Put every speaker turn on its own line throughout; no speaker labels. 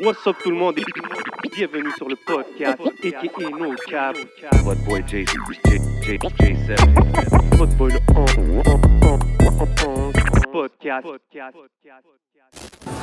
What's up tout le monde et bienvenue sur le podcast a.k.a. No Cap.
What boy J7.
Votre boy le podcast.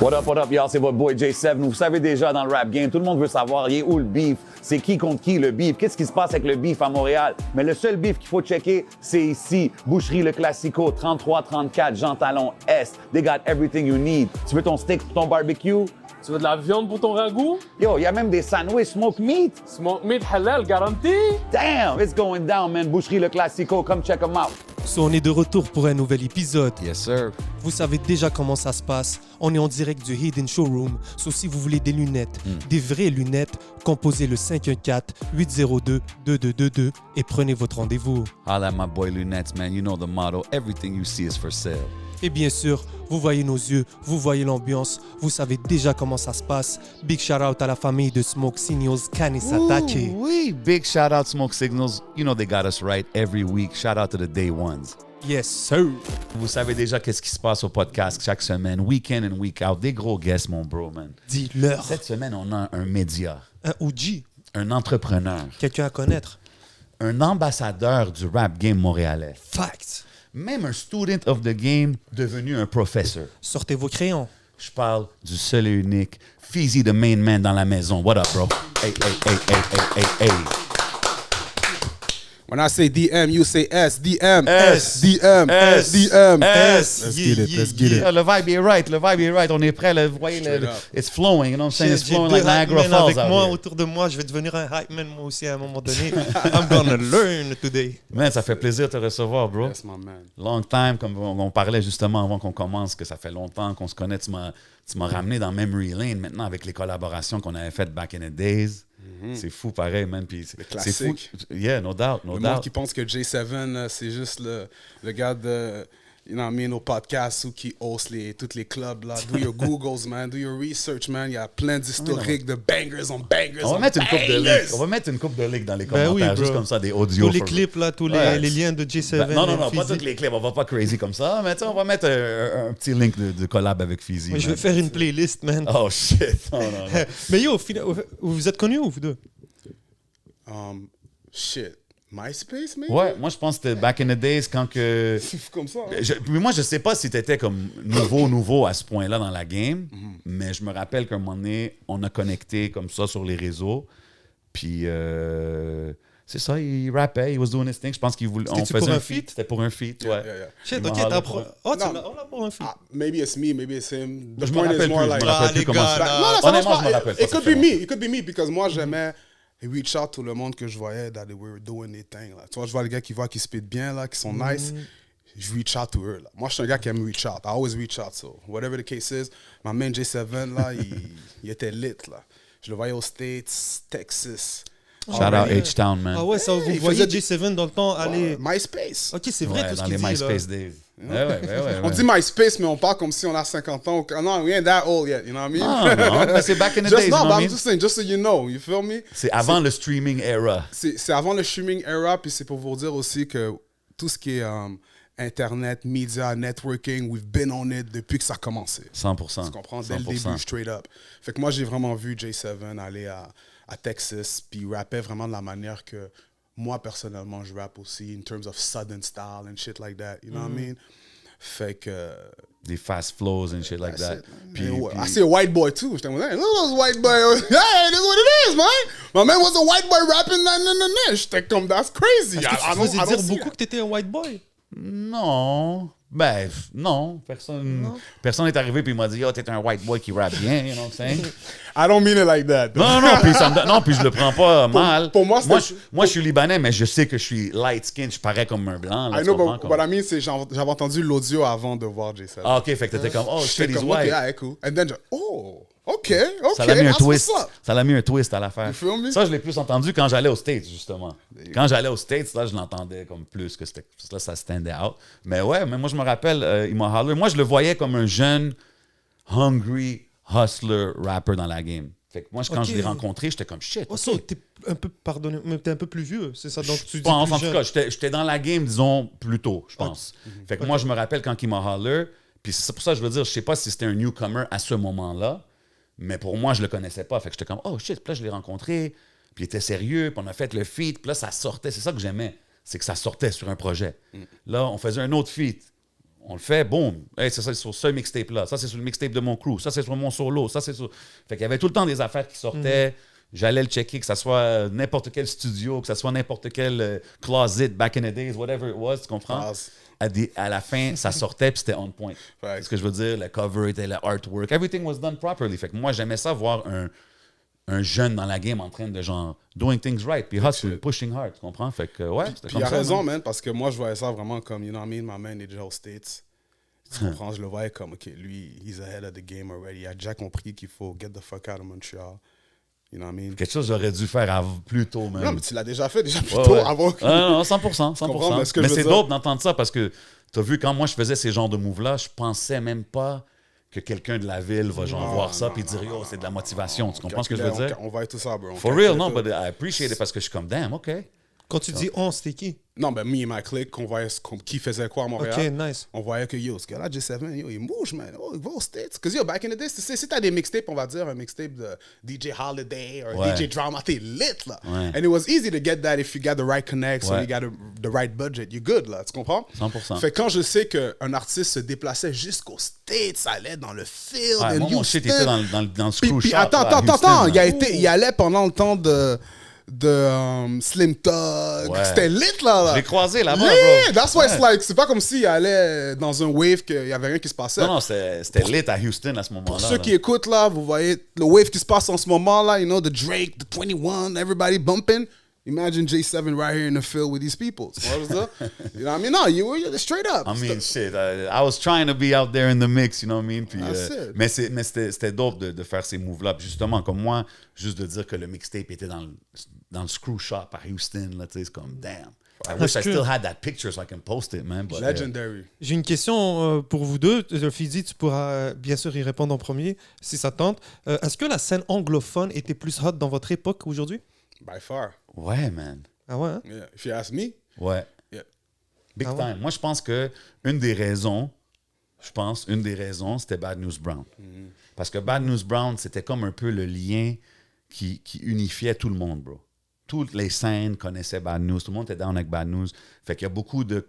What up, y'all? C'est votre boy J7. Vous savez déjà, dans le rap game, tout le monde veut savoir, il est où le beef? C'est qui contre qui, le beef? Qu'est-ce qui se passe avec le beef à Montréal? Mais le seul beef qu'il faut checker, c'est ici. Boucherie Le Classico, 33-34, Jean Talon Est. They got everything you need. Tu veux ton steak pour ton barbecue?
Tu veux de la viande pour ton ragoût?
Yo, il y a même des sandwichs smoked meat.
Smoke meat halal garanti?
Damn, it's going down, man. Boucherie Le Classico, come check them out.
So, on est de retour pour un nouvel épisode.
Yes, sir.
Vous savez déjà comment ça se passe. On est en direct du Hidden Showroom. So, si vous voulez des lunettes, des vraies lunettes, composez le 514-802-2222 et prenez votre rendez-vous.
Holla at my boy Lunettes, man. You know the motto. Everything you see is for sale.
Et bien sûr, vous voyez nos yeux, vous voyez l'ambiance, vous savez déjà comment ça se passe. Big shout out à la famille de Smoke Signals, Kanisatake.
Oui, big shout out Smoke Signals. You know they got us right every week. Shout out to the day ones.
Yes, sir.
Vous savez déjà qu'est-ce qui se passe au podcast chaque semaine, week in and week out. Des gros guests, mon bro, man.
Dis-leur.
Cette semaine, on a un média,
Un OG,
un entrepreneur,
quelqu'un à connaître.
un ambassadeur du rap game montréalais.
Facts.
Même un student of the game devenu un professeur.
Sortez vos crayons.
Je parle du seul et unique Feezy, the main man dans la maison. What up, bro? Hey, hey, hey, hey, hey, hey, hey.
When I say DM, you say S. DM.
S.
DM.
S.
DM.
S.
Let's get it. Let's get it.
Yeah, le vibe est right. Le vibe est right. On est prêt. Vous voyez,
Straight up.
it's flowing. You know what I'm saying? It's
J'ai
flowing
deux
like Niagara
hype men
Falls
avec
out
moi
here.
autour de moi. Je vais devenir un hype man moi aussi à un moment donné. I'm gonna learn today.
Man, ça fait plaisir de te recevoir, bro.
Yes, my man.
Long time, comme on parlait justement avant qu'on commence, que ça fait longtemps qu'on se connaît. Tu m'as ramené dans Memory Lane maintenant avec les collaborations qu'on avait faites back in the days. C'est fou pareil, man. Puis c'est fou.
classiques.
Yeah, no doubt, no
Le monde
doubt.
qui pense que J7, c'est juste le gars de, you know what I mean, au podcast ou qui host tous les clubs, là. Do your Googles, man. Do your research, man. Il y a plein d'historiques de bangers on bangers
On va
on
mettre une coupe de
bangers.
links. On va mettre une coupe de links dans les
Ben
commentaires,
oui,
juste
bro.
comme ça, des audios.
Tous les
for-
clips, là, tous
Ouais.
les liens de J7.
Ben, non, pas
Feezy.
tous les clips. On va pas crazy comme ça, mais tu sais, on va mettre un petit link de collab avec Feezy.
Mais je
man.
vais faire une playlist, man.
Oh shit. Non.
Mais yo, au final, vous êtes connus ou vous deux?
Shit. MySpace, maybe?
Ouais, moi je pense que c'était back in the days quand que.
C'est comme ça. hein?
Mais moi, je sais pas si t'étais comme nouveau à ce point-là dans la game, mais je me rappelle qu'à un moment donné, on a connecté comme ça sur les réseaux. Puis, c'est ça, il rappait, he was doing his thing. Je pense qu'il voulait.
C'était-tu pour un feat?
C'était pour un feat, ouais.
yeah.
Shit,
Il
ok,
m'a
t'as
râlé.
Oh,
Non.
on l'a pour un film.
Maybe it's me, maybe it's him. The
Je me
point is
rappelle
more
plus,
like...
je me rappelle
Ah,
plus
les
comment
gars,
ça.
là.
Non, ça
Honnêtement,
marche
je
pas.
me rappelle pas.
It
ça
could
fait
be
longtemps.
me. It could be me because moi, j'aimais reach out tout le monde que je voyais that they were doing their thing. Là. Tu vois, je vois les gars qui voient qui spit bien, là, qui sont nice. Je reach out to eux. Là. Moi, je suis un gars qui aime reach out. I always reach out. So, whatever the case is, my man J7, là, il était lit. Là. Je le voyais aux States, Texas.
Shout out H-Town, man.
Ah ouais, ça, vous
il
voyez
faisait
J7 dans le temps aller.
MySpace.
Ok, c'est vrai
Ouais,
tout ce
dans
qu'il
les
dit là.
MySpace days. Ouais.
On dit MySpace, mais on parle comme si on a 50 ans. Non, we ain't that old yet, you know what I mean?
Non, mais c'est back in the
Just
days,
no,
you know
but
what I
I'm
mean?
just saying, just so you know, you feel me?
C'est avant le streaming era.
C'est avant le streaming era, puis c'est pour vous dire aussi que tout ce qui est Internet, media, networking, we've been on it depuis que ça a commencé.
100%.
Tu comprends? Dès le
100%.
début, straight up. Fait que moi, j'ai vraiment vu J7 aller à Texas, puis il rappait vraiment de la manière que moi, personnellement, je rappe aussi, in terms of Southern style and shit like that, you know what I mean? Fait que...
Des fast flows and shit like that. Puis,
I see a white boy too. J'étais comme, hey, look at those white boy. Hey, this is what it is, man. My man was a white boy rapping. J'étais comme, that's crazy.
Est-ce que tu faisais dire beaucoup que t'étais un white boy?
Non. Ben, non. Personne n'est arrivé puis il m'a dit, oh, t'es un white boy qui rappe bien, you know what I'm saying?
I don't mean it like that.
Non, puis je le prends pas mal.
pour moi,
moi,
c'était-
je suis libanais, mais je sais que je suis light skin, je parais comme un blanc. Là,
I
tu
know,
comprends,
but
comme-
what I mean, c'est j'avais entendu l'audio avant de voir J7.
Ah, ok, fait que t'étais comme, oh, shit,
J'étais
he's
comme,
white.
okay, yeah, cool. And then, OK.
Ça l'a mis un
that's
twist.
what's up.
Ça l'a mis un twist à l'affaire.
You feel me?
Ça, je l'ai plus entendu quand j'allais aux States, justement. Quand j'allais aux States, là, je l'entendais comme plus, que c'était, là, ça standait out. Mais ouais, mais moi, je me rappelle, il m'a holler. Moi, je le voyais comme un jeune, hungry, hustler, rapper dans la game. Fait que moi, quand
Ok.
je l'ai rencontré, j'étais comme shit.
Oh,
ok.
ça, t'es un peu, pardonnez, mais t'es un peu plus vieux, c'est ça? Donc, tu
Je
dis
pense,
plus
en tout
jeune.
cas, j'étais dans la game, disons, plus tôt, je pense. Fait que moi, je me rappelle quand il m'a holler, puis c'est pour ça que je veux dire, je sais pas si c'était un newcomer à ce moment-là, Mais pour moi, je le connaissais pas. Fait que j'étais comme, oh shit, puis là, je l'ai rencontré, puis il était sérieux, puis on a fait le feat, puis là, ça sortait. C'est ça que j'aimais, c'est que ça sortait sur un projet. Là, on faisait un autre feat. On le fait, boum. Hey, c'est ça, c'est sur ce mixtape-là. Ça, c'est sur le mixtape de mon crew. Ça, c'est sur mon solo. Ça, c'est sur. Fait qu'il y avait tout le temps des affaires qui sortaient. J'allais le checker, que ce soit n'importe quel studio, que ce soit n'importe quel closet back in the days, whatever it was, tu comprends?
Classe.
À la fin, ça sortait puis c'était on point.
Right.
C'est ce que je veux dire, le cover était le artwork, everything was done properly. Fait que moi, j'aimais ça voir un jeune dans la game en train de genre doing things right, puis hustle, pushing hard, tu comprends? Fait que ouais, c'était
Puis
comme
il a
ça.
raison,
man.
man, parce que moi, je voyais ça vraiment comme, you know what I mean, my man est déjà aux States. Tu comprends? Je le voyais comme, OK, lui, he's ahead of the game already. Il a déjà compris qu'il faut get the fuck out of Montreal. You know what I mean?
Quelque chose que j'aurais dû faire plus tôt, man.
Non, mais tu l'as déjà fait, déjà plus
Ouais,
tôt,
ouais.
avant que...
Ah, non, 100%.
comprends, mais ce que
Mais
je veux
c'est
dire-
dope d'entendre ça parce que tu as vu, quand moi je faisais ces genres de moves-là, je pensais même pas que quelqu'un de la ville va genre voir ça puis dire yo, c'est de la motivation. Tu comprends ce que je veux dire?
On va être tout ça, bro.
For real, non, but I appreciate it parce que je suis comme damn, OK.
Quand tu dis on, c'était qui?
Non, ben, me et ma clique, qu'on voyait qui faisait quoi à Montréal.
Ok, nice.
On voyait que, yo, ce gars-là, J7, yo, il bouge, man. Oh, il va aux States. Parce que, yo, back in the days, si t'as des mixtapes, on va dire, un mixtape de DJ Holiday ou
Ouais.
DJ Drama, t'es lit, là.
Ouais.
And it was easy to get that if you got the right connects or
Ouais.
you got the right budget. You're good, là. Tu comprends?
100%.
Fait que quand je sais qu'un artiste se déplaçait jusqu'aux States, ça allait dans le field,
Ouais,
in
moi, mon
Houston.
shit était dans le screw
Puis
shop.
attends,
là, à Houston,
attends.
là.
Il allait pendant le temps de Slim Thug.
Ouais.
C'était lit, là.
Je l'ai croisé là-bas,
Yeah,
bro.
that's why it's
Ouais.
like, c'est pas comme s'il allait dans un wave qu'il y avait rien qui se passait.
Non, c'était lit à Houston à ce moment-là.
Pour ceux
là.
qui écoutent là, vous voyez le wave qui se passe en ce moment là, you know, the Drake, the 21, everybody bumping. Imagine J7 right here in the field with these people. Tu vois ce que je veux dire? You know what I mean? No, you're straight up.
I mean, shit, I was trying to be out there in the mix, you know what I mean? Puis,
That's it.
mais c'était dope de faire ces moves-là. Puis justement, comme moi, juste de dire que le mixtape était dans le screw shop à Houston, là, tu sais, c'est comme, damn. I wish I
que-
still had that picture so I can post it, man. But,
Legendary.
J'ai une question pour vous deux. Fidi, tu pourras bien sûr y répondre en premier, si ça tente. Est-ce que la scène anglophone était plus hot dans votre époque qu'aujourd'hui?
By far.
ouais, man.
Ah ouais, hein?
Yeah. If you ask me,
Ouais.
yeah.
Big
Ah ouais?
time. Moi, je pense que une des raisons, c'était Bad News Brown. Parce que Bad News Brown, c'était comme un peu le lien qui unifiait tout le monde, bro. Toutes les scènes connaissaient Bad News. Tout le monde était down avec Bad News. Fait qu'il y a beaucoup de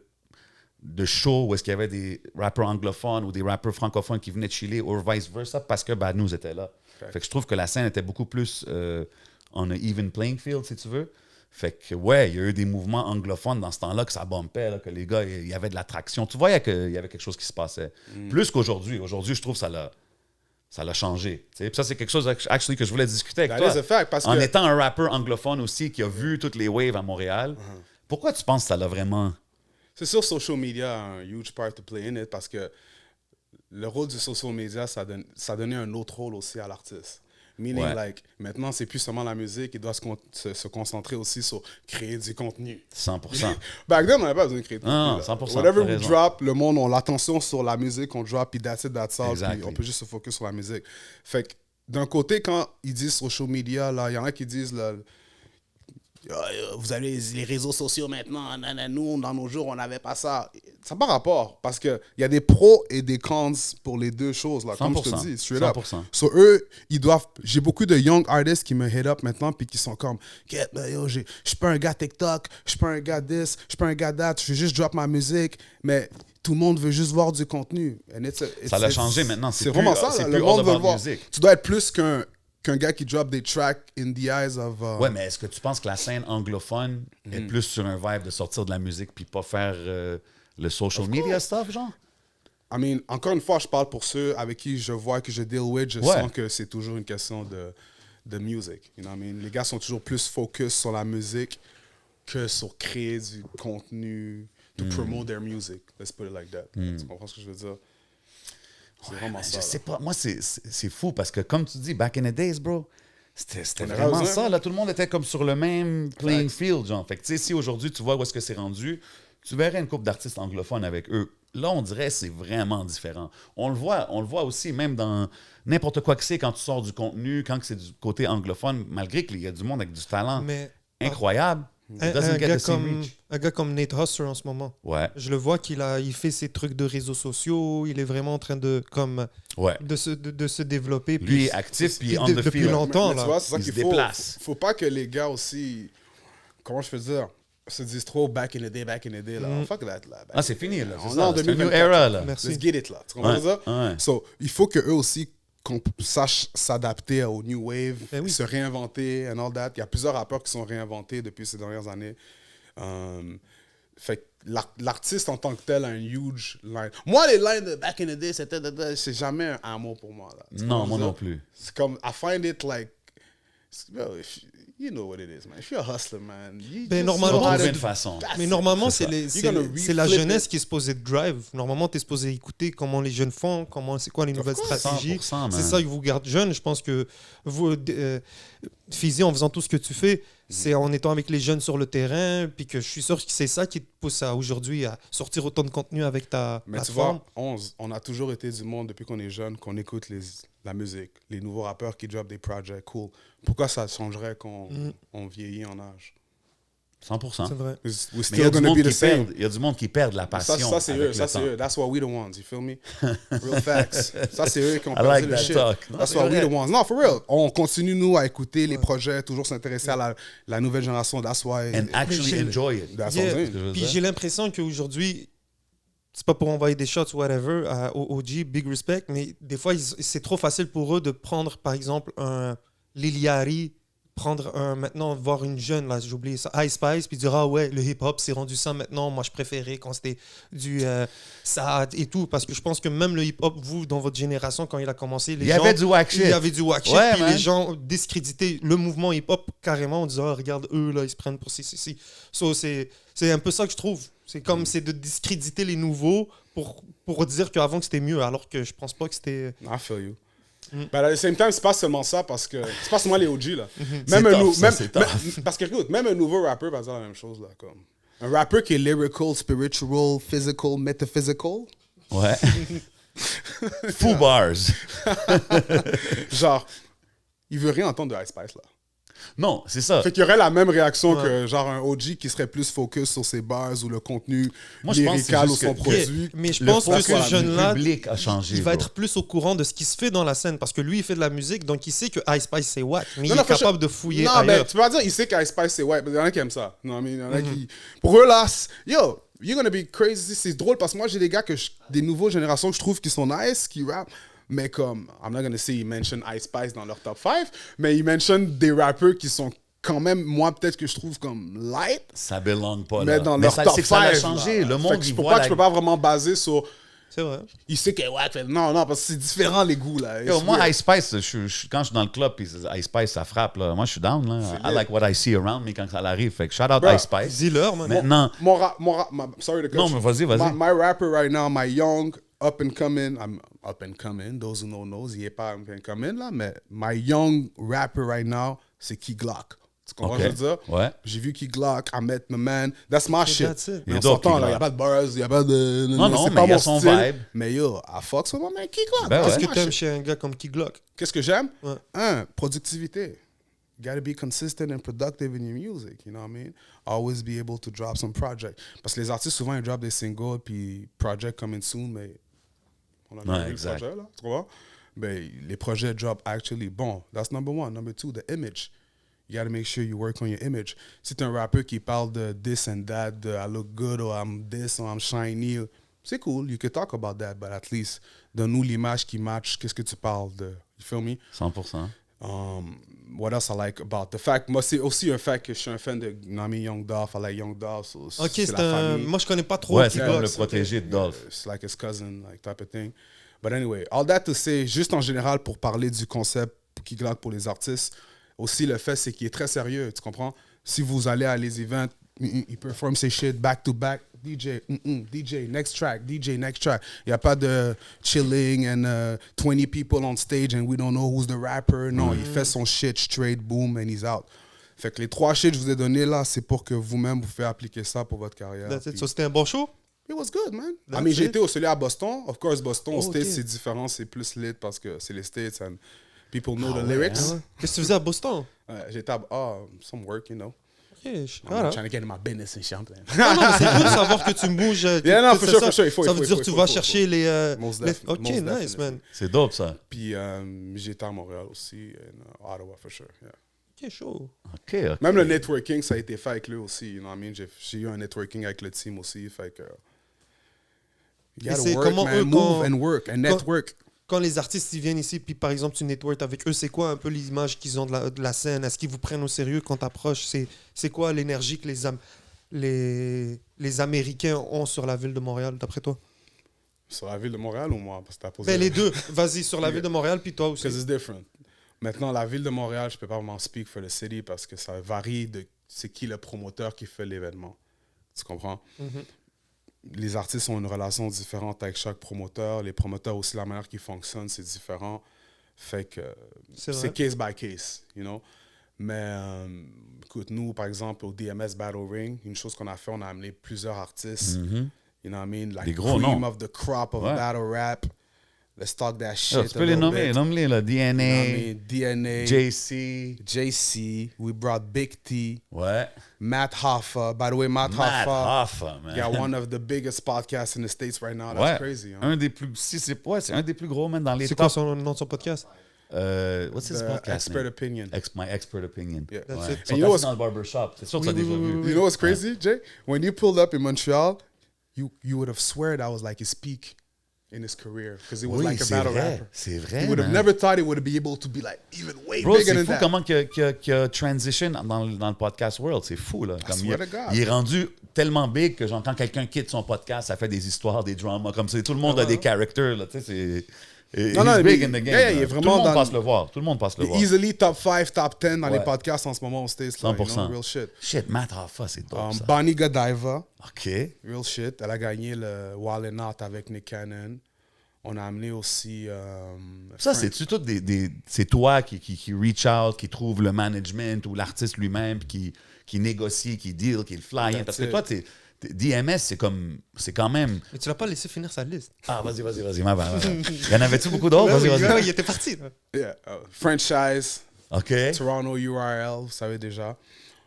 shows où est-ce qu'il y avait des rappeurs anglophones ou des rappeurs francophones qui venaient de chiller ou vice versa parce que Bad News était là. Fait que je trouve que la scène était beaucoup plus on a even playing field, si tu veux. Fait que, ouais, il y a eu des mouvements anglophones dans ce temps-là que ça bumpait, là, que les gars, il y avait de l'attraction. Tu voyais qu'il y avait quelque chose qui se passait. Plus qu'aujourd'hui. Aujourd'hui, je trouve que ça l'a changé. Tu sais. Puis ça, c'est quelque chose actually, que je voulais discuter avec
That
toi.
is a fact, parce
en
que-
étant un rappeur anglophone aussi qui a vu toutes les waves à Montréal, pourquoi tu penses que ça l'a vraiment...
C'est sûr, social media a un huge part to play in it parce que le rôle du social media, ça donnait un autre rôle aussi à l'artiste. Meaning,
Ouais.
like, maintenant, c'est plus seulement la musique, il doit se concentrer aussi sur créer du contenu.
100%.
Back then, on n'avait pas besoin de créer de
Non,
contenu. là.
100%,
Whatever
t'as
we
raison.
drop, le monde, on l'attention sur la musique, on drop, puis that's it, that's all,
Exactly.
puis on peut juste se focus sur la musique. Fait que, d'un côté, quand ils disent social media, là, il y en a qui disent, là, vous avez les réseaux sociaux maintenant, nous, dans nos jours, on n'avait pas ça. Ça n'a pas rapport, parce qu'il y a des pros et des cons pour les deux choses, là, comme je te
100%,
dis, straight up.
100%.
So, eux, ils doivent... J'ai beaucoup de young artists qui me hit up maintenant, puis qui sont comme, get, yo, je suis pas un gars TikTok, je suis pas un gars this, je suis pas un gars that, je veux juste drop ma musique, mais tout le monde veut juste voir du contenu. And
Ça l'a changé maintenant, c'est
C'est
plus-
vraiment ça,
c'est
là,
plus
le monde
all
veut
about
voir.
music.
Tu dois être plus qu'un gars qui drop des tracks in the eyes of...
Ouais, mais est-ce que tu penses que la scène anglophone est plus sur un vibe de sortir de la musique puis pas faire le social media stuff, genre?
I mean, encore une fois, je parle pour ceux avec qui je vois que je deal with, je
Ouais.
sens que c'est toujours une question de music. You know what I mean? Les gars sont toujours plus focus sur la musique que sur créer du contenu, to promote their music. Let's put it like that. Tu comprends ce que je veux dire? C'est vraiment ça.
Je
là.
sais pas. Moi, c'est fou parce que, comme tu dis, back in the days, bro, c'était
On avait
vraiment
besoin.
ça. Là, tout le monde était comme sur le même playing field, genre. Fait que, tu sais, si aujourd'hui, tu vois où est-ce que c'est rendu, tu verrais une couple d'artistes anglophones avec eux. Là, on dirait que c'est vraiment différent. On le voit aussi, même dans n'importe quoi que c'est, quand tu sors du contenu, quand c'est du côté anglophone, malgré qu'il y a du monde avec du talent
Mais
incroyable, It doesn't get the same reach.
Un gars comme Nate Husser en ce moment.
Ouais,
Je le vois il fait ses trucs de réseaux sociaux. Il est vraiment en train de
ouais.
de se développer.
Lui
puis
est actif, puis
de-
on the
depuis
field.
longtemps.
Mais
là.
tu vois, c'est ça
Il
qu'il
se
faut.
déplace.
Faut pas que les gars aussi, comment je peux dire, se disent trop back in the day, là. Fuck that, là.
Ah, c'est fini, là.
On
C'est
est en
ça, c'est un new
2024.
era, là.
Merci.
Let's get it, là. Tu comprends
Ouais,
ça?
ouais.
So, il faut qu'eux aussi qu'on sache s'adapter au new wave,
Ben oui.
se réinventer and all that. Il y a plusieurs rappeurs qui sont réinventés depuis ces dernières années. Fait que l'artiste en tant que tel a un huge line. Moi, les lines de back in the day, c'est jamais un amour pour moi. Là. Tu
Non,
comprends
moi
ça?
non plus.
C'est comme, I find it like, yo, you know what it is, man. If you're a hustler, man, you
Ben,
just
normalement,
know how to
Trouver une
do-
façon.
That's
Mais
it.
normalement,
c'est
c'est
ça. You're gonna
c'est la
reflip
jeunesse
it.
qui est supposée drive. Normalement, tu es supposé écouter comment les jeunes font, c'est quoi les nouvelles
course.
stratégies.
100%, man.
C'est ça qui vous garde jeune. Je pense que vous, Fizzy, en faisant tout ce que tu fais, c'est en étant avec les jeunes sur le terrain, puis que je suis sûr que c'est ça qui te pousse aujourd'hui à sortir autant de contenu avec ta
Mais tu
plateforme.
vois, on a toujours été du monde depuis qu'on est jeune, qu'on écoute la musique, les nouveaux rappeurs qui drop des projets, cool. Pourquoi ça changerait quand on vieillit en âge?
100%.
C'est vrai.
We're
Mais il y
still
a du
gonna
monde
be the
qui
same.
perd, il y a du monde qui perd la passion.
Ça c'est
avec
eux,
le
ça c'est
temps.
eux. That's why we the ones, you feel me? Real facts. Ça c'est eux qui ont
I
perdu
like
le
that
shit.
talk. Non,
That's
c'est
why we
vrai.
the ones. Non, for real. On continue, nous, à écouter les projets, toujours s'intéresser à la nouvelle génération. That's why...
And actually
j'ai-
enjoy it.
That's
Yeah.
what I'm
Ce
saying.
que je veux
Puis
dire.
j'ai l'impression qu'aujourd'hui, c'est pas pour envoyer des shots, whatever, au OG, big respect, mais des fois, c'est trop facile pour eux de prendre, par exemple, un Liliari, maintenant, voir une jeune, là, j'ai oublié ça, Ice Spice, puis dire, ah ouais, le hip-hop, c'est rendu ça maintenant. Moi, je préférais quand c'était du Saad et tout, parce que je pense que même le hip-hop, vous, dans votre génération, quand il a commencé, les
Il y
gens...
avait du whack shit.
Il y avait du whack shit,
Ouais,
puis
man.
les gens discréditaient le mouvement hip-hop carrément en disant, ah, regarde, eux, là, ils se prennent pour ci. So, c'est un peu ça que je trouve. C'est comme, c'est de discréditer les nouveaux pour dire qu'avant que c'était mieux, alors que je pense pas que c'était...
I feel you. But at the same time, c'est pas seulement ça, parce que c'est pas seulement les OG, là.
C'est tough, ça, c'est tough.
Parce que, écoute, même un nouveau rappeur va dire la même chose, là. Comme un rappeur qui est lyrical, spiritual, physical, metaphysical.
Ouais. Foo bars.
Genre, il veut rien entendre de Ice Spice, là.
Non, c'est ça.
Fait qu'il y aurait la même réaction que genre un OG qui serait plus focus sur ses bars ou le contenu
Moi, je pense que c'est
lyrical ou
juste
son
que-
produit.
Mais je
Le
pense que
focus
ce jeune-là,
du public a changé.
il va
bro.
être plus au courant de ce qui se fait dans la scène, parce que lui, il fait de la musique, donc il sait que Ice Spice, c'est whack, mais il est
for sure.
capable de fouiller
Non, mais
ailleurs.
tu peux pas dire, il sait qu'Ice Spice, c'est ouais, mais il y en a qui aiment ça. Non, mais il y en a qui. Pour eux, là, yo, you're gonna be crazy. C'est drôle parce que moi, j'ai des gars, des nouveaux générations que je trouve qui sont nice, qui rappent. Mais comme, I'm not gonna say ils mention Ice Spice dans leur top 5, mais ils mention des rappeurs qui sont quand même, moi, peut-être que je trouve comme light,
Ça belong pas
mais
là.
dans
Mais
leur
ça,
top
c'est
5.
que ça a changé. Le monde,
je
il
peux
voit
pas,
la...
je peux pas vraiment baser sur.
C'est vrai.
Il sait que ouais, non, parce que c'est différent les goûts là.
Yo,
It's
moi,
weird.
Ice Spice, quand je suis dans le club, puis Ice Spice, ça frappe. Là. Moi, je suis down. Là. I like what I see around me quand ça arrive. Fait que shout out
Bro,
Ice Spice.
Dis-leur, man.
Maintenant,
Sorry to cut
Non,
you.
mais vas-y.
My rapper right now, my young up and coming, I'm up and coming. Those who know knows, il est pas up and coming là, mais my young rapper right now, c'est Key Glock. Tu comprends
Ok.
ce que je veux dire?
Ouais.
J'ai vu Key Glock, I met my man. That's my shit.
that's it.
Mais
Il est
on
dope,
s'entend
Key
là, il n'y a
Glock.
pas de bars, il n'y a pas de.
Non, non,
c'est
mais
pas
il y a
mon
son
style.
vibe.
Mais yo, I fuck with my man Key Glock.
Ben
That's
ouais.
Qu'est-ce
my
que t'aimes
shit.
chez un gars comme Key Glock?
Qu'est-ce que j'aime?
Ouais.
Productivité. You gotta be consistent and productive in your music, you know what I mean? Always be able to drop some project. Parce que les artistes, souvent, ils drop des singles, puis project coming soon, mais on en a
Ouais,
vu le
exact.
projet, là, tu comprends? Ben, les projets drop actually. Bon, that's number one. Number two, the image. You gotta make sure you work on your image. Si t'es un rappeur qui parle de this and that, de I look good, or I'm this, or I'm shiny, c'est cool, you could talk about that, but at least, donne-nous l'image qui match, qu'est-ce que tu parles de, you feel me?
100%.
What else I like about the fact, moi c'est aussi un fait que je suis un fan de Nami Young Dolph, I like Young Dolph, so
Ok,
c'est
c'est
la
un...
famille.
Moi, je connais pas trop
Ouais,
Key
c'est comme
Glock.
le protégé de Dolph.
It's like his cousin, like type of thing. But anyway, all that to say, juste en général pour parler du concept Key Glock pour les artistes, aussi le fait c'est qu'il est très sérieux, tu comprends? Si vous allez à les events, il performe ses shit back to back, DJ, DJ, next track, DJ, next track. Il n'y a pas de chilling and 20 people on stage and we don't know who's the rapper. Non, il fait son shit straight, boom, and he's out. Fait que les 3 shit que je vous ai donnés là, c'est pour que vous-même vous fassiez appliquer ça pour votre carrière.
That's it.
Puis-
So, c'était un bon show?
It was good, man.
That's
J'ai
it.
été au celui à Boston. Of course, Boston, aux
Oh,
States,
ok.
c'est différent. C'est plus lit parce que c'est les States and people know the
ouais,
lyrics.
Qu'est-ce que tu faisais à Boston?
J'étais à... some work, you know.
Voilà.
I'm trying to get in my business and shit.
Non, mais c'est cool de savoir que tu bouges.
Yeah, non,
que
for
c'est
sure,
ça.
for sure. Il faut,
Ça
il
veut
faut,
dire
il
que tu
faut,
vas
il faut.
chercher les.
Most
les-
def-
Ok,
most
nice,
definitely.
man.
C'est dope, ça.
Puis j'étais à Montréal aussi, et Ottawa, for sure. Yeah.
Ok, chaud.
OK, OK.
Même le networking, ça a été fait avec lui aussi. You know what I mean? J'ai eu un networking avec le team aussi. Fait que. You
Et
gotta
c'est
work,
comment
man.
eux,
Move
quand-
and work and network.
Quand les artistes ils viennent ici, puis par exemple tu network avec eux, c'est quoi un peu l'image qu'ils ont de la scène? Est-ce qu'ils vous prennent au sérieux quand t'approches? C'est quoi l'énergie que les Américains ont sur la ville de Montréal, d'après toi?
Sur la ville de Montréal ou moi? Parce que t'as posé.
Ben, les deux. Vas-y, sur la ville de Montréal, puis toi aussi.
Because it's different. Maintenant, la ville de Montréal, je peux pas vraiment speak for the city parce que ça varie de c'est qui le promoteur qui fait l'événement. Tu comprends? Les artistes ont une relation différente avec chaque promoteur. Les promoteurs aussi, la manière qu'ils fonctionnent, c'est différent. Fait que
C'est vrai.
c'est case by case, you know? Mais écoute, nous, par exemple, au DMS Battle Ring, une chose qu'on a fait, on a amené plusieurs artistes. You know what I mean? Like
Des gros
cream
noms.
of the crop of
Ouais.
battle rap. Let's talk that shit.
Yo, tu peux
a
les
little
nommer,
bit.
nomme-les, là.
You know what I
DNA,
mean? DNA,
JC.
JC, we brought Big T,
Ouais.
Matt Hoffa. By the way, Matt
Matt
Hoffa
Hoffa, man.
got one of the biggest podcasts in the States right now. That's
Ouais.
crazy. Hein?
Un des plus... Si c'est un des plus gros, man, dans les
C'est quoi
top...
son nom de son podcast?
What's his
The
podcast
expert
name?
opinion.
My Expert Opinion.
Yeah.
That's
Ouais.
it.
Ils sont
And you know
assis
what's-
dans le barbershop. C'est sûr que tu as déjà vu.
You know what's crazy, Jay? When you pulled up in Montreal, you would have swear that was like his peak in his career because he was
Oui,
like a
c'est
battle
vrai.
rapper.
C'est vrai,
You would have
man.
never thought he would be able to be like even way
Bro,
bigger
c'est
than
fou
that.
comment qu'il a transition dans le podcast world. C'est fou, là. Comme
swear to God.
il est rendu tellement big que genre, quand quelqu'un quitte son podcast, ça fait des histoires, des dramas. Comme ça, tout le monde a des characters, là. Tu sais, c'est...
Non, non,
he's big
mais-
in the game.
yeah, il est
là.
vraiment
Tout le monde
dans
passe
le-
le voir. Tout le monde passe le voir.
Easily top 5, top 10 dans
Ouais.
les podcasts en ce moment au States. Là,
100%.
you know, real shit.
Shit, Matt Hoffa, c'est dope, ça.
Bonnie Godiva,
OK.
real shit. Elle a gagné le Wild and Out avec Nick Cannon. On a amené aussi.
Ça,
Frank-
c'est-tu tout c'est toi qui reach out, qui trouve le management ou l'artiste lui-même, puis qui négocie, qui deal, qui le fly in? Parce que
it.
toi, DMS, c'est quand même...
Mais tu l'as pas laissé finir sa liste.
Ah, vas-y, ma bad. Il y en avait-tu beaucoup d'autres?
Ouais,
Vas-y,
oui,
vas-y.
il était parti. là.
Yeah, Franchise,
OK.
Toronto URL, vous savez déjà.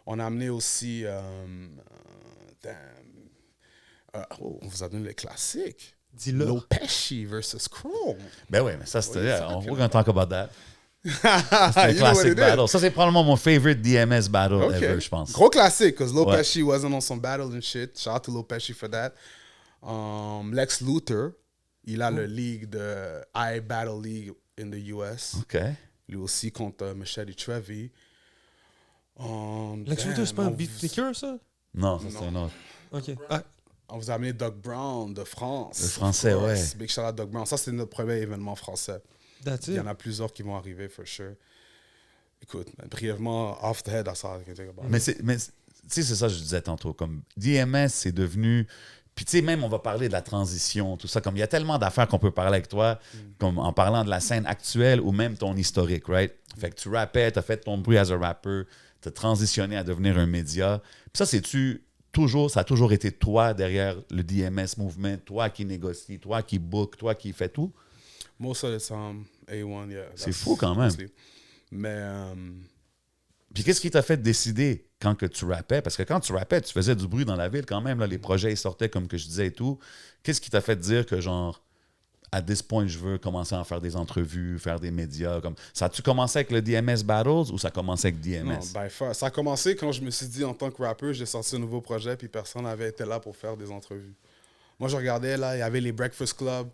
On a amené aussi. On vous a donné les classiques.
Dis-le.
Lil Pesci versus Chrome.
Ben oui, mais ça, c'était...
Yeah,
on va talk about that. C'est un
You know what
classic
it is.
battle. Ça, c'est probablement mon favorite DMS battle
Okay.
ever, je pense.
Gros classique, because Lil
Ouais.
Pesci wasn't on some battle and shit. Shout out to Lil Pesci for that. Lex Luthor, il a le league de iBattle League in the US.
OK.
Lui aussi contre Machete Trevi.
Lex Luthor, c'est pas un beatmaker, ça?
Non, ça, c'est un autre.
Ok. Ah,
On vous a amené Doug Brown de France.
Le français,
Of course.
ouais.
Big shout out Doug Brown. Ça, c'est notre premier événement français.
that's
Il y
it.
en a plusieurs qui vont arriver, for sure. Écoute, brièvement, off the head, that's all I can think about.
Mais tu sais, c'est ça que je disais tantôt. Comme DMS, c'est devenu... Puis tu sais, même on va parler de la transition, tout ça. Comme il y a tellement d'affaires qu'on peut parler avec toi, comme en parlant de la scène actuelle ou même ton historique, right? Fait que tu rappais, tu as fait ton bruit as a rapper, tu as transitionné à devenir un média. Puis ça, ça a toujours été toi derrière le DMS movement, toi qui négocie, toi qui book, toi qui fais tout?
Most of the time, A1, yeah.
C'est fou quand même.
Mais
Puis qu'est-ce qui t'a fait décider quand que tu rappais? Parce que quand tu rappais, tu faisais du bruit dans la ville quand même. Là, les projets ils sortaient comme que je disais et tout. Qu'est-ce qui t'a fait dire que genre, à this point, je veux commencer à faire des entrevues, faire des médias? Comme... Ça a-tu commencé avec le DMS Battles ou ça a commencé avec DMS?
non, by far. Ça a commencé quand je me suis dit, en tant que rappeur, j'ai sorti un nouveau projet, puis personne n'avait été là pour faire des entrevues. Moi, je regardais, là, il y avait les Breakfast Club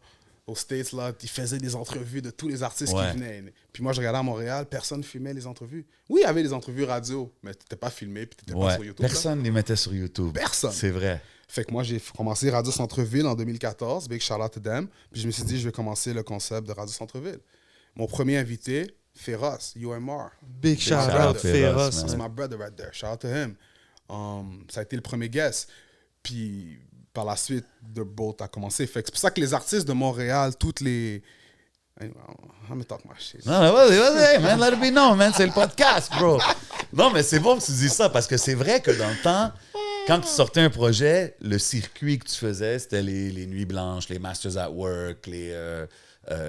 aux States, là, ils faisaient des entrevues de tous les artistes
Ouais.
qui venaient. Puis moi, je regardais à Montréal, personne filmait les entrevues. Oui, il y avait des entrevues radio, mais t'étais pas filmé, puis t'étais pas
Ouais,
sur YouTube. là.
personne ne les mettait sur YouTube.
Personne.
C'est vrai.
Fait que moi, j'ai commencé Radio Centre-Ville en 2014, big shout out to them. Puis je me suis dit, je vais commencer le concept de Radio Centre-Ville. Mon premier invité, Féroce, UMR.
Big shout
shout
out,
out, Féroce,
Féroce.
man.
That's my brother right there. Shout out to him. Ça a été le premier guest. Puis par la suite, The Boat a commencé. Fait que c'est pour ça que les artistes de Montréal, toutes les... Anyway, I'm gonna talk my shit.
Non, mais vas-y, man, let it be known, man, c'est le podcast, bro. Non, mais c'est bon que tu dis ça, parce que c'est vrai que dans le temps, quand tu sortais un projet, le circuit que tu faisais, c'était les Nuits Blanches, les Masters at Work, les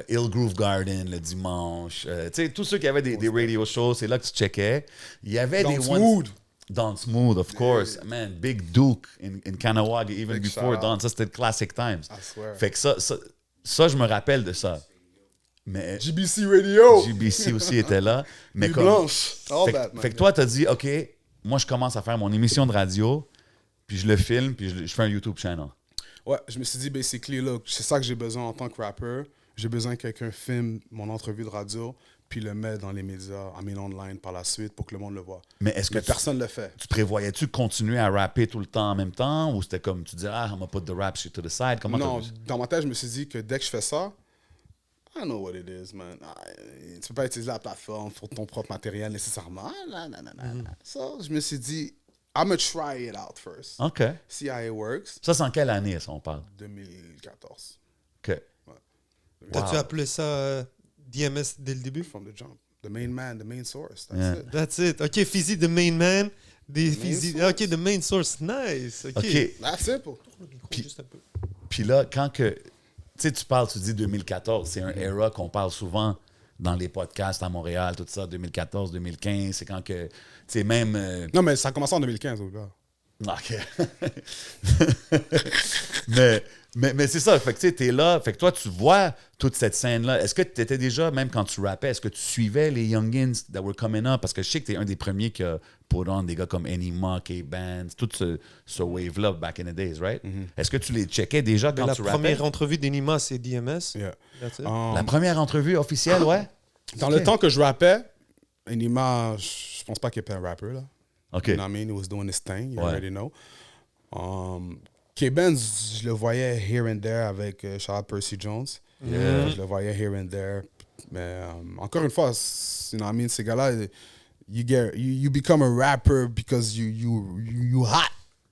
Hill Groove Garden le dimanche. Tu sais, tous ceux qui avaient des radio shows, c'est là que tu checkais. Il y avait
Dance
des...
Mood.
Don Smooth, of course. Man, Big Duke in Kanawag, even
Big
before
shout-out.
Don. Ça, c'était classic times.
I swear.
Fait que ça, je me rappelle de ça. Mais
GBC Radio.
GBC aussi était là. Mais
Nuit
comme,
Blanche. All that, man.
fait que toi, t'as dit, OK, moi, je commence à faire mon émission de radio, puis je le filme, puis je fais un YouTube channel.
Ouais, je me suis dit, basically, look, c'est ça que j'ai besoin en tant que rappeur. J'ai besoin que quelqu'un filme mon entrevue de radio, puis le met dans les médias, online par la suite, pour que le monde le voit.
Mais est-ce que
Mais personne ne le fait.
tu prévoyais-tu continuer à rapper tout le temps en même temps, ou c'était comme, tu dis, I'm gonna put the rap shit to the side? Comment
Non,
t'as vu?
dans ma tête, je me suis dit que dès que je fais ça, I know what it is, man. Tu peux pas utiliser la plateforme pour ton propre matériel nécessairement. So, je me suis dit, I'm gonna try it out first.
OK.
See how it works.
Ça, c'est en quelle année, ça, on parle?
2014.
OK.
T'as-tu
Wow.
appelé ça DMS dès le début?
From the jump. The main man, the main source. That's
Yeah.
it.
That's it. OK, Fizzy, the main man. Des
main
Fizzy.
source.
OK, the main source. Nice. OK.
OK.
That's simple.
Juste un peu.
Puis là, quand que... Tu sais, tu dis 2014, c'est un era qu'on parle souvent dans les podcasts à Montréal, tout ça, 2014, 2015, c'est quand que... Tu sais, même...
Non, mais ça a commencé en 2015, au gars.
OK. mais c'est ça. Fait que tu sais, t'es là. Fait que toi, tu vois toute cette scène-là. Est-ce que tu étais déjà, même quand tu rappais, est-ce que tu suivais les youngins that were coming up? Parce que je sais que t'es un des premiers qui a put on des gars comme Enima, K-Bands, tout ce wave-là back in the days, right? Est-ce que tu les checkais déjà
Mais
quand
la
tu rappais?
première entrevue d'Enima, c'est DMS.
Yeah.
That's it.
La première entrevue officielle, ouais?
Dans
Ok.
le temps que je rappais, Enima, je pense pas qu'il était un rapper, là.
OK.
You know what I mean? He was doing his thing. You
Ouais.
already know. K-Benz, je le voyais here and there avec Charles Percy Jones. Je le voyais here and there. Mais encore une fois, you know what I mean? Ces gars-là, you become a rapper because you hot.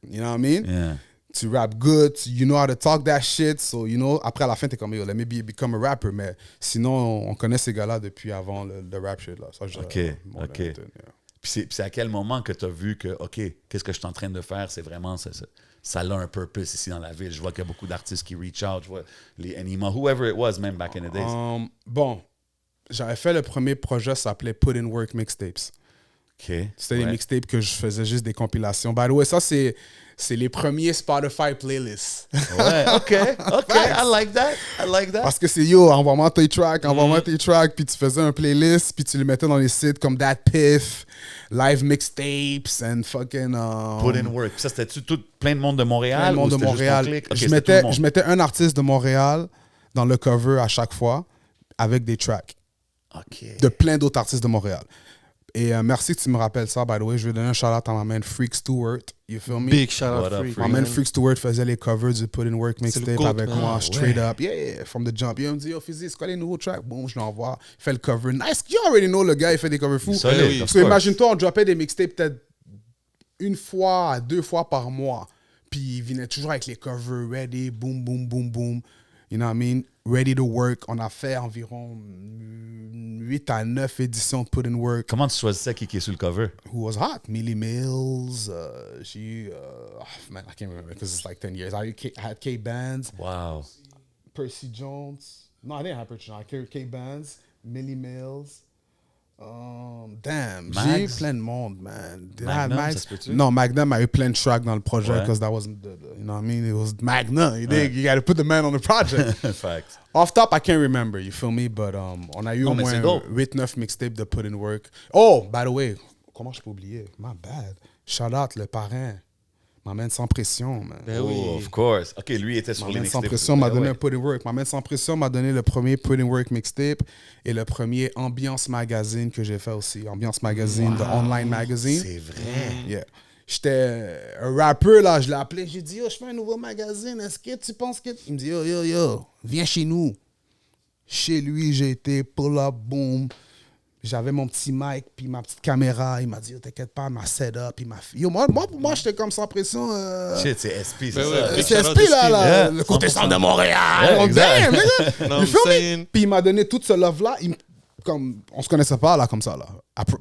You know what I mean?
Yeah.
Tu rap good, you know how to talk that shit. So, you know, après à la fin, t'es comme, yo, let me become a rapper. Mais sinon, on connaît ces gars-là depuis avant le rap shit, là. Ça, je
OK,
dirais, more
OK.
than anything, yeah.
Puis c'est à quel moment que tu as vu que, OK, qu'est-ce que je suis en train de faire? C'est vraiment ça a un purpose ici dans la ville. Je vois qu'il y a beaucoup d'artistes qui reach out. Je vois les Anima, whoever it was, même back in the days.
Bon, j'avais fait le premier projet, ça s'appelait Put in Work Mixtapes.
OK.
C'était des
Ouais.
mixtapes que je faisais juste des compilations. By the way, ça, c'est les premiers Spotify playlists.
Ouais, OK, I like that.
Parce que c'est yo, envoie-moi tes tracks, puis tu faisais un playlist, puis tu les mettais dans les sites comme That Piff, Live Mixtapes, and fucking.
Put in work. Puis ça, c'était-tu tout plein de monde de Montréal?
Plein de monde
ou
de
c'était juste ton
Montréal.
clic? OK,
je,
c'était tout le
mettais,
monde.
je mettais un artiste de Montréal dans le cover à chaque fois, avec des tracks
OK.
de plein d'autres artistes de Montréal. Et merci que tu me rappelles ça, by the way. Je vais donner un shout-out à ma man Freak Stewart. You feel me?
Big shout
What
out
up,
Freak.
Freak?
Ma man Freak Stewart faisait les covers du Put in Work
C'est le
mixtape
GOAT,
avec
man.
moi,
Ah,
straight
ouais.
up. Yeah, from the jump. Il me dit, yo, Fizzy, c'est quoi les nouveaux tracks? Bon, je l'envoie. Il fait le cover. Nice. You already know le gars, il fait des covers fous.
Solide,
oui.
of
Parce que
course.
imagine-toi, on droppait des mixtapes peut-être une fois à 2 fois par mois. Puis il venait toujours avec les covers ready, boom, boom, boom, boom. You know what I mean? Ready to work. On a fait environ 8 à 9 éditions de Put in Work.
Comment tu choisissais qui est sur le cover?
Who was hot? Millie Mills. Man, I can't remember because it's like 10 years. I had K-Bands,
Wow.
Percy Jones. No, I didn't have Percy Jones. I had K-Bands, Millie Mills. Damn, j'ai eu
Mags?
plein de monde, man. Did I have
Magnum,
Mags?
ça se peut-tu?
Non, Magnum a eu plein de tracks dans le projet
Ouais.
because that wasn't you know what I mean? It was Magnum. You dig? You got to put the man on the project.
Facts.
Off top, I can't remember, you feel me? But on a eu
Non,
au
mais c'est
moins
dope.
8-9 mixtapes de Put in Work. Oh, by the way, comment je peux oublier? My bad. Shout out le parrain. M'amène sans pression, man.
Ben
Oh,
oui.
of course. OK, lui était sur les
M'amène sans
mixtapes.
pression m'a
Ben
donné
ouais.
un Put in Work. M'amène sans pression m'a donné le premier Put in Work mixtape et le premier Ambiance Magazine que j'ai fait aussi. Ambiance Magazine, the online magazine.
C'est vrai.
Yeah. J'étais un rappeur, là, je l'ai appelé, j'ai dit, yo, je fais un nouveau magazine, est-ce que tu penses que... Il me dit, yo, viens chez nous. Chez lui, j'ai été, pull up, boom. J'avais mon petit mic, puis ma petite caméra. Il m'a dit, yo, t'inquiète pas, ma setup, il m'a fait... Yo, moi, pour moi, j'étais comme sans pression.
Shit, c'est SP, c'est
Ben
ça.
ouais,
C'est
shout out
SP, là,
SP,
yeah.
le côté
100%.
centre de Montréal.
Yeah,
On
exact.
damn, nigga.
Non,
You feel me?
saying-
Puis il m'a donné tout ce love-là. Comme, on se connaissait pas, là, comme ça, là.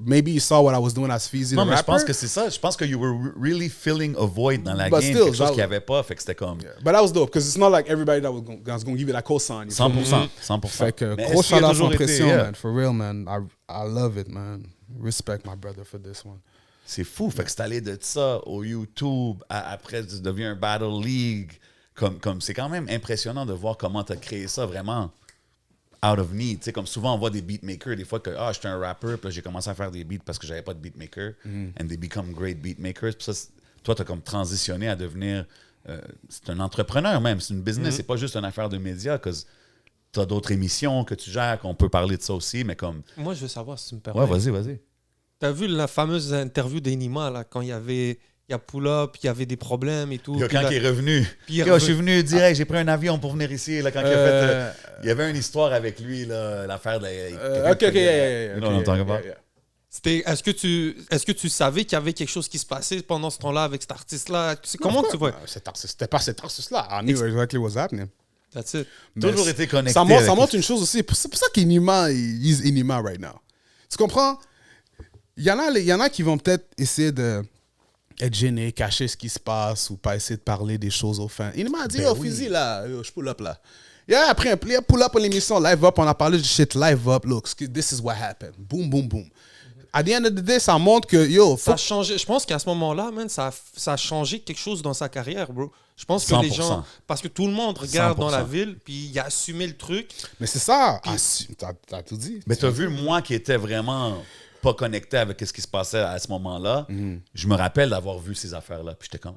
Maybe you saw what I was doing as Fizzy,
Non,
the
mais je
rapper.
pense que c'est ça. Je pense que you were really filling a void dans la
But
game.
still,
Quelque chose
that-
qu'il n'y avait pas. Fait que c'était comme
But that was dope, because it's not like everybody that was going to give you that cosign. you feel me?
100%. 100%.
Fait que,
Mais
gros
SP a
shout-out
toujours
sans
été,
pression,
yeah.
man. For real, man. I love it, man. Respect my brother for this one.
C'est fou. Fait que c'est allé de ça au YouTube, après, tu deviens un Battle League. Comme c'est quand même impressionnant de voir comment tu as créé ça vraiment out of need. Tu sais, comme souvent, on voit des beatmakers, des fois que j'étais un rapper, puis là, j'ai commencé à faire des beats parce que j'avais pas de beatmaker. And they become great beatmakers. Puis ça, toi, tu as comme transitionné à devenir... c'est un entrepreneur même, c'est une business, c'est pas juste une affaire de médias, parce que tu as d'autres émissions que tu gères, qu'on peut parler de ça aussi, mais comme...
Moi, je veux savoir si tu me permets.
Ouais, vas-y.
T'as vu la fameuse interview d'Enima, là, quand il y a Pull-Up, il y avait des problèmes et tout.
Yo,
puis
quand
là-
il est revenu,
puis il
yo,
est
je suis venu direct, j'ai pris un avion pour venir ici. Là, quand il a fait, il y avait une histoire avec lui, là, l'affaire de la...
Ok, yeah.
You know what I'm talking about?
C'était, est-ce que tu savais qu'il y avait quelque chose qui se passait pendant ce temps-là avec cet artiste-là? Comment tu vois?
C'était pas cet artiste-là. I knew exactly what's happening.
That's it.
Toujours été connecté.
Ça
avec-
montre une chose aussi. C'est pour ça qu'Enima, he's Enima right now. Tu comprends? Il y en a qui vont peut-être essayer de être gênés, cacher ce qui se passe ou pas essayer de parler des choses aux fins. Enima a dit,
Ben
yo,
oui.
Fizzy, là, yo, je pull up là. Yeah, après un pull up à l'émission Live Up, on a parlé de shit Live Up. Look, this is what happened. Boom, boom, boom. At the end of the day, ça montre que, yo,
Ça a changé. Je pense qu'à ce moment-là, man, ça a changé quelque chose dans sa carrière, bro. Je pense que les
100%.
gens... Parce que tout le monde regarde dans la
100%.
ville, puis il a assumé le truc.
mais c'est ça. T'as tout dit.
Mais tu as vu, moi qui étais vraiment pas connecté avec ce qui se passait à ce moment-là, je me rappelle d'avoir vu ces affaires-là. Puis j'étais comme,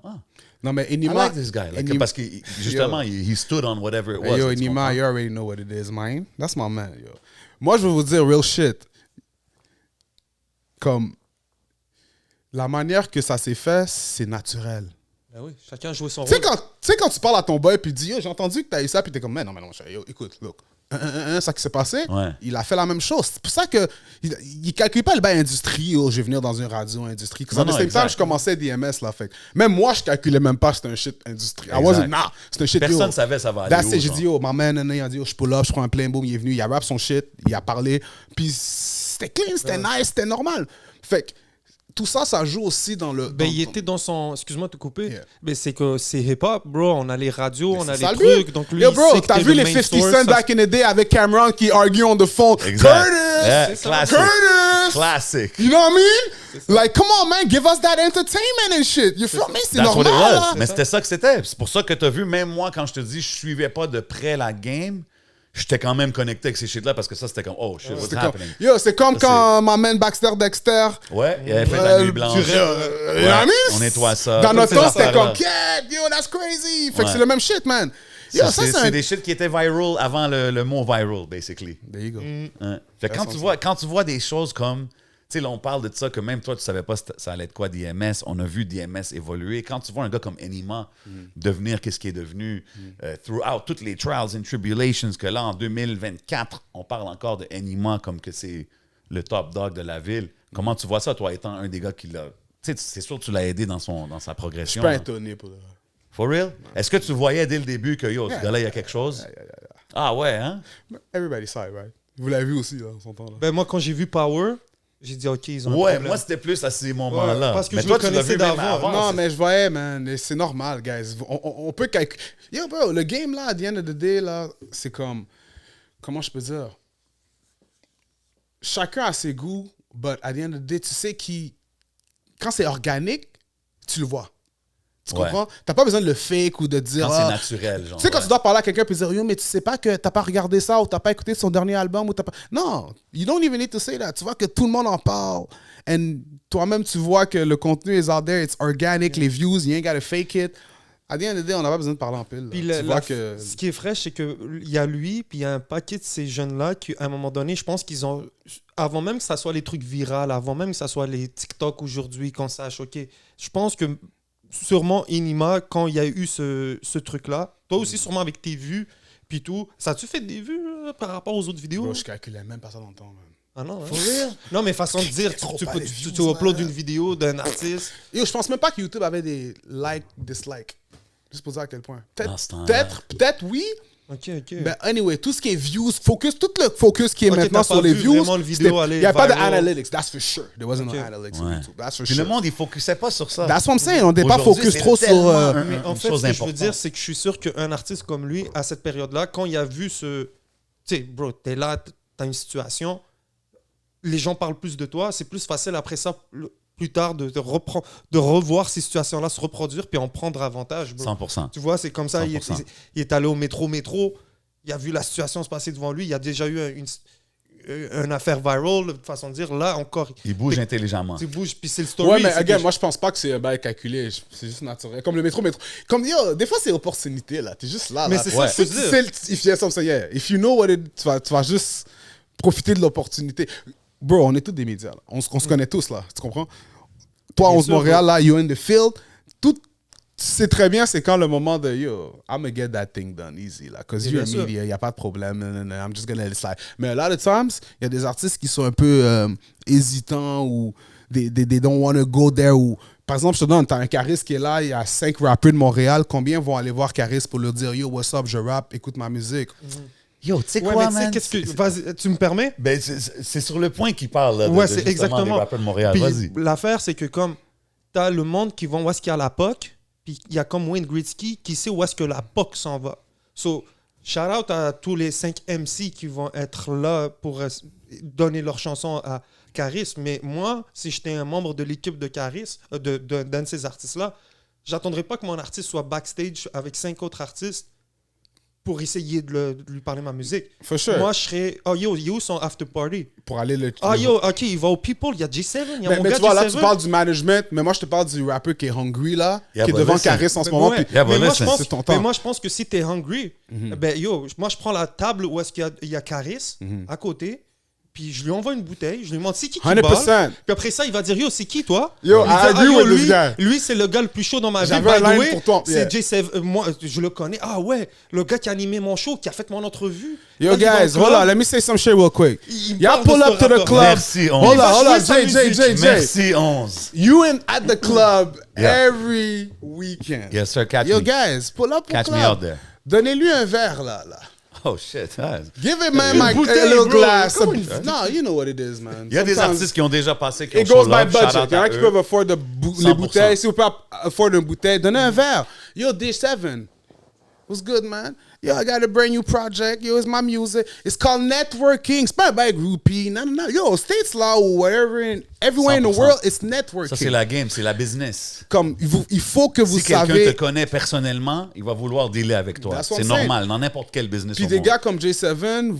Non, mais
I
Enima...
like this guy. Like,
Enima-
parce que justement, he stood on whatever it was.
Hey, yo,
tu
Enima,
comprends?
you already know what it is, man. That's my man, yo. Moi, je vais vous dire real shit. Comme, la manière que ça s'est fait, c'est naturel.
Ben oui, chacun jouait son
Tu sais,
rôle.
quand tu parles à ton boy et tu dis, yo, j'ai entendu que t'as eu ça, puis t'es comme, mais non, chérie, yo, écoute, look. Ça qui s'est passé,
Ouais.
il a fait la même chose. C'est pour ça que il calcule pas le bail industrie, oh, je vais venir dans une radio industrie.
Non, non,
Parce que
exact.
je commençais DMS, là, fait. Même moi, je calculais même pas que c'était un shit industrie. I
Exact.
wasn't, nah, c'était un shit, yo.
Personne ne savait ça va aller
That's
où.
it, j'ai
genre.
dit, yo, ma man, il a dit, yo, je pull up, je prends un plein boom, il est venu, il a rap son shit, il a parlé, puis c'était clean, c'était nice, c'était normal. Fait que tout ça, ça joue aussi dans le...
Ben,
dans-
il était dans son... Excuse-moi de te couper.
Yeah.
Mais c'est que c'est hip-hop, bro. On a les radios, on a
C'est
les
ça,
trucs.
lui.
Donc lui,
Yo,
il
bro,
sait que
t'as
t'es
vu
le
les
main
50
source,
Cent
ça-
back in the day avec Cameron qui argue on the phone?
Exact.
Curtis!
Yeah,
C'est ça.
classic.
Curtis!
Classic.
You know what I mean? Like, come on, man, give us that entertainment and shit. You feel me? C'est
That's what
normal,
it was.
là.
Mais c'était ça que c'était. C'est pour ça que tu as vu, même moi, quand je te dis je suivais pas de près la game, j'étais quand même connecté avec ces shit-là parce que ça, c'était comme, oh shit, what's
C'est comme,
happening?
yo, c'est comme
Ça,
quand ma man Baxter Dexter...
Ouais, il avait fait la nuit blanche.
You know what I mean?
On nettoie ça.
Dans
Toutes
notre
ces
temps, c'était
affaires-là.
comme, yeah, yo, that's crazy. Fait que
Ouais.
c'est le même shit, man. Yo,
Ça,
ça,
c'est
c'est un...
des shit qui étaient viral avant le mot viral, basically.
There you go.
Hein. Fait que quand tu vois des choses comme, tu sais, là, on parle de ça, que même toi, tu savais pas ça allait être quoi DMS. On a vu DMS évoluer. Quand tu vois un gars comme Enima devenir qu'est-ce qu'il est devenu, throughout toutes les trials and tribulations, que là, en 2024, on parle encore de Enima comme que c'est le top dog de la ville. Comment tu vois ça, toi, étant un des gars qui l'a... Tu sais, c'est sûr que tu l'as aidé dans sa
Je suis
progression.
pas
là.
étonné pour le...
For real? Est-ce que tu voyais dès le début que, yo, ce gars-là, il y a quelque chose? Ah ouais, hein?
Everybody saw it, right? Vous l'avez vu aussi, là, en son temps, là.
Ben, moi, quand j'ai vu Power, j'ai dit, OK, ils ont un
Ouais,
problème.
moi, c'était plus à ces moments-là.
Ouais, parce que
Mais
je
toi,
le
tu l'as
connaissais
vu même
d'avant.
avant.
Non,
c'est-
mais je voyais, man, et c'est normal, guys. On peut calculer. Yo, bro, le game, là, at the end of the day, là, c'est comme... Comment je peux dire? Chacun a ses goûts, but at the end of the day, tu sais qui... Quand c'est organique, tu le vois. Tu
Ouais.
comprends? T'as pas besoin de le fake ou de dire...
Quand c'est
ah,
naturel, genre.
tu sais, quand
ouais.
tu dois parler à quelqu'un et dire, yo, mais tu sais pas que t'as pas regardé ça ou t'as pas écouté son dernier album ou t'as pas. Non, you don't even need to say that. Tu vois que tout le monde en parle. And toi-même, tu vois que le contenu is out there, it's organic, les views, you ain't gotta fake it. At the end of the day, on n'a pas besoin de parler en pile. là.
Puis
Tu
la-
vois
la-
que.
ce qui est fraîche, c'est qu'il y a lui, puis il y a un paquet de ces jeunes-là qui, à un moment donné, je pense qu'ils ont... Avant même que ça soit les trucs virals, avant même que ça soit les TikTok aujourd'hui, quand ça a choqué, je pense que sûrement Enima, quand il y a eu ce truc-là, toi aussi sûrement avec tes vues, puis tout, ça a-tu fait des vues par rapport aux autres vidéos?
Bro, je calculais même pas ça dans le temps, man.
Ah non, hein? Non, mais façon de dire,
trop
tu
pas les views,
uploades
man.
une vidéo d'un artiste.
Yo, je pense même pas que YouTube avait des like, dislike. Juste pour dire à quel point.
Dans ce temps-là.
Peut-être oui.
Ok.
Ben, anyway, tout ce qui est views, focus, tout le focus qui est
Ok,
maintenant
t'as pas
sur les
vu
views,
vraiment le vidéo aller
il n'y a pas de
viral.
analytics, that's for sure. There wasn't
Ok.
no analytics on
Ouais.
YouTube, that's for
Puis
sure.
le monde, il focusait pas sur ça.
That's what I'm saying, on n'est pas
Aujourd'hui,
focus
c'est
trop sur...
tellement
Mais en
une
fait,
chose
ce que je veux
importante.
dire, c'est que je suis sûr qu'un artiste comme lui, à cette période-là, quand il a vu ce... Tu sais, bro, t'es là, t'as une situation, les gens parlent plus de toi, c'est plus facile après ça, plus tard de revoir ces situations-là se reproduire puis en prendre avantage. Bro.
100%.
Tu vois, c'est comme ça. Il
100%.
est allé au métro. Il a vu la situation se passer devant lui. Il y a déjà eu une affaire viral, de façon de dire. Là, encore,
Il bouge intelligemment.
tu bouges. Puis c'est le story.
Ouais, mais
c'est
again,
que-
moi je pense pas que c'est un bail calculé. C'est juste naturel. Comme le métro. Comme yo, des fois c'est opportunité là. T'es juste là.
Mais
là.
c'est
Ouais.
ça que
Si
je
tu
veux
sais,
dire.
if you have something, yeah. If you know what it, tu vas juste profiter de l'opportunité. Bro, on est tous des médias là. On se connaît tous là. Tu comprends? Toi,
Bien
11
sûr,
Montréal, là, you're in the field. Tout, tu sais très bien, c'est quand le moment de yo, I'm gonna get that thing done easy là. Cause
Et
you're
bien
a
sûr.
media, y a pas de problème. I'm just gonna let it slide. Mais a lot of times, il y a des artistes qui sont un peu hésitants ou they don't want to go there. Ou, par exemple, je te donne, t'as un Caris qui est là, il y a 5 rappeurs de Montréal. Combien vont aller voir Caris pour leur dire yo, what's up, je rappe, écoute ma musique?
Yo, tu sais
Ouais,
quoi,
mais tu sais,
man?
qu'est-ce que. Vas-y, tu me permets?
Ben, c'est sur le point qu'il parle, là,
Ouais,
de
c'est
justement
exactement.
des rappeurs de Montréal.
Puis
Vas-y.
l'affaire, c'est que comme t'as le monde qui va où est-ce qu'il y a la POC, puis il y a comme Wayne Gretzky qui sait où est-ce que la POC s'en va. So, shout out à tous les 5 MC qui vont être là pour donner leur chanson à Caris. Mais moi, si j'étais un membre de l'équipe de Caris, d'un de ces artistes-là, j'attendrais pas que mon artiste soit backstage avec 5 autres artistes pour essayer de lui parler ma musique.
For sure.
Moi, je serais... Oh, yo, son after party.
Pour aller le.
Ah yo, ok, il va au People, il y a J7, il y a mon
Mais
gars
tu vois, là,
J7.
tu parles du management, mais moi, je te parle du rappeur qui est hungry, là,
Yeah,
qui est
but
devant
listen.
Caris en ce
Mais
moment.
ouais,
puis-
Yeah, but
mais moi, je
listen,
pense,
c'est ton temps.
mais moi, je pense que si t'es hungry, ben yo, moi, je prends la table où est-ce il y a Caris à côté, puis je lui envoie une bouteille, je lui demande c'est qui
100%.
balle, puis après ça, il va dire yo, c'est qui toi?
Yo,
Il va
I
dire,
agree with
lui,
this guy.
lui, c'est le gars le plus chaud dans ma vie.
J'avais un
By the
line
way,
pour toi, yeah.
c'est J7, moi, je le connais. Ah ouais, le gars qui a animé mon show, qui a fait mon entrevue.
Yo,
Là, il est dans le
guys,
club.
hold on, let me say some shit real quick.
Il
Y'all
parle
pull
de
up
ce
to the
rappeur.
club.
Merci, on.
Hold
Il va
on,
jouer sa musique.
Merci, 11.
You in at the club
Yeah.
every weekend.
Yes, sir, catch
Yo,
me.
guys, pull up au
Catch me
club.
out there.
Donnez-lui un verre, là.
Oh, shit. Ah.
Give him, man,
Une
like,
bouteille,
a little
bro.
glass.
Come
No, you know what it is, man.
Il y a des
Sometimes
artistes qui ont déjà passé, qui ont
It goes
show
by
love, shout
budget.
out
Il y en a
à
qui
eux.
peuvent afford les
100%.
bouteilles. Si vous pouvez afford une bouteille, donnez un verre. Yo, D7. What's good, man? Yo, I got a brand new project. Yo, it's my music. It's called networking. It's not by groupie. No. Yo, States law or whatever. Everywhere in the
100%.
world, it's
Ça,
networking.
c'est la game, c'est la business.
Comme, il faut que vous
Si quelqu'un
savez.
te connaît personnellement, il va vouloir dealer avec toi.
That's what
C'est
I'm saying.
normal, dans n'importe quel business
Puis
au
des
monde.
gars comme J7,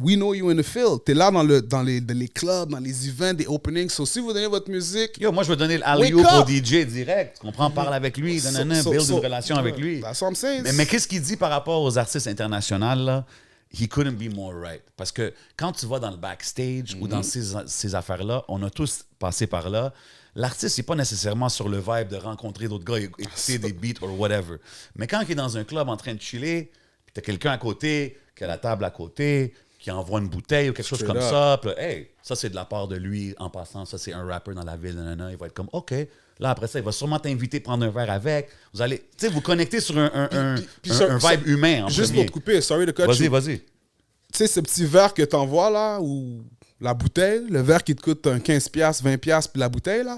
we know you in the field. T'es là dans les clubs, dans les events, des openings. So, si vous donnez votre musique,
Yo, moi, je veux donner le
Wake
alley-oop au
up!
DJ direct. Tu comprends? Parle avec lui, nanana, build une relation avec lui.
That's what I'm saying.
Mais qu'est-ce qu'il dit par rapport aux artistes internationaux, là? He couldn't be more right. Parce que quand tu vas dans le backstage ou dans ces affaires-là, on a tous passé par là. L'artiste n'est pas nécessairement sur le vibe de rencontrer d'autres gars, écouter des beats or whatever. Mais quand il est dans un club en train de chiller, puis t'as quelqu'un à côté, qui a la table à côté, qui envoie une bouteille ou quelque chose
Straight
comme
up.
ça, puis là, hey, ça c'est de la part de lui en passant, ça c'est un rapper dans la ville, nanana, il va être comme, OK. Là, après ça, il va sûrement t'inviter à prendre un verre avec. Vous allez, tu sais, vous connecter sur un vibe humain en
Juste
premier.
pour te couper, sorry to cut
Vas-y,
you.
vas-y.
Tu sais, ce petit verre que t'envoies là, ou la bouteille, le verre qui te coûte un 15$, 20$, puis la bouteille là,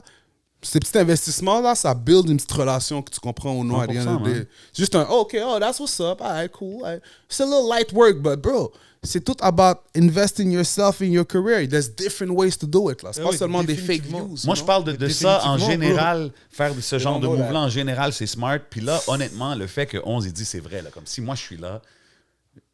ces petits investissements là, ça build une petite relation que tu comprends au nom à the end of the
100%,
day.
man.
C'est juste un, OK, oh, that's what's up, alright, cool. Alright. It's a little light work, but bro, c'est tout about investing yourself in your career. There's different ways to do it là. C'est
Ah
pas
oui,
seulement des fake
définitivement.
views.
Moi,
you
je
know?
parle de ça en
Définitivement,
général. Faire de ce genre de
don't know
move-là, en général, c'est smart. Puis là, honnêtement, le fait que 11 il dit c'est vrai. Là, comme si moi, je suis là,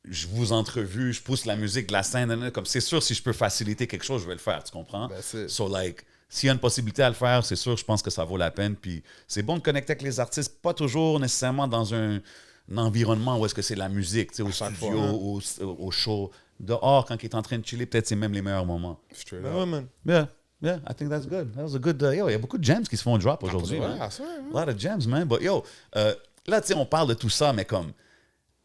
je vous entrevue, je pousse la musique de la scène, nanana, comme c'est sûr, si je peux faciliter quelque chose, je vais le faire, tu comprends?
Ben, c'est-
So, like, s'il y a une possibilité à le faire, c'est sûr, je pense que ça vaut la peine. Puis c'est bon de connecter avec les artistes, pas toujours nécessairement dans un environnement où est-ce que c'est la musique, tu sais, au
chaque
studio,
fois,
au show. Dehors, quand il est en train de chiller, peut-être c'est même les meilleurs moments.
Straight
Ben
up.
ouais, man.
Yeah, I think that's good. That was a good. Yo, il y a beaucoup de gems qui se font drop aujourd'hui.
Ouais,
man.
c'est vrai,
A lot of gems, man. But yo, là, tu sais, on parle de tout ça, mais comme,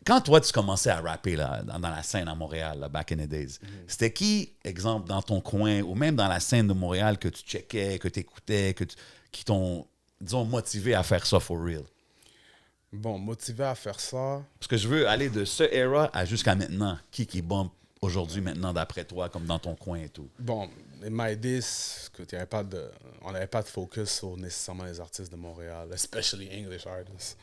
quand toi, tu commençais à rapper là, dans la scène à Montréal, là, back in the days, c'était qui, exemple, dans ton coin, ou même dans la scène de Montréal, que tu checkais, que tu écoutais, qui t'ont, disons, motivé à faire ça for real?
Bon, motivé à faire ça.
Parce que je veux aller de ce era à jusqu'à maintenant. Qui bombe aujourd'hui, maintenant, d'après toi, comme dans ton coin et tout?
Bon, in my days, écoute, on n'avait pas de focus sur nécessairement les artistes de Montréal, especially English artists.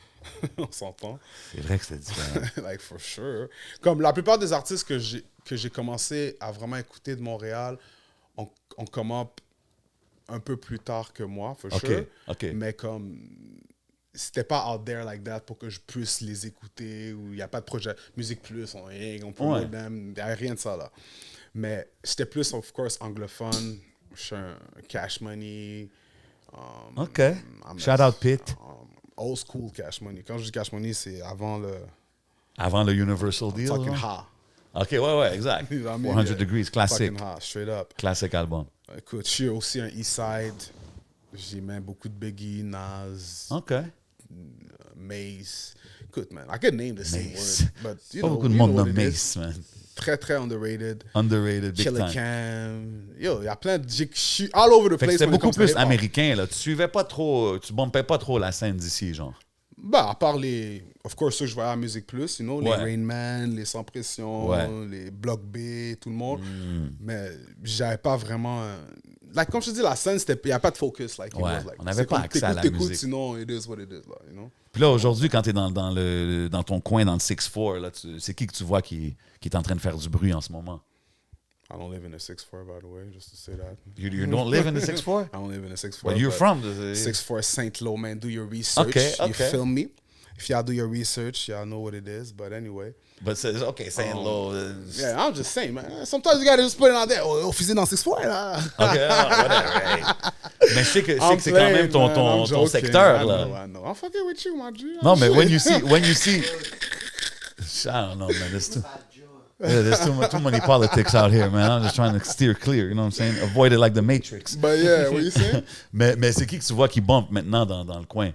On s'entend?
C'est vrai que c'est différent.
Like, for sure. Comme la plupart des artistes que j'ai commencé à vraiment écouter de Montréal, on come up un peu plus tard que moi, for
OK,
sure.
OK.
Mais comme, c'était pas out there like that pour que je puisse les écouter, ou il n'y a pas de projet Musique Plus, on promote them, il n'y a rien de ça là. Mais j'étais plus, of course, anglophone. Je suis un Cash Money.
OK. Shout out Pete.
Old school Cash Money. Quand je dis Cash Money, c'est avant le
Avant le Universal Deal.
fucking
genre.
Ha.
OK, ouais, exact.
You know what I mean?
400
Yeah.
Degrees, classique.
Fucking Ha, straight up.
Classique album.
Écoute, je suis aussi un East Side. J'aimais beaucoup de Biggie, Nas,
OK.
Mace. Écoute, man, I could name the same
Mace.
word, but you
Pas
know,
beaucoup de
you
monde
know what
nomme
it is.
Mace, man.
Très, très underrated.
Underrated, big
Killer
time.
Cam. Yo, il y a plein de... Je suis all over the
Fait que
place.
c'était
when it
beaucoup
comes to
plus
hip-hop.
américain, là. Tu suivais pas trop, tu bumpais pas trop la scène d'ici, genre.
Bah, à part les... Of course, ceux que je voyais à Musique Plus, you know,
Ouais.
les Rain Man, les Sans Pression,
Ouais.
les Block B, tout le monde. Mais j'avais pas vraiment... Like, comme je te dis, la scène, il n'y a pas de focus. Like, it
Ouais,
was like,
on n'avait
c'est
pas
comme
accès à la
t'écoutes,
musique.
Sinon, it is what it is, là, you know.
Puis là, aujourd'hui, quand t'es dans ton coin, dans le 6-4, là, c'est qui que tu vois qui est en train de faire du bruit en ce moment?
I don't live in a 6'4", by the way, just to say that.
You don't live in the 6-4?
I don't live in a 6'4".
Well, you're
but
from
6'4" St. Lo, man. Do your research.
Okay,
You
okay.
feel me? If y'all do your research, y'all know what it is. But anyway.
But c'est OK, Saint Lo.
Yeah, I'm just saying, man. Sometimes you gotta just put it out there. Oh, fusil dans 6'4", là.
OK, whatever. Hey. Mais je sais que
I'm
c'est quand même
playing, man. I'm
ton
joking.
secteur,
I
là.
know, I know. I'm fucking with you, my G.
Non, mais when you see, I don't know, man. There's too many politics out here, man. I'm just trying to steer clear, you know what I'm saying? Avoid it like the Matrix.
But yeah, what you saying?
mais c'est qui que tu vois qui bump maintenant dans le coin?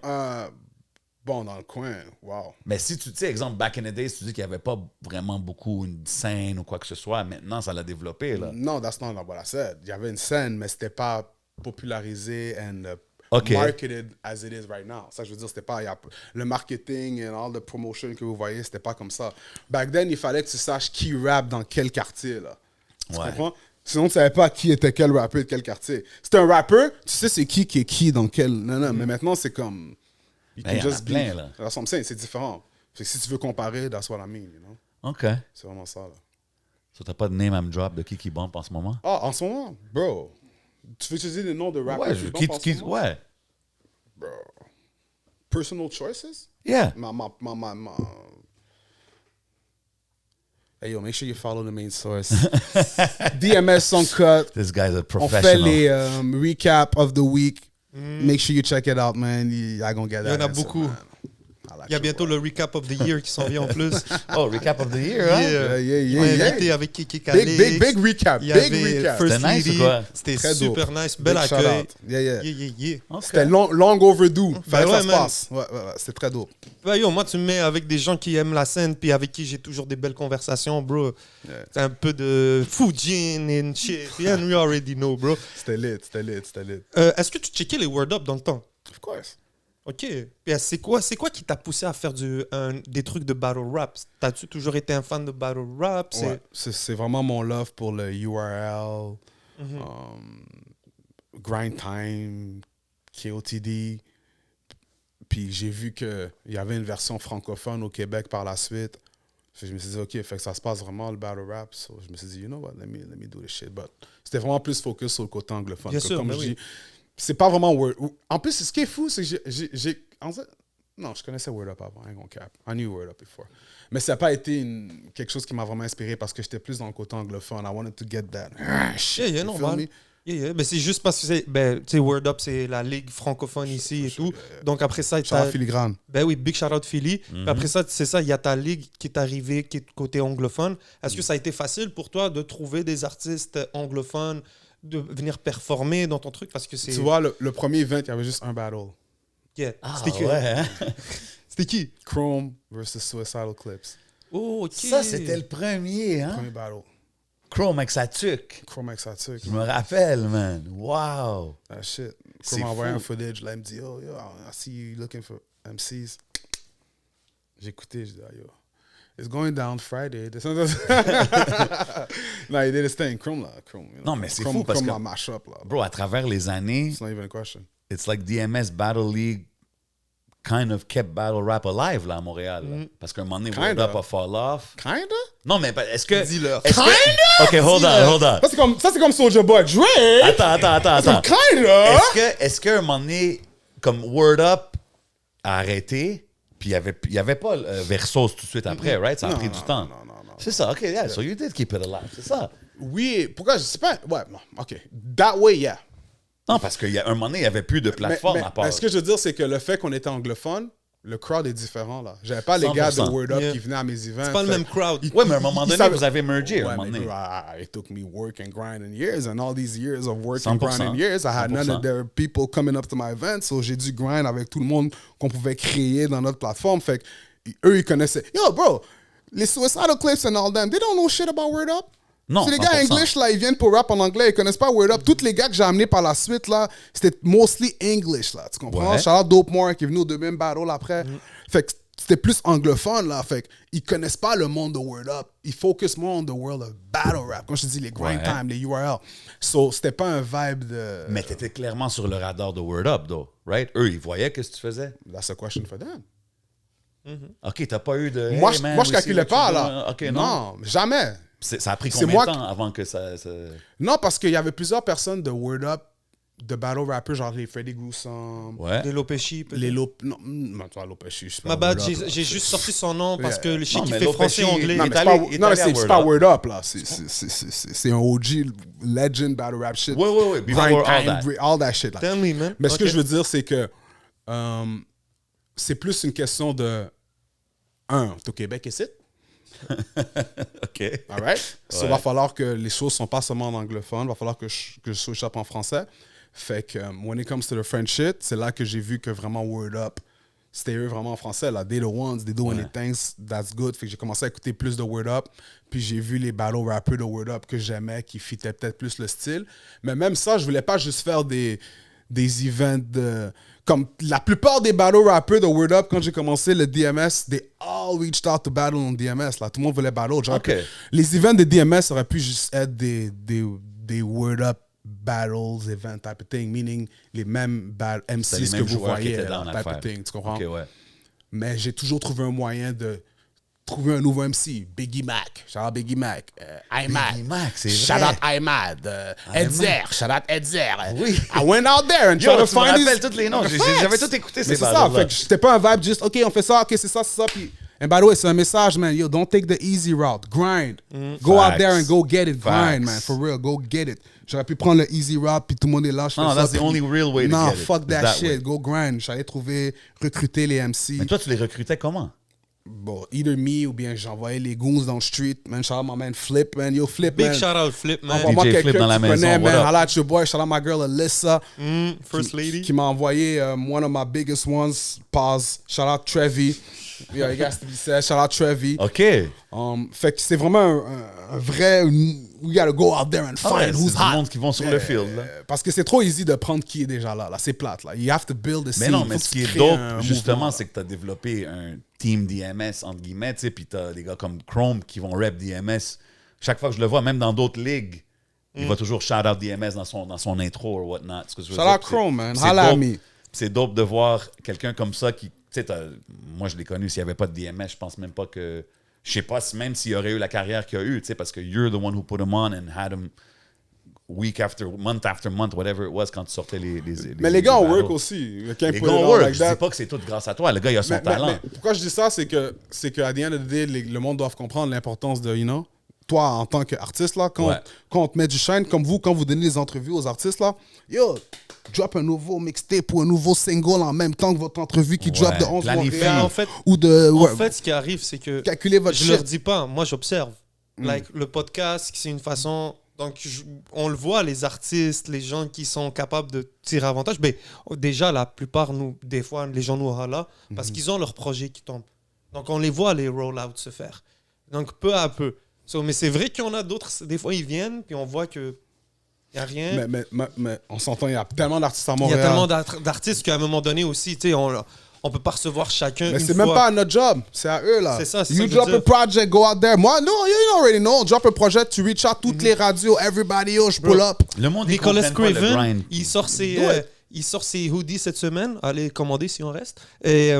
Bon, dans le coin, wow.
Mais si tu sais, exemple, back in the days, tu dis qu'il n'y avait pas vraiment beaucoup une scène ou quoi que ce soit, maintenant, ça l'a développé, là.
No, that's not what I said. Il y avait une scène, mais c'était pas popularisé and
Okay.
marketed as it is right now. Ça, je veux dire, c'était pas... le marketing and all the promotion que vous voyez, c'était pas comme ça. Back then, il fallait que tu saches qui rappe dans quel quartier, là. Tu
Ouais.
comprends? Sinon, tu savais pas qui était quel rappeur de quel quartier. C'est un rappeur, tu sais c'est qui est qui dans quel... Non, mais maintenant, c'est comme... You
Ben,
can
y en a
just
plein,
be-
là.
That's what I'm saying, c'est différent. Fait que si tu veux comparer, that's what I mean, you know?
OK.
C'est vraiment ça, là.
So, t'as pas de name and drop de qui bump en ce moment?
Ah, en ce moment, bro, tu veux utiliser les noms de rappeurs
Ouais,
qui bumpent en ce moment?
ouais.
Bro. Personal choices?
Yeah.
My. Hey, yo, make sure you follow the main source. DMS Song Cut.
This guy's a
On fait
professional.
les recap of the week. Make sure you check it out, man. You're gonna get
Il y
that
en a
answer,
beaucoup.
man. I like
Il y a
you,
bientôt
bro.
le recap of the year qui s'en vient en plus.
Oh, recap of the year, hein?
Yeah.
On a invité avec Kiki Kalix.
Big recap.
Il y
Big
avait
recap.
First
C'était nice
Lady.
ou quoi?
C'était
Très
super
dope.
nice. Bel
Big shout
accueil.
out. Yeah.
Yeah.
OK.
C'était long overdue. Fallait que ça
ouais,
se
man.
passe. Ouais. C'était très dope.
Bah, yo, moi, tu me mets avec des gens qui aiment la scène puis avec qui j'ai toujours des belles conversations, bro.
Yeah.
C'est un peu de Fujin and shit. Yeah, we already know, bro.
C'était lit.
Est-ce que tu checkais les Word Up dans le temps?
Of course.
OK. Puis, c'est quoi qui t'a poussé à faire des trucs de battle rap? T'as-tu toujours été un fan de battle rap?
Ouais, c'est vraiment mon love pour le URL, Grind Time, KOTD. Puis j'ai vu qu'il y avait une version francophone au Québec par la suite. Fait que je me suis dit, OK, fait que ça se passe vraiment le battle rap. So, je me suis dit, you know what, let me do this shit. But c'était vraiment plus focus sur le côté anglophone.
Bien
Que
sûr,
comme
ben
je
oui.
dis, c'est pas vraiment Word. En plus, ce qui est fou, c'est que non, je connaissais Word Up avant, hein, on cap. I knew Word Up before. Mais ça n'a pas été quelque chose qui m'a vraiment inspiré parce que j'étais plus dans le côté anglophone. I wanted to get that. Shit,
Yeah,
you feel
normal.
me?
Yeah. Ben, c'est juste parce que tu sais, Word Up, c'est la ligue francophone ici et tout. Donc après ça,
Shout out Filigrane.
ben oui, big shout out Philly. Puis après ça, c'est ça, il y a ta ligue qui est arrivée, qui est côté anglophone. Est-ce que ça a été facile pour toi de trouver des artistes anglophones, de venir performer dans ton truc? Parce que c'est...
Tu vois, le premier event, il y avait juste un battle.
Yeah.
Ah,
C'était qui?
ouais, hein?
C'était qui?
Chrome versus Suicidal Clips.
Oh, OK.
Ça, c'était le premier, hein?
Premier battle.
Chrome avec sa tuque.
Chrome avec sa tuque.
Je me rappelle, man. Wow.
That shit.
C'est
Chrome m'a envoyé
fou.
un footage. Là, il me dit, oh, yo, I see you looking for MCs. J'ai écouté, je dis, ah, yo. It's going down Friday. No, he did his thing. Chrome, là. Chrome, you know.
Non, mais c'est
Chrome,
fou parce
Chrome
que-
m'a mash up, là.
Bro, à travers les années,
It's not even a question.
it's like DMS Battle League kind of kept battle rap alive, là, à Montréal. Là. Parce qu'à un moment donné, Word
Kinda.
Up a fall off.
Kinda?
Non, mais est-ce que...
Dis-leur.
est-ce que- OK, hold on.
Ça, c'est comme Soulja Boy. Drake!
Attends.
Kinda!
Est-ce qu'à un moment donné, comme Word Up a arrêté, puis il y avait pas Versos tout de suite après, right? Ça a pris du temps.
Non.
C'est ça, OK, yeah, so you did keep it alive, c'est ça.
Oui, pourquoi je sais pas. Ouais, non, OK. That way, yeah.
Non, parce qu'à un moment donné, il n'y avait plus de plateforme à part.
Mais ce que je veux dire, c'est que le fait qu'on était anglophone, le crowd est différent, là. J'avais pas les gars de
100%.
Word Up
Yeah.
qui venaient à mes events.
C'est pas le même crowd.
Ouais, mais à un moment
Ils
donné,
savaient-
vous avez mergé.
Ouais,
à un moment
mais
donné.
bro, it took me work and grind and years, and all these years of work and
100%.
grind and years, I had none
100%.
of their people coming up to my events, so j'ai dû grind avec tout le monde qu'on pouvait créer dans notre plateforme. Fait que eux, ils connaissaient. Yo, bro, les Suicidal Clips and all them, they don't know shit about Word Up.
Non,
C'est les gars
100%.
English, là, ils viennent pour rap en anglais, ils connaissent pas Word Up. Tous les gars que j'ai amenés par la suite, là, c'était mostly English, là, tu comprends?
Ouais.
Shout out Dope More qui est venu au deuxième battle après. Fait que c'était plus anglophone, là. Fait qu'ils connaissent pas le monde de Word Up. Ils focus more on the world of battle rap. Comme je te dis, les grind
Ouais.
time, les URL. So, c'était pas un vibe de...
Mais t'étais clairement sur le radar de Word Up, though, right? Eux, ils voyaient qu'est-ce que tu faisais.
That's a question for them.
OK, t'as pas eu de...
Moi,
Hey,
je,
man,
moi, je
we see
calculais
what
pas,
you
là.
do. OK, non.
Non, jamais.
Ça a pris
C'est
combien
moi
de temps avant que ça...
Non, parce qu'il y avait plusieurs personnes de Word Up, de battle rappers, genre les Freddy Gruesome,
Ouais.
Les Lopechi, peut-être.
les Lop... Non, toi, Lopechi, je sais pas.
Ma bad,
Word Up, là.
j'ai juste sorti son nom parce que le shit
Non,
qui
mais
fait
Lopechi,
français-anglais.
il
Non,
est
mais c'est
allé-
pas,
il est
non, mais
allé à
c'est
Word
pas
Up.
Word Up, là. C'est un OG legend battle rap shit.
Ouais, before
Grind
all
time,
that.
all that shit, là.
Tell me, man.
Mais ce que
Ok.
je veux dire, c'est que c'est plus une question de... t'es au Québec ici?
OK.
All right? So, il va falloir que les choses ne sont pas seulement en anglophone. Il va falloir que je switch up en français. Fait que, when it comes to the French shit, c'est là que j'ai vu que vraiment Word Up, c'était eux vraiment en français. Là. They the ones, they doing the things, that's good. Fait que j'ai commencé à écouter plus de Word Up. Puis j'ai vu les battle rappers de Word Up que j'aimais, qui fitaient peut-être plus le style. Mais même ça, je voulais pas juste faire des events de... Comme la plupart des battle rappers de Word Up, quand j'ai commencé le DMS, they all reached out to battle on DMS. Là. Tout le monde voulait battle. Genre
Ok.
que les events de DMS auraient pu juste être des Word Up battles, event type of thing, meaning les mêmes
C'est
MCs
les
que
mêmes
vous
joueurs qui
voyez,
étaient
là,
dans
type
l'affaire.
of thing, tu comprends?
OK, ouais.
Mais j'ai toujours trouvé un moyen de trouver un nouveau MC. Biggie Mac, shout out Biggie Mac. Imad,
Biggie Mac, c'est
shout
vrai.
out Imad. Edzer, shout out Edzer.
Oui.
I went out there and
Yo,
tried to
tu me
find
rappelles
these...
tous les noms.
Facts.
J'avais tout écouté
Mais
ces
c'est ça,
battles-là.
fait que c'était pas un vibe juste, OK, on fait ça, OK, c'est ça, puis... And by the way, c'est un message, man. Yo, don't take the easy route. Grind. Go out there and go get it. Grind, man. For real, go get it. J'aurais pu prendre le easy route, puis tout le monde est là. Je fais
Non,
ça,
that's the
puis-
only real way to
Non,
get it.
fuck
Is
that
that
shit.
way.
Go grind. J'allais recruter les MC.
Mais toi, tu les recrutais comment?
Bon, either me ou bien j'envoyais les goons dans le street. Man, shout out my man Flip, man. Yo, Flip,
Big
man.
shout out Flip, man.
Envoie-moi
DJ
quelqu'un
Flip dans la
que tu
maison,
connais,
what
man.
up?
Holla at your boy. Shout out my girl Alyssa.
First lady.
Qui m'a envoyé one of my biggest ones. Pause. Shout out Trevi. Yeah, you guys to be said. Shout out Trevi.
OK.
Fait que c'est vraiment un vrai... We gotta go out there and
Ah ouais,
find
c'est
who's
du
hot.
monde qui vont sur le field, là.
Parce que c'est trop easy de prendre qui est déjà là. Là. C'est plate. Là. You have to build a scene.
Mais non,
Faut
mais
que
ce
tu
qui est
crées
dope,
un
justement,
mouvement,
c'est que tu as développé un team DMS, entre guillemets, tu sais, puis tu as des gars comme Chrome qui vont rep DMS. Chaque fois que je le vois, même dans d'autres ligues, il va toujours shout out DMS dans son intro ou whatnot. Ce que je veux
Shout
dire,
out Chrome, man.
c'est
Holla at
dope.
me.
C'est dope de voir quelqu'un comme ça qui, tu sais, moi je l'ai connu, s'il n'y avait pas de DMS, je pense même pas que, je sais pas même s'il aurait eu la carrière qu'il a eu, tu sais, parce que you're the one who put him on and had him week after month, whatever it was, quand tu sortais les
Mais les gars ont
battles.
work aussi. You can't
Les
put
gars
it
ont
on
work.
like
Je
that.
dis pas que c'est tout grâce à toi. Le gars, il a son
Mais
talent.
pourquoi je dis ça, c'est que à the end of the day, le monde doit comprendre l'importance de, you know, toi en tant qu'artiste, là, quand on te met du shine, comme vous, quand vous donnez des entrevues aux artistes, là, yo, drop un nouveau mixtape ou un nouveau single en même temps que votre entrevue qui drop de 11
planifie.
Montréal.
En fait-
ou de...
En
ouais,
fait, ce qui arrive, c'est que
calculez votre
je
shit.
leur dis pas. Moi, j'observe. Like, le podcast, c'est une façon... Donc, on le voit, les artistes, les gens qui sont capables de tirer avantage. Mais déjà, la plupart, des fois, les gens nous râlent parce qu'ils ont leurs projets qui tombent. Donc, on les voit, les roll-outs se faire. Donc, peu à peu. Mais c'est vrai qu'il y en a d'autres, des fois, ils viennent, puis on voit que il n'y a rien.
Mais on s'entend, il y a tellement d'artistes à
Il y
Montréal.
a tellement d'artistes qu'à un moment donné aussi, tu sais, on peut pas recevoir chacun
Mais
une
c'est
fois.
même pas à notre job, c'est à eux là.
C'est ça, c'est
you
ça que je
drop
veux
a
dire.
project, go out there. Moi, no, you already know. Drop a project, tu reach out toutes les radios, everybody, yo, je pull up.
Le monde, il
Nicolas
comprenne pas le
Craven,
grind.
il sort ses...
Do it.
il sort ses hoodies cette semaine. Allez commander si on reste. Et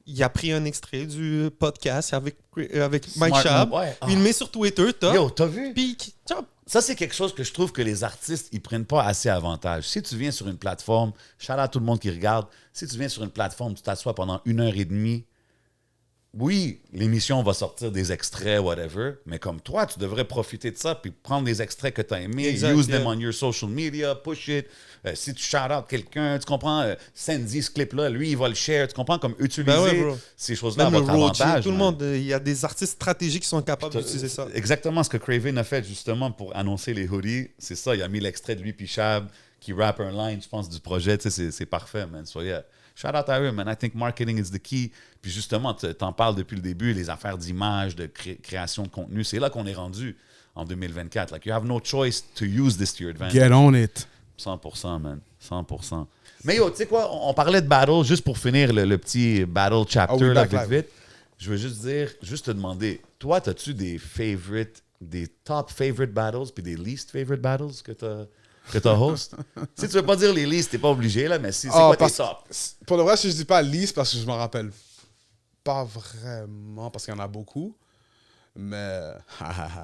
il a pris un extrait du podcast avec Mike
Smart
Schaab.
move, ouais.
Puis il le met sur Twitter, top.
Yo, t'as vu?
Puis, tiens,
Ça, c'est quelque chose que je trouve que les artistes, ils prennent pas assez avantage. Si tu viens sur une plateforme, shout out à tout le monde qui regarde, si tu viens sur une plateforme, tu t'assois pendant 1h30, oui, l'émission va sortir des extraits, whatever, mais comme toi, tu devrais profiter de ça puis prendre des extraits que tu as aimés,
Exact,
use
yeah.
them on your social media, push it. Si tu shout out quelqu'un, tu comprends, Sandy, ce clip-là, lui, il va le share, tu comprends, comme utiliser
Ben ouais, bro.
ces choses-là à
même le
votre
Roji,
avantage.
tout le
man.
monde, il y a des artistes stratégiques qui sont capables d'utiliser ça.
Exactement ce que Craven a fait justement pour annoncer les hoodies. C'est ça, il a mis l'extrait de lui puis Chab qui rappe un line, je pense, du projet. Tu sais, c'est parfait, man. So yeah, shout out à eux, man. I think marketing is the key. Puis justement, t'en parles depuis le début, les affaires d'image, de création de contenu. C'est là qu'on est rendu en 2024. Like, you have no choice to use this to your advantage.
Get on it.
100%, man. 100%. Mais yo, tu sais quoi, on parlait de battle, juste pour finir le petit battle chapter,
Ah oui,
là,
back
vite,
live.
vite. Je veux juste te demander, toi, as-tu des top favorite battles puis des least favorite battles que t'as host? Si tu veux pas dire les least, t'es pas obligé, là, mais c'est quoi tes top?
Pour le vrai, si je dis pas liste, parce que je m'en rappelle pas vraiment, parce qu'il y en a beaucoup. Mais.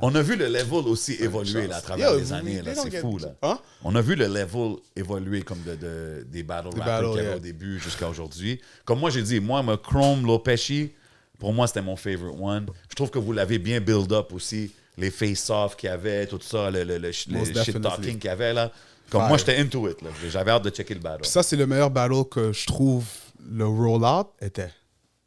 On a vu le level aussi évoluer là, à travers
Yo,
les années, là,
they don't
c'est
get-
fou, là.
Hein?
On a vu le level évoluer comme des battle rappers
battles,
qu'il y avait
yeah.
au début jusqu'à aujourd'hui. Comme moi, j'ai dit, moi, Chrome, Lopeshi, pour moi, c'était mon favorite one. Je trouve que vous l'avez bien build up aussi. Les face-off qu'il y avait, tout ça, le shit-talking
definitely.
qu'il y avait, là. Comme
Fire.
moi, j'étais into it, là. J'avais hâte de checker le battle.
Puis ça, c'est le meilleur battle que je trouve le roll-out était.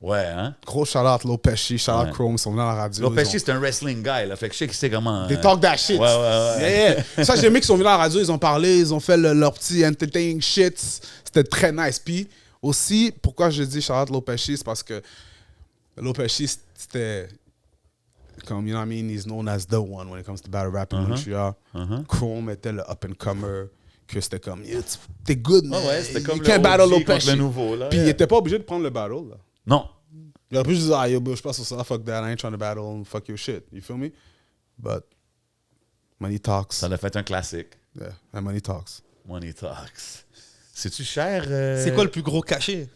Ouais, hein?
Gros shout-out Lopeshi, shout-out
Ouais.
Chrome, ils sont venus à la radio.
Lopeshi,
ils
c'est un wrestling guy, là. Fait que je sais qu'il sait comment...
They talk that shit.
Ouais, ouais.
Yeah, yeah. Ça, j'ai aimé qu'ils sont venus à la radio, ils ont parlé, ils ont fait leur petit entertaining shit. C'était très nice. Puis aussi, pourquoi je dis shout-out Lopeshi, c'est parce que Lopeshi, c'était... Comme, you know what I mean, he's known as the one when it comes to battle rap in Montreal. Chrome était le up-and-comer, que c'était comme, yeah, t'es good, man.
Ouais, c'était comme
You
le
can't battle
OG contre
Lopeshi.
le nouveau, là.
Puis il était pas obligé de prendre le battle, là.
Non.
Il aurait pu juste dire, ah, yo, bro, je passe sur ça, fuck that, I ain't trying to battle, fuck your shit. You feel me? But, money talks.
Ça l'a fait un classique.
Yeah, and money talks.
Money talks. C'est-tu cher?
C'est quoi le plus gros cachet?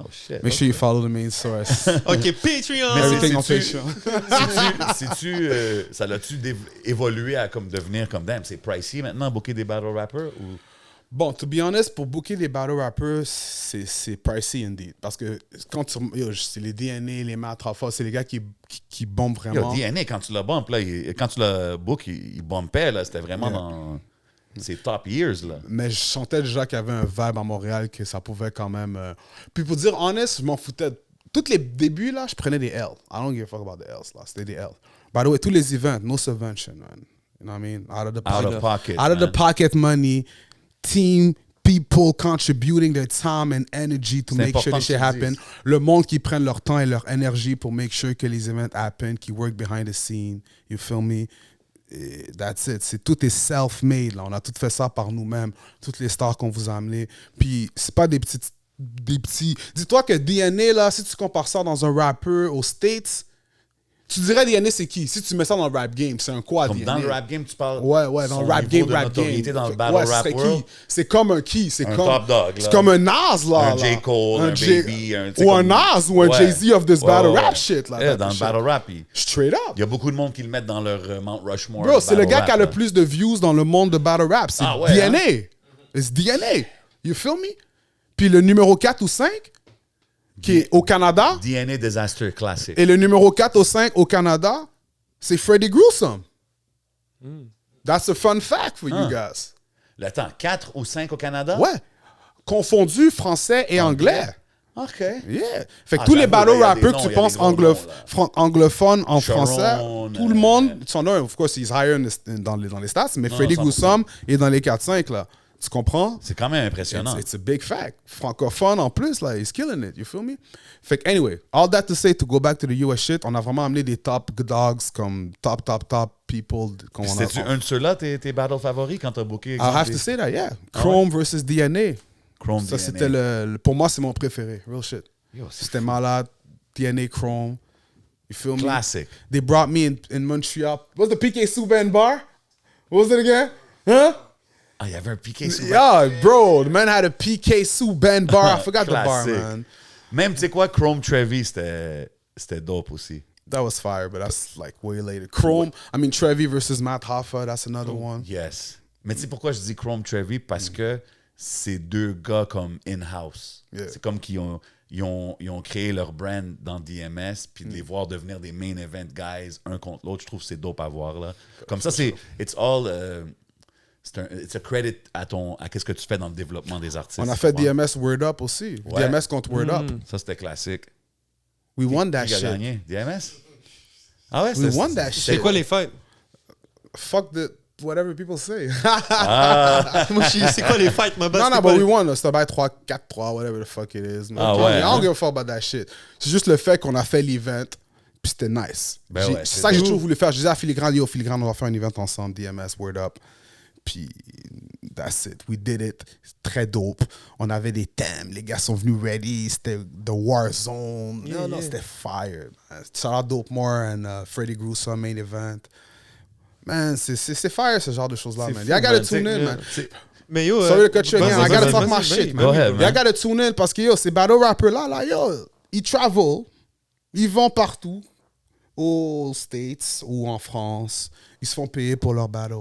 Oh shit.
Make sure you follow the main source.
OK, Patreon!
Mais
Everything on
c'est-tu-
Patreon.
Ça l'a-tu évolué à comme devenir comme damn, c'est pricey maintenant, booker des battle rappers? Ou...
Bon, to be honest, pour booker des battle rappers, c'est pricey indeed. Parce que quand c'est les DNA, les Matt Rafa, c'est les gars qui bombent
Yo,
vraiment.
DNA, quand tu l'as bump, là, quand tu l'as book, il bumpait, là, c'était vraiment
Yeah.
dans ses top years, là.
Mais je sentais déjà qu'il y avait un vibe à Montréal que ça pouvait quand même. Puis pour dire honest, je m'en foutais. Tous les débuts, là, je prenais des L. I don't give a fuck about the L's, là. C'était des L. By the way, tous les events, no subvention, man. You know what I mean? Out of the pocket. Out of the
man.
pocket money, team, people contributing their time and energy to
C'est
make sure
important
this shit
que tu
happen.
dises.
Le monde qui prennent leur temps et leur énergie pour make sure que les events happen, qui work behind the scene. You feel me? Et that's it. Tout est self-made. Là. On a tout fait ça par nous-mêmes. Toutes les stars qu'on vous a amenées. Puis, c'est pas des petits... Dis-toi que DNA, là, si tu compares ça dans un rapper aux States, tu dirais DNA, c'est qui? Si tu mets ça dans le rap game, c'est un quoi,
Comme
DNA?
dans le rap game, tu parles.
Ouais, dans
son
le rap
niveau
game,
de notoriété dans le battle
Ouais, ce
rap
serait
world.
qui? C'est comme un qui? C'est
Un
comme...
top dog, là.
C'est comme un Nas, là.
Un J. Cole, un Baby, un- tu sais,
Ou un
comme-
Nas, ou un
Ouais.
Jay-Z of this
Ouais,
battle
ouais.
rap shit, là.
Yeah,
type
dans
of
le
shit.
battle rap,
Straight up.
il y a beaucoup de monde qui le mettent dans leur Mount Rushmore.
Bro, c'est le
battle
gars
rap,
qui a
là.
le plus de views dans le monde de battle rap. C'est
Ah ouais,
DNA. It's DNA. You feel me? Puis le numéro 4 ou 5, qui est au Canada,
DNA Disaster Classic.
et le numéro 4 ou 5 au Canada, c'est Freddie Gruesome. That's a fun fact for you guys.
Le temps, 4 ou 5 au Canada?
Ouais. Confondu français et anglais.
OK.
Yeah. Fait que
Ah,
tous les
j'avoue,
battle
là, il y a
rappers
des
que
noms,
tu
il y a
penses
des gros noms, là.
anglophones en
Sharon,
français, tout le monde, son nom, of course, he's higher dans les stats, mais Freddie
100%.
Gruesome est dans les 4-5, là. Tu comprends?
C'est quand même impressionnant.
It's a big fact. Francophone en plus, là, he's killing it. You feel me? Fait que, anyway, all that to say, to go back to the US shit, on a vraiment amené des top dogs comme top people.
C'était-tu un de ceux-là, tes battles favoris, quand t'as booké?
I have to say that, yeah. Chrome versus DNA.
Chrome
Ça,
DNA.
c'était pour moi, c'est mon préféré. Real shit.
Yo, c'est
C'était malade. DNA Chrome. You feel me?
Classic.
They brought me in Montreal. What's the PK Subban bar? What was it again? Huh?
Ah, il y avait un PK Subban.
Yeah, bro, the man had a PK Subban bar. I forgot the bar,
Classique.
man.
Même, tu sais quoi, Chrome Trevi, c'était dope aussi.
That was fire, but that's like way later. Chrome, I mean, Trevi versus Matt Hoffa, that's another one.
Yes. Mais tu sais pourquoi je dis Chrome Trevi? Parce que c'est deux gars comme in-house.
Yeah.
C'est comme qu'ils ont créé leur brand dans DMS, puis de les voir devenir des main event guys, un contre l'autre, je trouve que c'est dope à voir. Là. Comme ça, c'est... It's all... it's a credit à qu'est-ce que tu fais dans le développement des artistes.
On a fait
tu comprends?
DMS Word Up aussi.
Ouais.
DMS contre Word Up.
Ça, c'était classique.
We won that
Qui a
shit.
gagné? DMS? Ah ouais?
We won that
C'est
shit.
quoi les fights?
Fuck the... Whatever people say.
Moi, c'est quoi les fights, ma base?
No, but we won. là. C'était by 3, 4-3, whatever the fuck it is.
Ah
I
ouais,
don't
hein?
give a fuck about that shit. C'est juste le fait qu'on a fait l'event, puis c'était nice.
Ben ouais,
c'est ça que j'ai
c'était
toujours voulu faire. Je disais à Filigrane, yo, Filigrane, on va faire un event ensemble, DMS, Word Up. Puis, that's it. We did it. Très dope. On avait des thèmes. Les gars sont venus ready. C'était The War Zone. Non, c'était fire. Man. Shout out Dope More and Freddy Gruesome main event. Man, c'est fire ce genre de choses-là, man.
fou,
Y'all gotta
man.
tune in, man.
Mais yo,
Sorry to cut you again. I gotta
vas-y,
talk my
vas-y,
shit,
vas-y,
man.
Go ahead,
Y'all
man.
gotta tune in parce que yo, ces battle rappers là, yo, ils travel, ils vont partout, aux States ou en France. Ils se font payer pour leurs battles.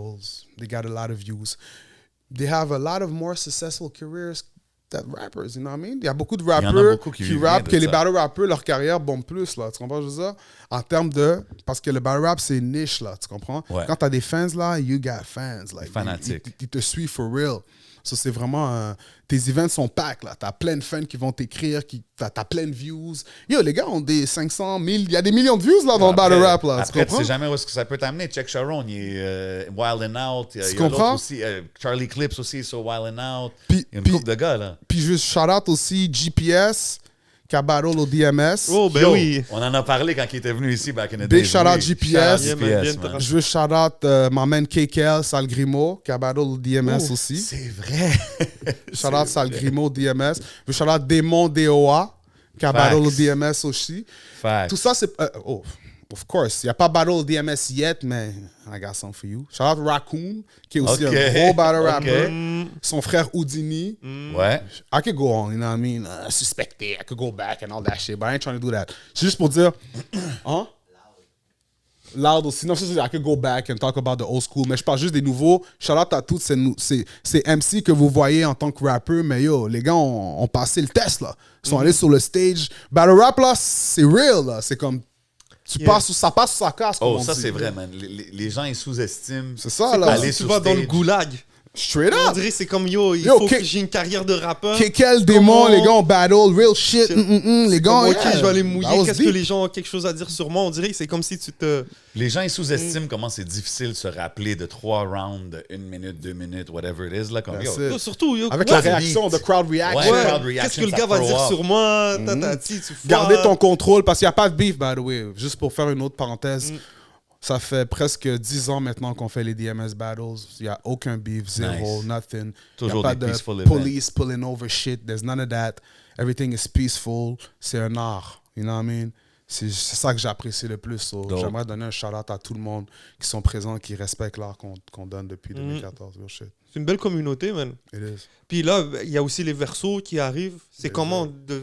They got a lot of views. They have a lot of more successful careers than rappers, you know what I mean? Il y a beaucoup de
en a
rappers
beaucoup qui
qui
vivent
rappent
bien
que
de
les
ça.
battle rappers, leur carrière bombe plus, là. Tu comprends, je veux dire? En termes de... Parce que le battle rap, c'est une niche, là. Tu comprends?
Ouais.
Quand t'as des fans, là, you got fans. Like,
Fanatiques.
Ils te suivent for real. Ça, c'est vraiment... tes events sont packed, là. T'as plein de fans qui vont t'écrire, t'as plein de views. Yo, les gars ont des 500 000... Il y a des millions de views, là, dans le battle rap, là. Tu
Après, tu
comprends?
sais jamais où est-ce que ça peut t'amener. Check Sharon, il est Wild and Out. Il y a l'autre
comprends?
aussi, Charlie Clips aussi sur Wild and Out.
Puis-
Il y a une
puis-
couple de gars, là.
Puis je veux shout-out aussi GPS, qui a battle au DMS.
Oh, ben
Yo,
oui.
On en a parlé quand il était venu ici back in the
Big
days.
shout out
Oui.
GPS.
Shout out
Yeah, man,
GPS,
bien te
man.
racheter.
Je veux shout-out my man KKL, Sal Grimo, qui a battle au DMS aussi.
C'est vrai.
Shout-out Sal Grimo, DMS. Je veux shout-out Démon DOA, qui a battle au DMS aussi.
Fact.
Tout ça, c'est... of course. Il n'y a pas battle au DMS yet, mais I got something for you. Shout-out Raccoon, qui est aussi
Ok.
un gros battle
Ok.
rapper. Son frère Houdini.
Ouais.
I could go on, you know what I mean? Suspected, I could go back and all that shit, but I ain't trying to do that. C'est juste pour dire, hein? Loud aussi. Non, I could go back and talk about the old school, mais je parle juste des nouveaux. Shout out à tous ces MC que vous voyez en tant que rappeur, mais yo, les gars ont passé le test, là. Ils sont allés sur le stage. Battle rap, là, c'est real, là. C'est comme, ça passe ou ça casse, comme
Oh,
on
ça,
dit.
c'est vrai, man. Les gens, ils sous-estiment.
C'est ça, là.
Aller
Si tu
sur
vas dans le
stage.
goulag,
Straight
on
up.
dirait que c'est comme yo, il
Yo,
faut
K-
que j'ai une carrière de rappeur.
Quel démon,
Comment-
les gars ont battle, real shit. Les gars,
Comme, ok,
yeah,
je vais aller
that
mouiller.
was
Qu'est-ce que
deep.
les gens ont quelque chose à dire sur moi? On dirait que c'est comme si tu te.
Les gens, ils sous-estiment comment c'est difficile de se rappeler de 3 rounds, de 1 minute, 2 minutes, whatever it is. Là, comme,
That's
yo,
it.
Yo, surtout, yo,
Avec
ouais,
la réaction, the crowd reaction.
Ouais,
ouais,
crowd reaction,
qu'est-ce que le
ça
gars va
throw
dire
off.
sur moi? Tatati, tu
Gardez
vois.
ton contrôle parce qu'il n'y a pas de beef, by the way. Juste pour faire une autre parenthèse. Ça fait presque 10 ans maintenant qu'on fait les DMS battles. Il n'y a aucun beef, zéro,
Nice.
nothing.
Toujours
Il n'y a
des
pas de
peaceful events.
police pulling over shit. There's none of that. Everything is peaceful. C'est un art. You know what I mean? C'est ça que j'apprécie le plus. So,
Dope.
j'aimerais donner un shout-out à tout le monde qui sont présents, qui respectent l'art qu'on donne depuis 2014. Real shit.
C'est une belle communauté, man.
It is.
Puis là, il y a aussi les versos qui arrivent. C'est comment de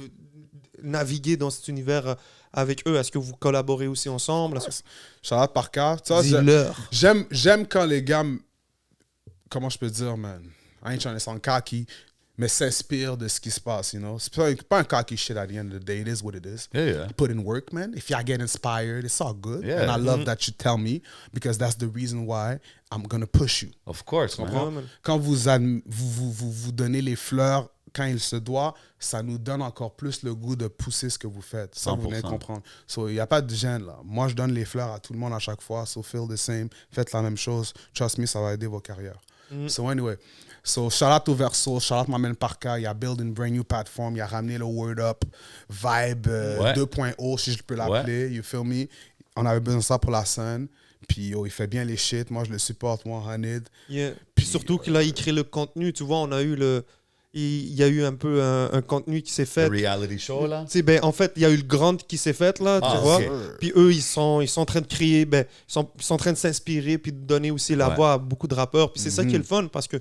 naviguer dans cet univers avec eux? Est-ce que vous collaborez aussi ensemble?
Shout-out par cas. Ça,
Dis-leur.
J'aime quand les gars, comment je peux dire, man, I ain't trying to sound cocky, mais s'inspirent de ce qui se passe, you know. C'est pas un cocky shit at the end of the day. It is what it is.
Yeah, yeah.
Put in work, man. If y'all get inspired, it's all good.
Yeah.
And I love that you tell me because that's the reason why I'm gonna push you.
Of course, man.
Comprends? Quand vous donnez les fleurs quand il se doit, ça nous donne encore plus le goût de pousser ce que vous faites. Ça, vous venez
100%.
comprendre. So, il n'y a pas de gêne, là. Moi, je donne les fleurs à tout le monde à chaque fois. So, feel the same. Faites la même chose. Trust me, ça va aider vos carrières. So, anyway. So, shout out au Verso. Shout out ma man Parka. Il a build une brand new platform. Il a ramené le Word Up Vibe
Ouais.
2.0, si je peux l'appeler. You feel me? On avait besoin de ça pour la scène. Puis, yo, il fait bien les shit. Moi, je le supporte, moi, Hanid.
Yeah. Puis surtout que là, il crée le contenu. Tu vois, on a eu le. Il y a eu un peu un contenu qui s'est fait.
Le reality show, là.
Tu sais, ben, en fait, il y a eu le Grand qui s'est fait, là,
Ah,
tu vois.
ok.
Puis eux, ils sont en train de créer, ben, ils sont en train de s'inspirer, puis de donner aussi la
Ouais.
voix à beaucoup de rappeurs. Puis c'est ça qui est le fun, parce que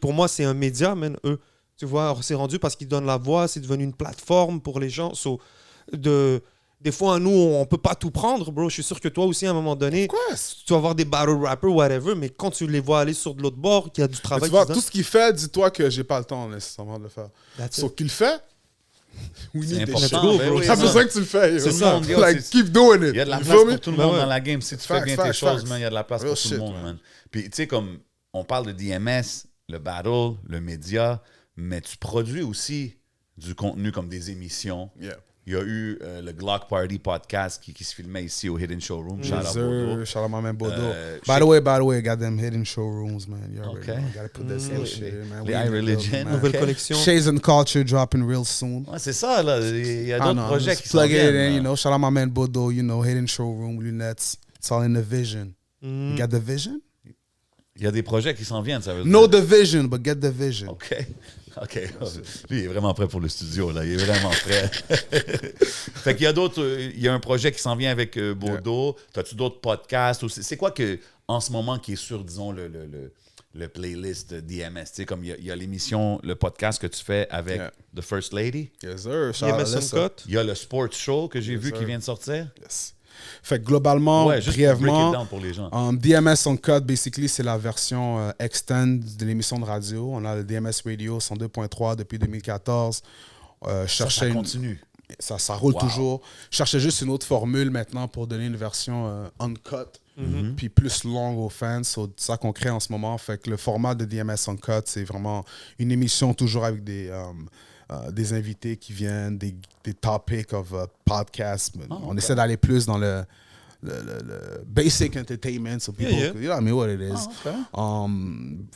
Pour moi, c'est un média, man, eux. Tu vois, c'est rendu parce qu'ils donnent la voix, c'est devenu une plateforme pour les gens. Des fois, nous, on peut pas tout prendre, bro. Je suis sûr que toi aussi, à un moment donné, tu vas avoir des battle rappers, whatever, mais quand tu les vois aller sur de l'autre bord, qu'il y a du
Mais
travail
tu vois,
qui se
tout ce qu'il fait, dis-toi que j'ai pas le temps nécessairement de le faire.
That's it.
Sauf qu'il le fait. We
C'est
need this
important,
shit.
ben oui,
T'as
ça.
besoin que tu le fais. yo.
C'est ça.
Tout le monde,
Like,
c'est-
keep doing it.
Il y a de la
You
place
feel me?
pour tout le
Ben
monde
ouais.
dans la game. Si tu fais
Facts,
bien tes
facts,
choses,
facts.
man, il y a de la place
Real
pour tout le
shit,
monde,
man.
man. Puis, tu sais, comme on parle de DMS, le battle, le média, mais tu produis aussi du contenu comme des émissions.
Yeah.
Il y a eu le Glock Party podcast qui se filmait ici au Hidden Showroom. Shout
Yes,
out
sir.
Bodo.
Shout out my man Bodo.
By
By the way, got them hidden showrooms, man. You already
Okay.
know. Gotta put this in shit, man.
Les
We in the
iReligion.
building, man.
Nouvelle
Ok.
collection.
Shades and Culture dropping real soon.
Ouais, c'est ça, là. Il y a
I
d'autres
know,
projets
just
qui s'en
plug it
viennent.
in,
là.
you know. Shout out my man Bodo, you know, hidden showroom, lunettes. It's all in the vision. You got the vision?
Il y a des projets qui s'en viennent, ça veut
No
dire.
the vision, but get the vision.
OK. OK. Lui, il est vraiment prêt pour le studio, là. Il est vraiment prêt. Fait qu'il y a d'autres... il y a un projet qui s'en vient avec Bodo. T'as-tu d'autres podcasts? C'est quoi que, en ce moment, qui est sur, disons, le playlist DMS? Tu sais, comme il y a l'émission, le podcast que tu fais avec
Yeah.
The First Lady.
Yes, sir. Shout out
DMS
Alyssa.
Uncut.
Il y a le Sports Show que j'ai vu
sir.
qui vient de sortir.
Yes. Fait que globalement,
Ouais, juste pour break it
brièvement,
down pour les gens.
DMS Uncut, basically, c'est la version extend de l'émission de radio. On a le DMS Radio 102.3 depuis 2014.
Ça
Cherchais une-
continue.
ça roule
Wow.
toujours. Je cherchais juste une autre formule maintenant pour donner une version uncut, puis plus longue aux fans. C'est ça qu'on crée en ce moment. Fait que le format de DMS Uncut, c'est vraiment une émission toujours avec des invités qui viennent, des topics of podcasts. On essaie d'aller plus dans le basic entertainment, so people,
Yeah.
you know what I mean, what it is.
OK.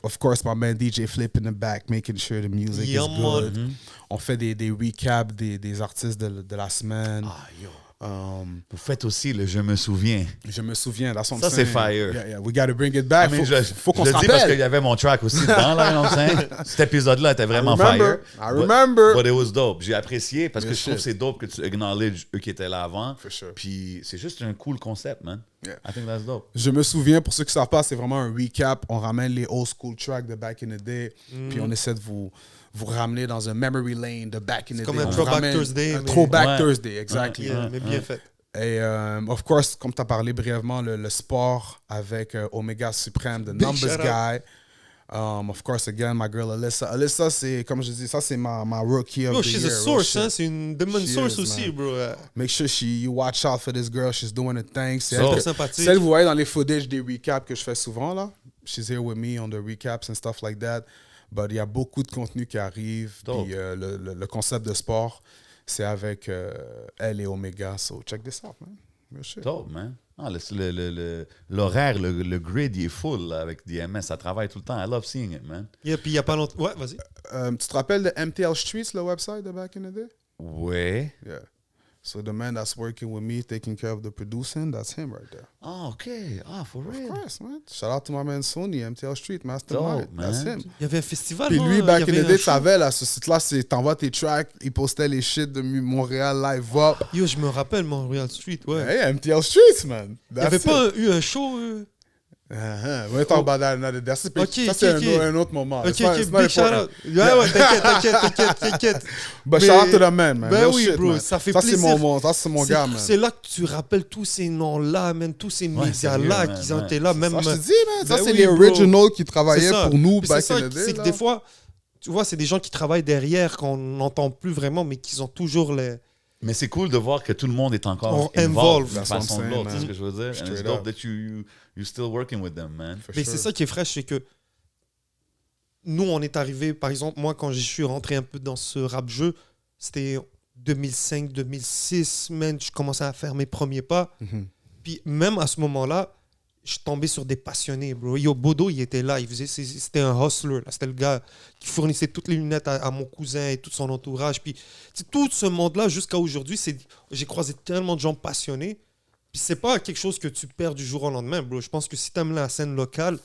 Of course, my man DJ Flip in the back, making sure the music
Yeah,
is
man.
good. On fait des recaps des artistes de la semaine.
Ah, yo.
Um,
Vous faites aussi le Je me souviens.
je me souviens, that's what I'm
Ça, c'est
saying.
fire.
Yeah, we gotta bring it back.
I mean,
Faut qu'on
je
se
le dis parce qu'il
rappelle.
y avait mon track aussi dedans, là, you know what I'm saying? Cet épisode-là était vraiment
remember.
fire.
I remember.
But it was dope. J'ai apprécié parce que
Good
je trouve que
shit.
c'est dope que tu acknowledges eux qui étaient là avant.
For sure.
Puis c'est juste un cool concept, man.
Yeah.
I think that's dope.
Je me souviens, pour ceux qui ne savent pas, c'est vraiment un recap. On ramène les old school tracks de back in the day, puis on essaie de vous ramener dans un memory lane de back in the day.
comme un
On vous
Throwback
ramène
Thursday,
Un
mais-
throwback
Ouais.
Thursday, exactly.
Yeah, mais bien fait.
Et, of course, comme tu as parlé brièvement, le sport avec Omega Supreme, The Numbers
shout out.
Guy. Of course, again, my girl Alyssa. Alyssa, c'est, comme je dis, ça, c'est ma rookie of
Yo,
the
she's
year.
a
real
source,
shit.
hein. C'est une demon
She
source
is,
aussi,
man.
bro.
Make sure you watch out for this girl. She's doing her thing. C'est
So-
elle,
sympathique.
celle que vous voyez dans les footage des recaps que je fais souvent, là. She's here with me on the recaps and stuff like that. But il y a beaucoup de contenu qui arrive.
Dope.
Puis le concept de sport, c'est avec elle et Omega. So check this out, man. Real shit.
Dope, man. Ah, l'horaire, le grid, il est full là, avec DMS. Ça travaille tout le temps. I love seeing it, man.
Yeah, puis il n'y a pas longtemps. Ouais, vas-y.
Tu te rappelles de MTL Streets, le website de back in the day?
Ouais.
Yeah. So the man that's working with me, taking care of the producing, that's him right there.
Ah, OK. Ah, for
Of
real.
course, man. Shout out to my man Sony, MTL Street, Mastermind.
Dope,
That's
man.
him.
Il y avait un festival.
Puis
non?
lui,
Il y
back in
avait
the
un
day, tu
show.
savais, là, ce site-là, t'envoies tes tracks, il postait les shit de Montréal Live Up.
Yo, je me rappelle Montreal Street, ouais.
Hey, MTL Streets, man.
Il n'y avait pas eu un show.
We'll talk about that another day. Ça, c'est
Ok,
ça, c'est
ok.
un autre moment.
Ok,
It's not-
ok,
it's not
big shout
important.
out. Ouais, t'inquiète.
But
Mais-
shout out to the man, man.
Ben
Real
oui,
shit,
bro,
man.
ça fait
c'est
plaisir.
ça, c'est mon gars, man.
C'est là que tu rappelles tous ces noms-là, man, tous ces
Ouais,
médias-là
sérieux,
qui
man,
ont été
ouais.
là, même.
Ça, je te dis, man. Ça,
Ben
c'est
oui,
les
bro.
originals qui
C'est
travaillaient
ça.
pour nous
Puis
back
c'est
in
ça,
the day.
c'est que
là.
des fois, tu vois, c'est des gens qui travaillent derrière qu'on n'entend plus vraiment, mais qui ont toujours les.
Mais c'est cool de voir que tout le monde est encore
On
involved
involve,
d'une
that's what I'm
façon ou de
saying,
l'autre. C'est
man.
ce que je veux dire. And it's
Straight
dope
up.
that you still working with them, man.
For
Mais
sure.
c'est ça qui est fraîche, c'est que nous, on est arrivé, par exemple, moi, quand je suis rentré un peu dans ce rap-jeu, c'était 2005, 2006, man, je commençais à faire mes premiers pas.
Mhm.
Puis même à ce moment-là, je tombais sur des passionnés, bro. Yo, Bodo, il était là, c'était un hustler, là. C'était le gars qui fournissait toutes les lunettes à mon cousin et tout son entourage. Puis tout ce monde-là, jusqu'à aujourd'hui, j'ai croisé tellement de gens passionnés. Puis c'est pas quelque chose que tu perds du jour au lendemain, bro. Je pense que si t'aimes la scène locale,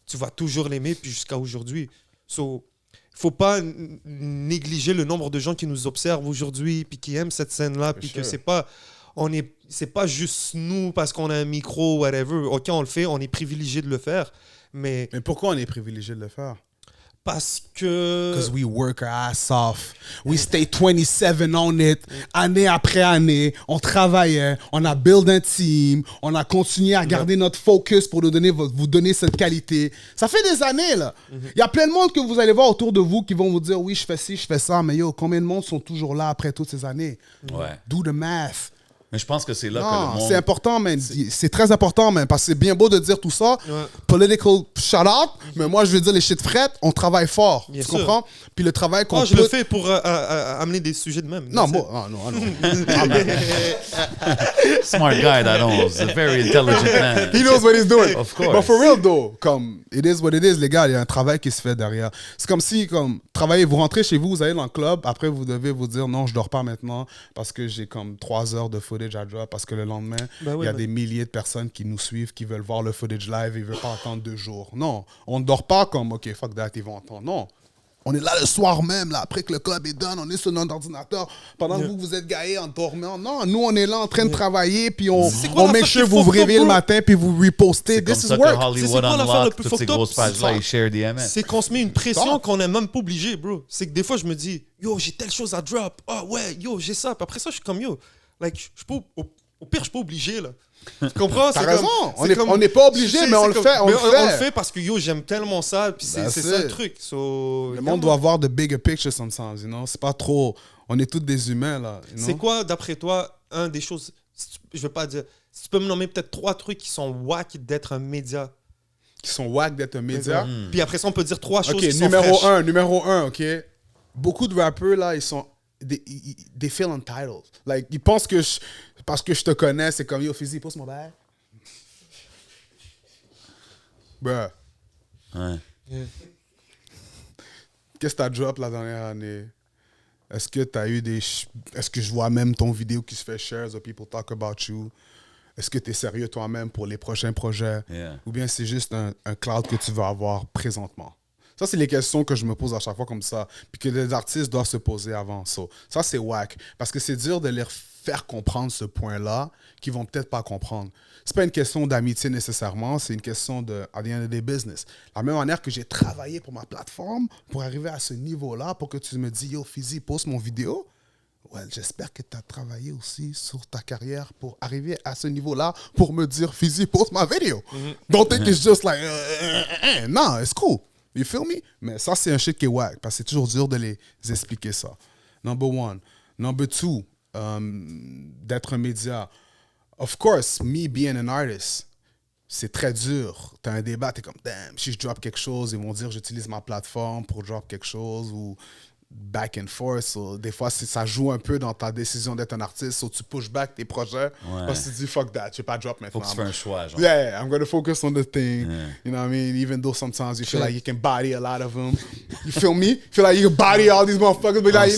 tu vas toujours l'aimer, puis jusqu'à aujourd'hui. So, faut pas négliger le nombre de gens qui nous observent aujourd'hui, puis qui aiment cette scène-là, puis que
sure.
c'est pas juste nous parce qu'on a un micro, whatever. OK, on le fait, on est privilégié de le faire, Mais
Mais pourquoi on est privilégié de le faire?
parce que...
Because we work our ass off. We stay 27 on it, année après année. On travaillait, on a build un team, on a continué à garder notre focus pour vous donner cette qualité. Ça fait des années, là. Il y a plein de monde que vous allez voir autour de vous qui vont vous dire, oui, je fais ci, je fais ça, mais yo, combien de monde sont toujours là après toutes ces années?
Ouais.
Do the math.
Mais je pense que c'est là que le
Non,
monde...
c'est important, man. C'est très important, man. Parce que c'est bien beau de dire tout ça.
Ouais.
Political shout-out. Mais moi, je veux dire les shit frettes, on travaille fort.
Bien
tu
sûr.
comprends? Puis le travail qu'on
je le
peut...
fais pour amener des sujets de même.
Non,
C'est-
moi, non. Ah, man.
Smart guy, that is. A very intelligent man.
He knows what he's doing.
Of course.
But for real, though, comme, it is what it is, les gars, il y a un travail qui se fait derrière. C'est comme si, travaillez, vous rentrez chez vous, vous allez dans le club, après, vous devez vous dire, non, je dors pas maintenant parce que j'ai comme 3 heures de footage à drop, parce que le lendemain,
Ben oui,
il y a
ben-
des milliers de personnes qui nous suivent, qui veulent voir le footage live, ils veulent pas attendre 2 jours. Non, on ne dort pas comme, OK, fuck that, ils vont attendre. Non. On est là le soir même, là, après que le club est done, on est sur notre ordinateur. Pendant que vous êtes gaillés en dormant. Non, nous, on est là en train de travailler, puis on
quoi
make
l'affaire
sure
qui
vous vous
fucked up,
réveillez le
bro?
matin, puis vous repostez.
C'est comme
This is
ça que
work.
C'est
Hollywood
quoi l'affaire le
Unlocked,
plus
toutes ces
fucked up?
grosses pages-là,
Ça.
ils share DMS.
C'est qu'on se met une pression
Ça.
qu'on n'est même pas obligé, bro. C'est que des fois, je me dis, yo, j'ai telle chose à drop. Ah ouais, yo, j'ai ça. Puis après ça, je suis comme, yo, like, je suis pas, au pire, je suis pas obligé, là. Tu comprends?
T'as
C'est
raison.
comme-
On n'est pas obligé,
c'est-
mais on
c'est
le
comme-
fait. On
mais
le
on le
fait.
fait parce que, yo, j'aime tellement ça. Puis c'est
That's
ça le
it.
truc. So,
Le monde doit voir the bigger picture sometimes, you know? C'est pas trop... On est tous des humains, là. you know?
C'est quoi, d'après toi, un des choses, je veux pas dire, si tu peux me nommer peut-être 3 trucs qui sont wack d'être un média.
Qui sont wack d'être un média.
Puis après ça, on peut dire 3 choses
OK,
qui sont
numéro
fraîches.
1, OK? Beaucoup de rappeurs, là, ils sont... They feel entitled. Like, ils pensent que parce que je te connais, c'est comme, yo, Fizzy, pousse mon bail. Bruh.
Ouais.
Qu'est-ce que t'as drop la dernière année? Est-ce que t'as eu des... Est-ce que je vois même ton vidéo qui se fait share, so people talk about you? Est-ce que t'es sérieux toi-même pour les prochains projets?
Yeah.
Ou bien c'est juste un cloud que tu vas avoir présentement? Ça, c'est les questions que je me pose à chaque fois comme ça, puis que les artistes doivent se poser avant. Ça, c'est whack. Parce que c'est dur de leur faire comprendre ce point-là qu'ils vont peut-être pas comprendre. C'est pas une question d'amitié nécessairement, c'est une question de, at the end of the business. La même manière que j'ai travaillé pour ma plateforme pour arriver à ce niveau-là, pour que tu me dis, yo, Fizzy, poste mon vidéo. Ouais, j'espère que tu as travaillé aussi sur ta carrière pour arriver à ce niveau-là pour me dire, Fizzy, poste ma vidéo. Don't think it's just like, non, it's cool. You feel me? Mais ça, c'est un shit qui est wack, parce que c'est toujours dur de les expliquer ça. Number 1. Number 2, d'être un média. Of course, me being an artist, c'est très dur. T'as un débat, t'es comme, damn, si je drop quelque chose, ils vont dire, j'utilise ma plateforme pour drop quelque chose, ou back and forth. So, des fois, ça joue un peu dans ta décision d'être un artiste. So, tu push back tes projets parce que tu dis, fuck that, je vais pas drop maintenant.
Faut que tu fasses un choix, genre.
Yeah, I'm going to focus on the thing. You know what I mean? Even though sometimes you feel like you can body a lot of them. You feel me? Feel like you can body all these motherfuckers, but like,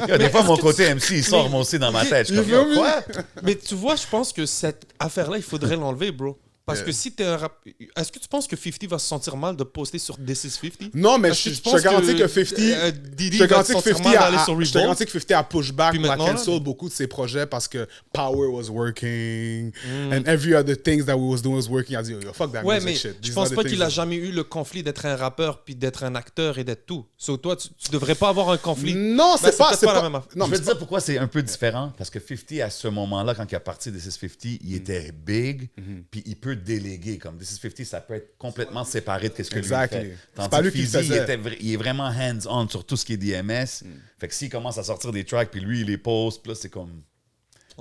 Yo, des fois, mon côté MC, il sort moi aussi dans ma tête. Je suis comme, yo, quoi?
Mais tu vois, je pense que cette affaire-là, il faudrait l'enlever, bro. Parce que si t'es un rap... Est-ce que tu penses que 50 va se sentir mal de poster sur This is 50?
Non, mais
Est-ce que
je
tu
te
penses
garantis que 50...
Diddy
Je te
va
garantis
se
que
sentir
50
mal d'aller sur
je te
Revolt?
garantis que 50 a pushback,
Puis
a
maintenant, là,
cancel beaucoup de ses projets parce que Power was working and every other things that we was doing was working. Il a dit, yo, fuck that
Ouais,
music
mais
shit.
je
These
pense
are the
pas
things
qu'il a
that-
jamais eu le conflit d'être un rappeur puis d'être un acteur et d'être tout. So, toi, tu devrais pas avoir un conflit.
Non,
Ben,
c'est pas...
peut-être la même affaire.
Non,
Je
mais
vais te dire pourquoi c'est un peu différent. Parce que 50, à ce moment-là, quand il a parti de This is 50, il était big, puis il peut déléguer. Comme This is 50, ça peut être complètement séparé de ce que lui
Exactly.
fait.
C'est
Tandis
pas
que
lui qui le
Fizzy,
faisait.
il est vraiment hands-on sur tout ce qui est DMS. Fait que s'il commence à sortir des tracks, puis lui, il les poste, puis là, c'est comme...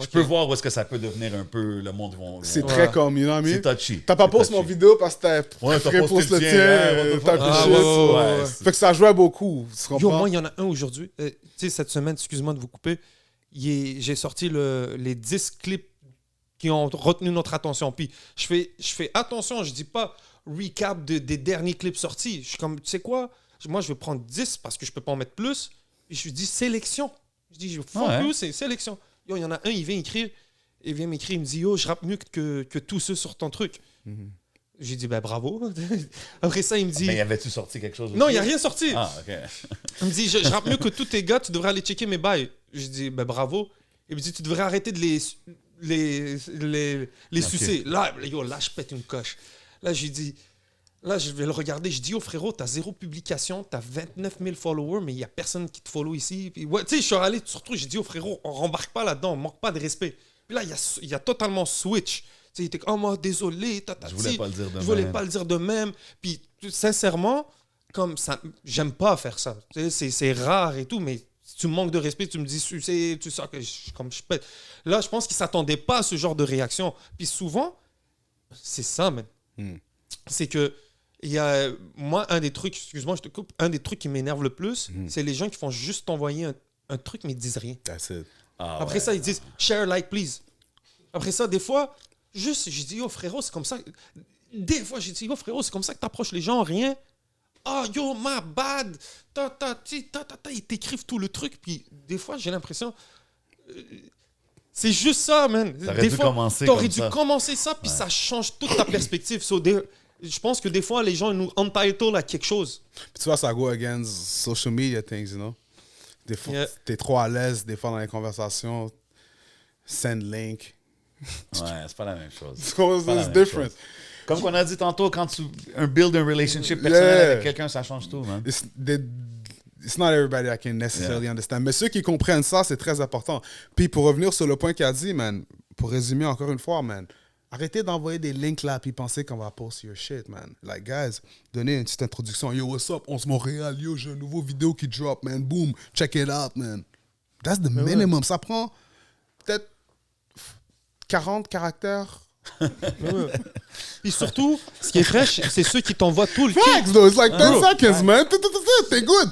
Je peux voir où est-ce que ça peut devenir un peu... Le monde vont...
c'est très comme, you know what I mean?
C'est touchy.
T'as pas
C'est
posté mon
touchy.
vidéo parce que t'as
Ouais, t'as
fait
posté
post
le
le
tien,
tien,
ouais, what the fuck.
type of
Ah,
shit.
ouais.
Fait que ça jouait beaucoup, tu
Yo,
comprends?
moi, il y en a un aujourd'hui. Tu sais, cette semaine, excuse-moi de vous couper, j'ai sorti les 10 clips qui ont retenu notre attention. Puis je fais attention, je dis pas recap des derniers clips sortis. Je suis comme, tu sais quoi? Moi, je vais prendre 10 parce que je peux pas en mettre plus. Et je lui dis sélection. Je dis, fuck
Ouais.
you, c'est sélection. Yo, il y en a un, il vient m'écrire, il me dit, yo, je rappe mieux que tous ceux sur ton truc. J'ai dit, ben bravo. Après ça, il me dit,
Mais y avait-tu sorti quelque chose
non,
aussi?
il n'y a rien sorti.
Ah, OK.
Il me dit, je rappe mieux que tous tes gars, tu devrais aller checker mes bails. Je dis, ben bravo. Il me dit, tu devrais arrêter de les sucer. Là, yo, là, je pète une coche. Là, je lui dis, Là, je vais le regarder. Je dis, oh frérot, t'as 0 publication, t'as 29 000 followers, mais il n'y a personne qui te follow ici. Puis, ouais, tu sais, je suis allé, surtout, j'ai dit, oh frérot, on rembarque pas là-dedans, on manque pas de respect. Puis là, il y a totalement switch. Tu sais, il était comme, oh, moi, désolé,
Je voulais pas le dire de
Je voulais
même.
pas le dire de même. Puis, sincèrement, comme ça, j'aime pas faire ça. Tu sais, c'est rare et tout, mais si tu me manques de respect, tu me dis, tu sais que comme je pète. Là, je pense qu'ils s'attendaient pas à ce genre de réaction. Puis souvent, c'est ça, man. C'est que, il y a, moi, un des trucs, excuse-moi, je te coupe, un des trucs qui m'énerve le plus, c'est les gens qui font juste t'envoyer un truc, mais ils disent rien.
That's it.
Ah,
Après
ouais.
ça, ils disent share, like, please. Après ça, des fois, juste, je dis, yo, frérot, c'est comme ça. Des fois, je dis, yo, frérot, c'est comme ça que t'approches les gens, rien. Ah, yo, my bad. Ils t'écrivent tout le truc. Puis des fois, j'ai l'impression. C'est juste ça, man.
T'aurais
Des
dû
fois,
commencer
t'aurais
comme
dû
ça.
commencer ça, puis ça change toute ta perspective. Je pense que des fois, les gens nous entitlent à quelque chose.
Puis tu vois, ça go against social media things, you know. Des fois,
Yeah.
t'es trop à l'aise, des fois, dans les conversations. Send link.
Ouais, c'est pas la même chose.
It's
Pas la même
different.
chose. Comme qu'on a dit tantôt, quand tu build un relationship personnel
Yeah.
avec quelqu'un, ça change tout, man.
It's not everybody that can necessarily understand. Mais ceux qui comprennent ça, c'est très important. Puis pour revenir sur le point qu'il a dit, man, pour résumer encore une fois, man, arrêtez d'envoyer des links là puis pensez qu'on va post your shit, man. Like, guys, donnez une petite introduction. Yo, what's up? On se Montréal. Yo, j'ai un nouveau vidéo qui drop, man. Boom. Check it out, man. That's the minimum. Ça prend peut-être 40 caractères.
Puis surtout, ce qui est fraîche, c'est ceux qui t'envoient tout le
Facts, though. It's like 10
Bro.
seconds, man. T'es good.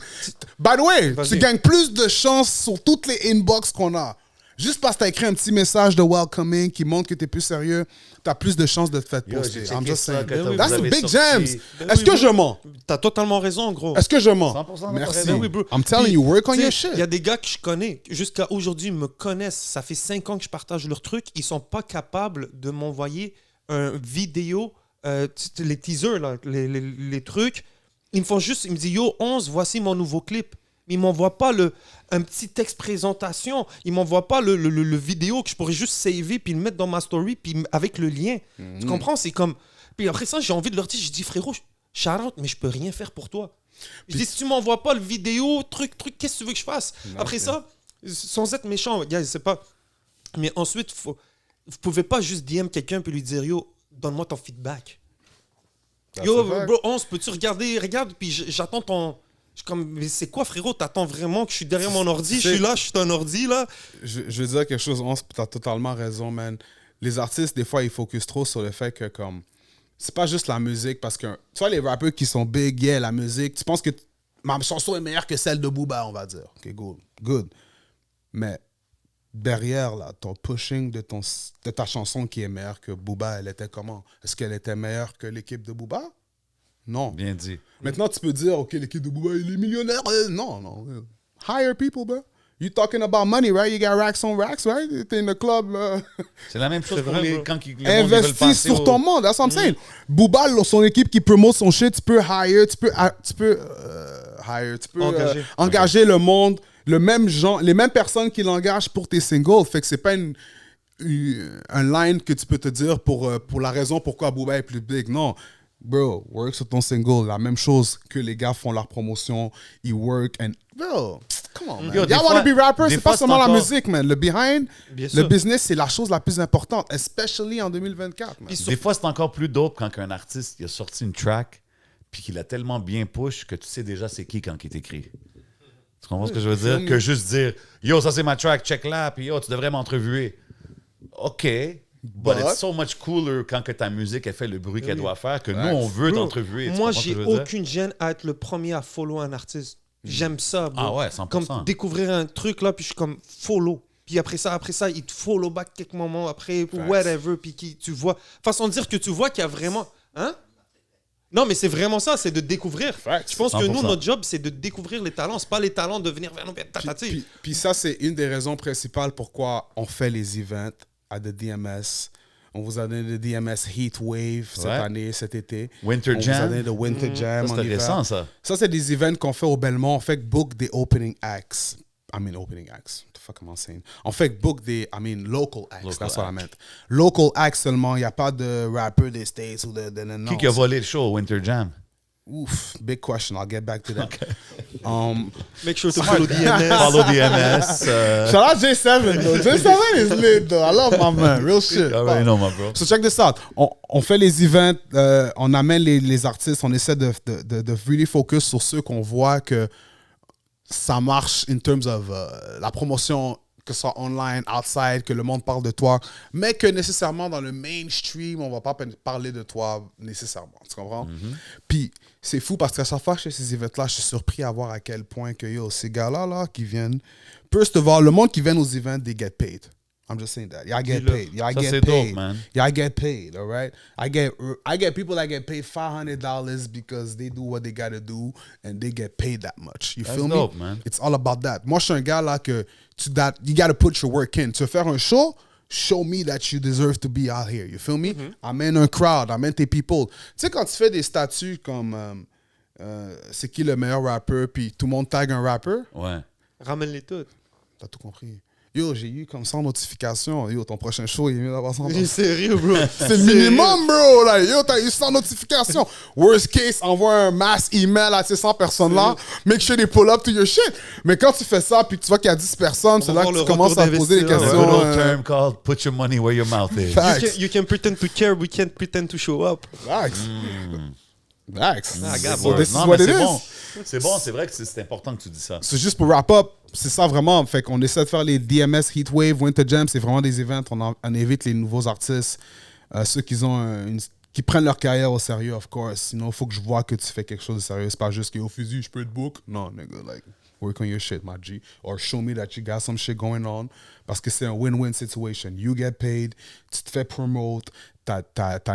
By the way,
Vas-y.
tu gagnes plus de chances sur toutes les inbox qu'on a. Juste parce que t'as écrit un petit message de welcoming qui montre que t'es plus sérieux, t'as plus de chances de te faire
Yo,
poster.
j'ai
I'm
checké
just
ça,
saying.
que vous
That's the
avez
big
sorti-
gems.
Ben
Est-ce
oui,
que
bro.
je mens?
T'as totalement raison, gros.
Est-ce que je mens?
100%
Merci.
raison.
Ben oui, bro.
I'm telling
Puis,
you, work on
tu sais,
your shit.
Il y a des gars que je connais, jusqu'à aujourd'hui, ils me connaissent. Ça fait 5 ans que je partage leurs trucs. Ils sont pas capables de m'envoyer une vidéo, les teasers, là, les trucs. Ils me font juste, ils me disent, yo, 11, voici mon nouveau clip. Mais ils m'envoient pas un petit texte présentation. Ils m'envoient pas le vidéo que je pourrais juste saver puis le mettre dans ma story puis avec le lien. Tu comprends? C'est comme... Puis après ça, j'ai envie de leur dire, je dis, frérot, shout out, mais je peux rien faire pour toi. Je dis, si tu m'envoies pas le vidéo, truc, qu'est-ce que tu veux que je fasse? Après ça, sans être méchant, gars, c'est pas... Mais ensuite, vous pouvez pas juste DM quelqu'un puis lui dire, yo, donne-moi ton feedback. Yo,
a fact.
bro, 11, peux-tu regarde, puis j'attends ton... Je suis comme, mais c'est quoi, frérot? T'attends vraiment que je suis derrière mon ordi? Je suis là, je suis un ordi, là.
Je veux dire quelque chose, t'as totalement raison, man. Les artistes, des fois, ils focusent trop sur le fait que, comme, c'est pas juste la musique, parce que, tu vois, les rappeurs qui sont big, yeah, la musique, tu penses que ma chanson est meilleure que celle de Booba, on va dire. OK, good. Mais derrière, là, ton pushing de ta chanson qui est meilleure que Booba, elle était comment? Est-ce qu'elle était meilleure que l'équipe de Booba? Non.
Bien dit.
Maintenant, tu peux dire, OK, l'équipe de Booba, il est millionnaire. Non. Hire people, bro. You talking about money, right? You got racks on racks, right? T'es in the club.
C'est la même chose pour
vrai,
les,
bro.
quand les gens veulent
Investis
passer
sur
au-
ton monde. That's what I'm saying. Booba, son équipe qui promote son shit, tu peux hire, engager le monde, les mêmes personnes qui l'engagent pour tes singles. Fait que c'est pas un line que tu peux te dire pour la raison pourquoi Booba est plus big. Non. Bro, work sur ton single. La même chose que les gars font leur promotion. Ils work and... Bro, come on, man.
Yo, des
Y'all wanna
fois-
be rappers,
des
c'est
fois,
pas
c'est
seulement la
encore-
musique, man. Le behind,
Bien
le
sûr.
business, c'est la chose la plus importante, especially en 2024, man.
Puis
Des fois, c'est encore plus dope quand un artiste il a sorti une track puis qu'il a tellement bien push que tu sais déjà c'est qui quand il t'écrit. Tu comprends ce que je veux dire? Que juste dire « Yo, ça c'est ma track, check là, puis yo, tu devrais m'entrevuer. » OK, but it's so much cooler quand que ta musique elle fait le bruit qu'elle doit faire que nous, on veut
Bro,
t'entrevuer. Tu
Moi,
comprends ce que
j'ai
je veux dire?
aucune gêne à être le premier à follow un artiste. J'aime ça, bro.
Ah ouais, 100%.
Comme découvrir un truc, là, puis je suis comme follow. Puis après ça, il te follow back quelques moments après, whatever, puis tu vois... Façon de dire que tu vois qu'il y a vraiment... Hein? Non, mais c'est vraiment ça, c'est de découvrir.
Facts.
Je pense que
100%.
nous, notre job, c'est de découvrir les talents. C'est pas les talents de venir vers nous.
Puis ça, c'est une des raisons principales pourquoi on fait les events à The DMS. On vous a donné le DMS Heat Wave cette
Ouais.
année, cet été.
Winter
On
Jam.
vous a donné le Winter Jam
Ça,
en
c'est
hiver.
récent, ça.
Ça, c'est des events qu'on fait au Belmont. On fait book des opening acts. opening acts. What the fuck am I saying? On fait book des, local acts.
Local
That's what I
acts.
meant. Local acts seulement. Il n'y a pas de rappeur des States ou de non.
Qui a volé le show au Winter Jam?
Oof, big question. I'll get back to that.
Make sure to follow DMS.
Follow DMS.
Shout out J7 though. J7 is lit though. I love my man. Real shit.
I already know, my bro.
So check this out. On fait les events, on amène les artistes, on essaie de really focus sur ceux qu'on voit que ça marche in terms of la promotion, que ce soit online, outside, que le monde parle de toi, mais que nécessairement dans le mainstream, on va pas parler de toi nécessairement. Tu comprends? Puis c'est fou parce qu'à chaque fois que je fais ces events-là, je suis surpris à voir à quel point que yo, ces gars-là là, qui viennent, first of all, le monde qui vient aux events, they get paid. I'm just saying that. Y'all get paid. Y'all
Ça,
get
c'est
paid.
dope, man.
Y'all get paid, all right? I get people that get paid $500 because they do what they gotta do and they get paid that much. You
That's
feel
dope,
me?
man.
It's all about that. Moi, je suis un gars là que you gotta put your work in. Tu veux faire un show? Show me that you deserve to be out here. You feel me? Amène un crowd, amène tes people. Tu sais, quand tu fais des statuts comme c'est qui le meilleur rappeur, puis tout le monde tag un rappeur,
Ouais.
Ramène-les toutes.
t'as tout compris. Yo, j'ai eu comme 100 notifications. Yo, ton prochain show, il est mieux d'avoir 100
T'es sérieux, bro?
C'est le minimum, bro. Like, yo, t'as eu 100 notifications. Worst case, envoie un mass email à ces 100 personnes-là. Make sure they pull up to your shit. Mais quand tu fais ça, puis tu vois qu'il y a 10 personnes, c'est là
voir
que
le
tu commences
retour
à poser des
d'investisseur,
Good
questions.
old term called put your money where your mouth is.
Facts.
You can pretend to care, we can't pretend to show up.
Facts. Facts.
Ah, gars,
So this is
Non,
what
mais
it
c'est
is.
bon. C'est bon, c'est vrai que c'est important que tu dis ça.
C'est juste pour wrap up. C'est ça vraiment. Fait qu'on essaie de faire les DMS, Heatwave, Winter Jam. C'est vraiment des events. On invite les nouveaux artistes, ceux qui prennent leur carrière au sérieux, of course. Sinon, il faut que je vois que tu fais quelque chose de sérieux. C'est pas juste que au fusil, je peux te book. Non, nigga, like, work on your shit, my G. Or show me that you got some shit going on. Parce que c'est un win-win situation. You get paid, tu te fais promote, t'as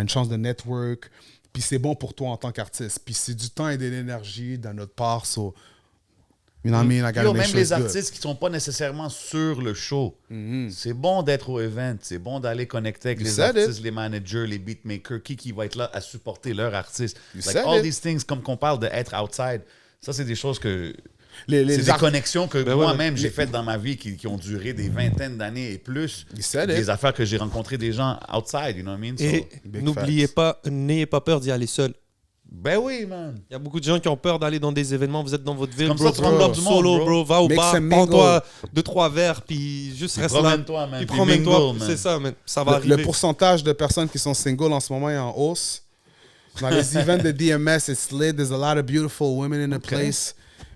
une chance de network. Puis c'est bon pour toi en tant qu'artiste. Puis c'est du temps et de l'énergie de notre part. So, you know what I mean? I gotta
Yo,
make
même
sure
les
it's good.
artistes qui sont pas nécessairement sur le show, c'est bon d'être au event, c'est bon d'aller connecter avec
You
les
said
artistes,
it.
les managers, les beatmakers, qui va être là à supporter leur artiste.
You
Like
said
all
it.
these things, comme qu'on parle d'être outside, ça c'est des choses que...
Les
C'est des
art-
connexions que
Ben ouais,
moi-même j'ai faites dans ma vie qui ont duré des vingtaines d'années et plus.
You said it.
Des affaires que j'ai rencontré des gens outside, you know what I mean? So,
Et
Big
n'oubliez pas, n'ayez pas peur d'y aller seul.
ben oui, man.
Il y a beaucoup de gens qui ont peur d'aller dans des événements. Vous êtes dans votre ville,
Comme
bro,
ça, tu rencontres du monde,
solo,
bro.
bro. Va au
Mix
bar,
and mingle.
prends-toi 2-3 verres, puis juste reste là.
promène-toi, man,
Puis
puis
promène-toi,
mingle, man.
c'est ça, man. Ça va
Le
arriver.
pourcentage de personnes qui sont singles en ce moment est en hausse. Dans les events de DMS, it's lit. There's a lot of beautiful women in the place.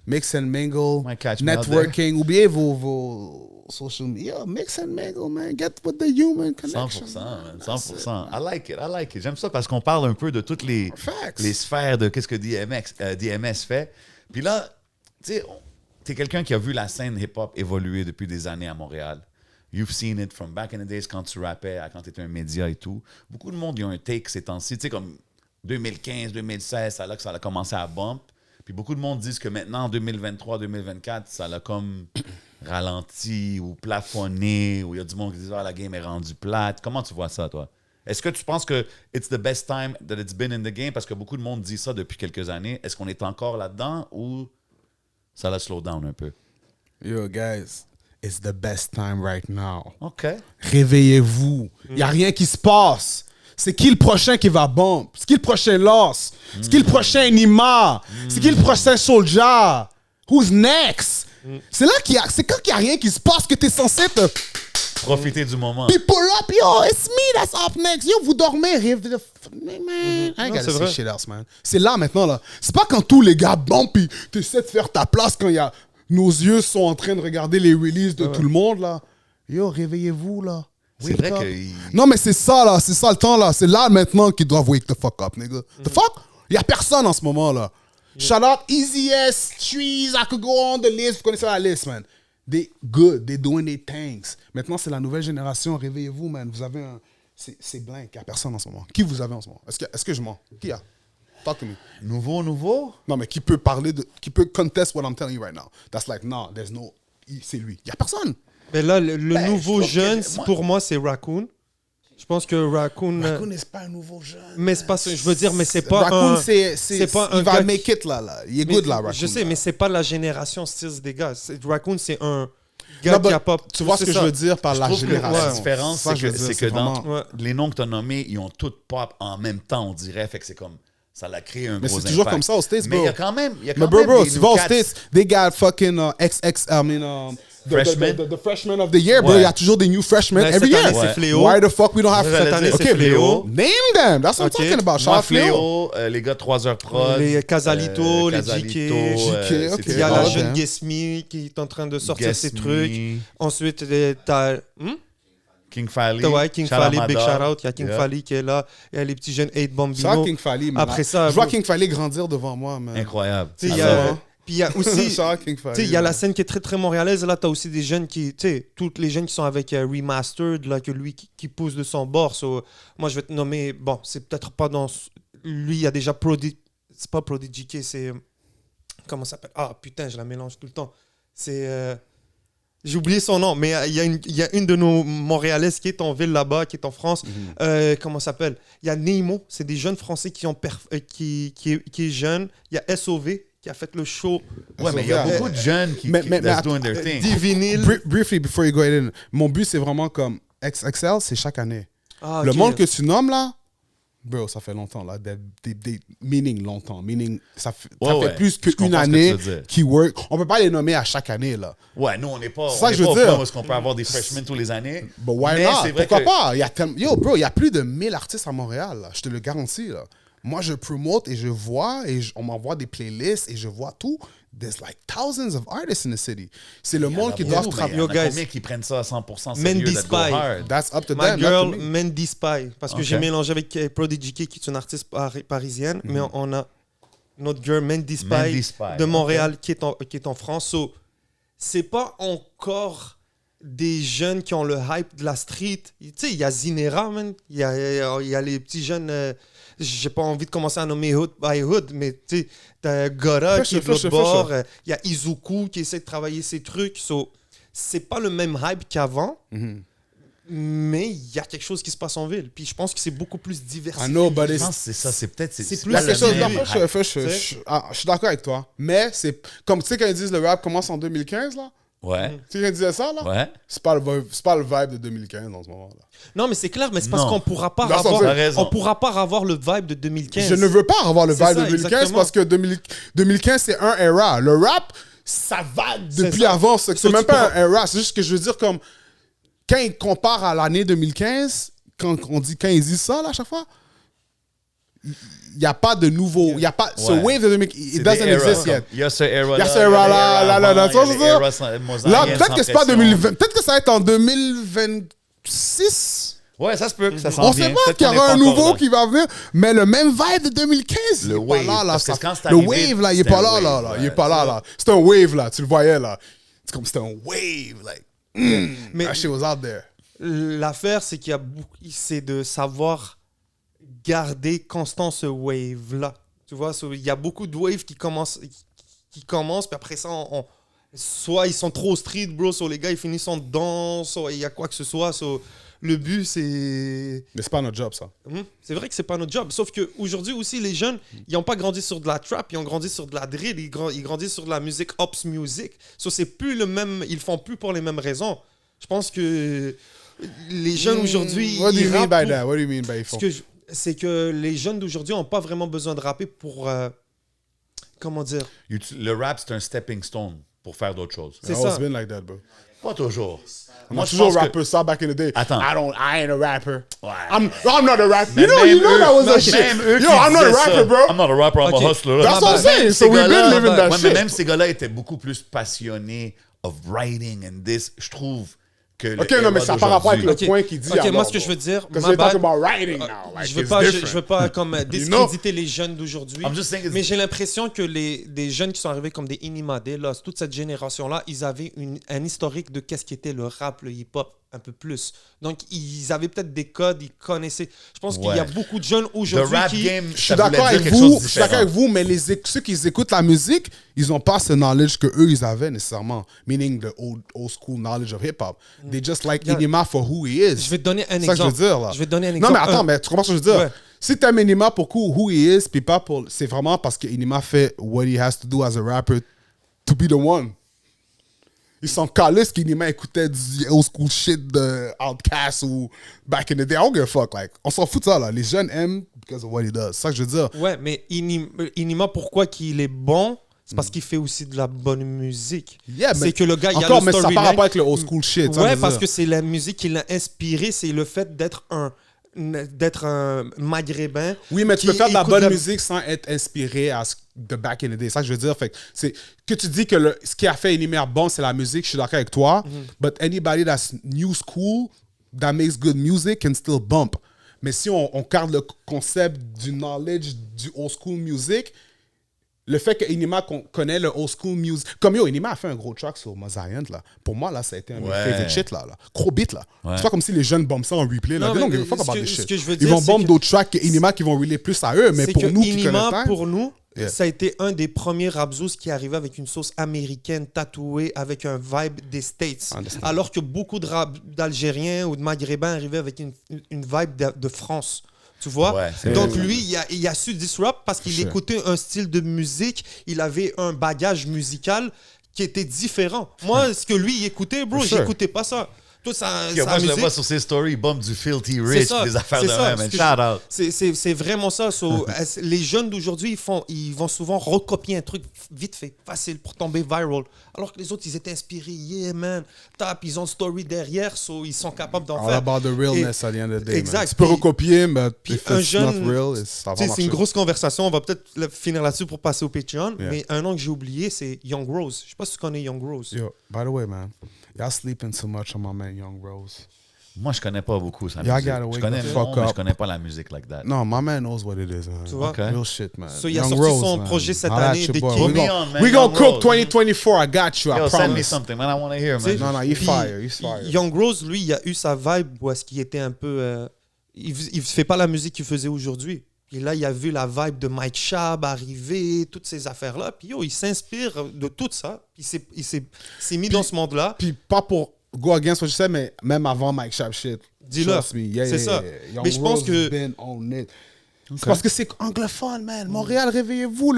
Mix and mingle.
Might catch me out
Networking. Oubliez vos social media. Yo, mix and mingle, man. Get with the human connection.
100%, man, 100%. I like it. J'aime ça parce qu'on parle un peu de toutes les
Facts.
sphères de qu'est-ce que DMS fait. Puis là, tu sais, t'es quelqu'un qui a vu la scène hip-hop évoluer depuis des années à Montréal. You've seen it from back in the days quand tu rappais, à quand tu étais un média et tout. Beaucoup de monde, ils ont un take ces temps-ci. Tu sais, comme 2015, 2016, ça a commencé à bump. Puis beaucoup de monde disent que maintenant, en 2023, 2024, ça l'a comme ralenti ou plafonné, ou il y a du monde qui dit « Ah, la game est rendue plate ». Comment tu vois ça, toi? Est-ce que tu penses que it's the best time that it's been in the game? Parce que beaucoup de monde dit ça depuis quelques années. Est-ce qu'on est encore là-dedans ou ça l'a slow down un peu?
Yo, guys. It's the best time right now.
OK.
Réveillez-vous. Il n'y a rien qui se passe. C'est qui le prochain qui va bump? C'est qui le prochain Loss? C'est qui le prochain Nima? C'est qui le prochain Soulja? Who's next? C'est là c'est quand il n'y a rien qui se passe que tu es censé te...
Profiter du moment.
Puis pull up, yo, it's me that's up next. Yo, vous dormez, rêve de... Man, I gotta
c'est
say
vrai.
shit else, man. C'est là maintenant, là. C'est pas quand tous les gars bumpent puis tu essaies de faire ta place quand il y a... Nos yeux sont en train de regarder les releases de tout le monde, là. Yo, réveillez-vous, là.
C'est
Wake
vrai
up.
que...
Non, mais c'est ça, là. C'est ça le temps, là. C'est là, maintenant, qu'ils doivent wake the fuck up, nigga. The fuck? Il y a personne en ce moment, là. Shout out Easy S, Trees, I could go on the list. Vous connaissez la liste, man. They good. They doing their things. Maintenant, c'est la nouvelle génération. Réveillez-vous, man. Vous avez un... C'est blank. Il y a personne en ce moment. Qui vous avez en ce moment? Est-ce que je mens? Qui y a? Talk to me.
Nouveau?
Non, mais qui peut parler de... Qui peut contest what I'm telling you right now? That's like, no, there's no... C'est lui. Il y a personne.
Mais là, le
Ben,
nouveau
je trouve
jeune,
que- moi-
pour moi, c'est Raccoon. Je pense que Raccoon.
Raccoon n'est pas un nouveau jeune.
Mais c'est pas, je veux dire, mais c'est pas
Raccoon,
un.
c'est
pas un
il va
gars
make it là. Il est
mais-
good là, Raccoon.
Je sais,
là.
mais c'est pas la génération style des gars. Raccoon, c'est un gars
Non,
qui
but
a pas.
tu vois ce
c'est
que
ça.
je veux dire par
Je
la
trouve que
génération.
la différence,
Ça,
c'est
je
que,
veux dire,
c'est que dans
vraiment-
Ouais.
les noms que tu as nommés, ils ont tous pop en même temps, on dirait. Fait que c'est comme. Ça l'a créé un
Mais
gros
c'est toujours
impact.
comme ça aux States,
Mais
bro.
il y a quand même. Il y a quand
Mais bro,
même des
tu vas aux
cats-
States, they got fucking
Freshmen.
the freshman of the year, bro.
Ouais.
Il y a toujours des new freshmen
Mais
every
cette
year.
année, c'est
Ouais.
Fléau.
Why the fuck we don't have
Cette
année,
okay,
c'est Fléau.
Name them. That's what
Ok.
I'm talking about. Shout
Moi,
out Fléau.
Fléau, les gars de 3 heures prod.
Les Casalito, les
Casalito,
JK.
ok.
Il y a
Ah,
la
ouais.
jeune Guess Me qui est en train de sortir
Guess
ses
Me,
trucs. Ensuite, t'as.
King Fally.
Ouais, King Fally, big shout out. Il y a King
Yeah.
Fally qui est là. Il y a les petits jeunes 8
Shout
Bambino.
out King Fally, man.
Après ça,
je vois
bro.
King Fally grandir devant moi, man.
Incroyable.
Tu sais, il y
Ah,
a-
ouais.
Puis il y a aussi.
Shout out King Fally.
Tu sais, il y a la
man.
scène qui est très très montréalaise. Là, t'as aussi des jeunes qui, tu sais, toutes les jeunes qui sont avec Remastered, là, que lui qui pousse de son bord. So, moi, je vais te nommer. Bon, c'est peut-être pas dans. Lui, il y a déjà C'est pas Prodigy K, c'est. Comment ça s'appelle? Ah, putain, je la mélange tout le temps. C'est. J'ai oublié son nom, mais il y a une de nos Montréalaises qui est en ville là-bas, qui est en France. Comment ça s'appelle? Il y a Nemo, c'est des jeunes Français qui est jeune. Il y a SOV qui a fait le show.
Ouais, mais il y a beaucoup de jeunes qui that's doing their thing.
Divinil.
Briefly, before you go in, mon but, c'est vraiment comme XXL, c'est chaque année.
Ah,
Le
ok.
monde que tu nommes là, bro, ça fait longtemps là, meaning longtemps, meaning ça fait
Ouais.
plus
Je
qu'une
comprends ce que
année
tu veux dire.
qui work. On peut pas les nommer à chaque année là.
Ouais, nous, on n'est pas.
C'est ça
on
que
est
je
pas
veux
au
dire.
point où est-ce qu'on peut avoir des freshmen tous les années.
But why
Mais
not?
c'est vrai
Pourquoi
que-
pas? Yo, bro, il y a plus de 1000 artistes à Montréal, là. Je te le garantis, là. Moi, je promote et je vois, on m'envoie des playlists et je vois tout. There's like thousands of artists in the city. C'est le monde qui doit
Il y
travailler.
en a
guys.
combien qui prennent ça à 100%
Mandy
sérieux, that go
Spy.
hard?
That's up to
My
them, not
girl,
to me.
Mandy Spy. Parce que
Ok.
j'ai mélangé avec Prodigy K, qui est une artiste parisienne. Mais on a notre girl Mandy Spy,
Mandy Spy,
de Montréal qui est en France. So, c'est pas encore des jeunes qui ont le hype de la street. Tu sais, il y a Zinera, man. Il y a les petits jeunes. J'ai pas envie de commencer à nommer Hood by Hood, mais tu sais, t'as Gora qui est de l'autre bord. Il y a Izuku qui essaie de travailler ses trucs. So, c'est pas le même hype qu'avant. Mais il y a quelque chose qui se passe en ville. Puis je pense que c'est beaucoup plus diversifié.
I know, but
Je
it's...
pense que c'est ça, c'est peut-être.
C'est plus
Il y a
la
quelque chose
même
d'en fait,
hype.
je suis d'accord avec toi. Mais c'est comme, tu sais, quand ils disent le rap commence en 2015, là?
Ouais.
Tu sais quand ils disaient ça, là?
Ouais.
C'est pas le vibe de 2015 en ce moment-là.
Non, mais c'est clair, mais c'est parce
Non.
qu'on pourra pas
Dans le sens
avoir,
où-
T'as raison.
on pourra pas avoir le vibe de 2015.
Je ne veux pas avoir le
C'est
vibe
ça,
de 2015
exactement.
parce que 2015, c'est un era. Le rap, ça va depuis
ça.
avant. C'est
So,
même
tu
pas
pourras-
un era. C'est juste que je veux dire, comme, quand ils comparent à l'année 2015, quand ils disent ça, là, à chaque fois, il n'y a pas de nouveau. Il n'y a pas. Ce
Ouais.
wave de 2015,
C'est
it doesn't
des eras,
exist
comme-
yet.
Il y a ce era-là.
Il y a ce era-là, là. Tu vois ce que je veux dire? Là, peut-être que c'est pas 2020. Peut-être que ça va être en 2026.
Ouais, ça se peut que ça s'en
On
vient.
sait pas
Peut-être
qu'il y
qu'on est
aura
pas
un
encore
nouveau
là.
qui va venir, mais le même vibe de 2015,
Le
il est
wave,
pas là, là.
parce que
Ça-
quand c'est
le
arrivé,
wave, là, il est
c'était
pas
un
là,
wave,
là. Il est
ouais,
pas là, là. C'était un wave, là. Tu le voyais, là. C'est comme c'était un wave, like.
Mais
That shit was out there.
l'affaire, c'est qu'il y a c'est de savoir garder constant ce wave-là. Tu vois, il y a beaucoup de waves qui commencent, puis après ça, soit ils sont trop street, bro, soit les gars, ils finissent en danse, soit il y a quoi que ce soit. So, le but, c'est...
Mais c'est pas notre job, ça.
C'est vrai que c'est pas notre job. Sauf qu'aujourd'hui aussi, les jeunes, ils n'ont pas grandi sur de la trap, ils ont grandi sur de la drill, ils grandissent sur de la musique ops music. So, c'est plus le même... Ils le font plus pour les mêmes raisons. Je pense que les jeunes aujourd'hui...
What do you
ils
mean
rappent
by
pour-
that? What do you mean by
Ce que c'est que les jeunes d'aujourd'hui n'ont pas vraiment besoin de rapper pour... comment dire?
Le rap, c'est un stepping stone pour faire d'autres choses.
C'est
It's always
ça.
been like that, bro.
Pas toujours.
Moi,
je
toujours
pense que-
rapper ça back in the day.
Attends.
I ain't a rapper.
Ouais.
I'm not a rapper.
Mais
You know
même
that was a
eux-
shit.
même eux
Yo,
qui
I'm not a
disaient
rapper,
ça.
bro.
I'm not a rapper, I'm
Ok.
a hustler.
That's what I'm saying.
Même
So
ces
we've been
gars-là-
living that
ouais, mais
shit.
même ces gars-là étaient beaucoup plus passionnés of writing and this. Je trouve que le
Ok, non, mais
era
ça n'a pas rapport avec le
d'aujourd'hui-
Ok.
point qu'il dit.
Ok, moi,
alors,
ce que je veux dire,
Because
my
they talk
bad.
about writing now. Like,
Je veux
it's
pas,
different.
je veux pas comme discréditer les jeunes d'aujourd'hui.
I'm just saying it's-
Mais j'ai l'impression que des jeunes qui sont arrivés comme des Inimade, là, toute cette génération-là, ils avaient un historique de qu'est-ce qu'était le rap, le hip-hop. un peu plus. Donc, ils avaient peut-être des codes, ils connaissaient. Je pense qu'il y a
Ouais.
beaucoup de jeunes
The
aujourd'hui
rap
qui...
game,
Je suis
ça voulait
d'accord
dire
avec
quelque chose
vous,
de
je suis d'accord
différent.
avec vous, mais ceux qui écoutent la musique, ils n'ont pas ce knowledge que eux ils avaient nécessairement. Meaning the old school knowledge of hip-hop. They just like
Yeah.
Enima for who he is.
Je vais te donner un
C'est ça que je veux
exemple.
dire, là.
Je vais te donner un
Non,
exemple.
mais attends, mais tu comprends ce que je veux dire?
Ouais.
Si t'aimes Enima pour who he is, puis pas pour... C'est vraiment parce que Enima fait what he has to do as a rapper to be the one. Ils sont calés qu'Enima écoutait du old school shit de Outkast ou back in the day. I don't give a fuck. Like, on s'en fout de ça, là. Les jeunes aiment because of what he does. C'est ça que je veux dire.
Ouais, mais Inima, pourquoi qu'il est bon? C'est parce qu'il fait aussi de la bonne musique.
Yeah, mais
c'est que le gars, il y a
encore,
le
mais ça n'a pas
storyline.
rapport avec le old school shit. ça, je
Ouais,
veux
parce
dire.
que c'est la musique qui l'a inspiré, c'est le fait d'être un maghrébin.
Oui, mais tu
qui
peux faire de la
écoute
bonne musique sans être inspiré de back in the day. C'est ça que je veux dire. Fait que tu dis que ce qui a fait Enima bon, c'est la musique, je suis d'accord avec toi. But anybody that's new school, that makes good music, can still bump. Mais si on garde le concept du knowledge du old school music, le fait que Enima connaît le old school music. Comme Enima a fait un gros track sur Mosaïen, là. Pour moi, là, ça a été un de mes
Ouais.
favorite shit, là. Gros beat, là.
Ouais.
C'est pas comme si les jeunes bombent ça en replay, là.
Non,
They don't
mais
give a fuck
ce
about
que-
this
ce
shit.
que je veux
Ils
dire,
vont
c'est
bomber
que-
d'autres tracks que Enima qui vont relayer plus à eux, mais
C'est
pour
que
nous qui
Inima,
connaissons...
pour nous,
Yeah.
ça a été un des premiers Rabzouz qui arrivait avec une sauce américaine tatouée avec un vibe des States.
Understand.
Alors que beaucoup d'Algériens ou de Maghrébins arrivaient avec une vibe de France. Tu vois?
Ouais, c'est
Donc
vrai.
lui, il a su disrupt parce qu'il
Sure.
écoutait un style de musique, il avait un bagage musical qui était différent. Moi, ce que lui, il écoutait, bro,
Sure.
j'écoutais pas ça. Toi, sa
Moi, je le
musique,
vois sur ses stories, il bombe du Filthy
c'est
Rich,
ça,
des affaires
c'est
de
ça,
même.
ce
man.
que
Shout out.
c'est vraiment ça. Les jeunes d'aujourd'hui, ils vont souvent recopier un truc vite fait, facile pour tomber viral. Alors que les autres, ils étaient inspirés. Yeah, man. Tap, ils ont une story derrière, ils sont capables d'en
All
faire.
about the realness
Et-
at the end of the day.
Exact.
Man. Tu peux
Puis-
recopier, mais
puis
if
un
it's
jeune-
not real, ça va
Tu sais, c'est
marcher.
une grosse conversation. On va peut-être finir là-dessus pour passer au Patreon.
Yeah.
Mais un nom que j'ai oublié, c'est Young Rose. Je sais pas si tu connais Young Rose.
Yo, by the way, man, y'all sleeping too much on my man Young Rose.
Moi, je connais pas beaucoup sa
Y'all
music.
gotta
Je
wake
connais
the
le
fuck
nom, mais
up.
je connais pas la musique like that.
No, my man knows what it is, man.
Tu vois?
Ok.
Real shit, man.
So, il a sorti son projet cette année,
your
The
boy.
King.
We
Put me
gon-
on, man,
we gonna
Young
cook
Rose.
2024, I got you, I
Yo, send me
promise.
something, man. I want to hear,
Tu sais,
man.
No, no, he's
Puis,
fire, he's fire.
Young Rose, lui, il a eu sa vibe où est-ce qu'il était un peu... il fait pas la musique qu'il faisait aujourd'hui. Et là, il a vu la vibe de Mike Schaab arriver, toutes ces affaires-là. Puis yo, il s'inspire de tout ça. Puis il s'est mis dans ce monde-là.
Puis pas pour go against what you said, mais même avant Mike Schaap shit.
Dis-le.
Trust me. Yeah,
C'est
yeah,
ça.
yeah. Young
Mais je pense
Rose
que-
has been on it. C'est parce que c'est anglophone, man. Montréal, réveillez-vous.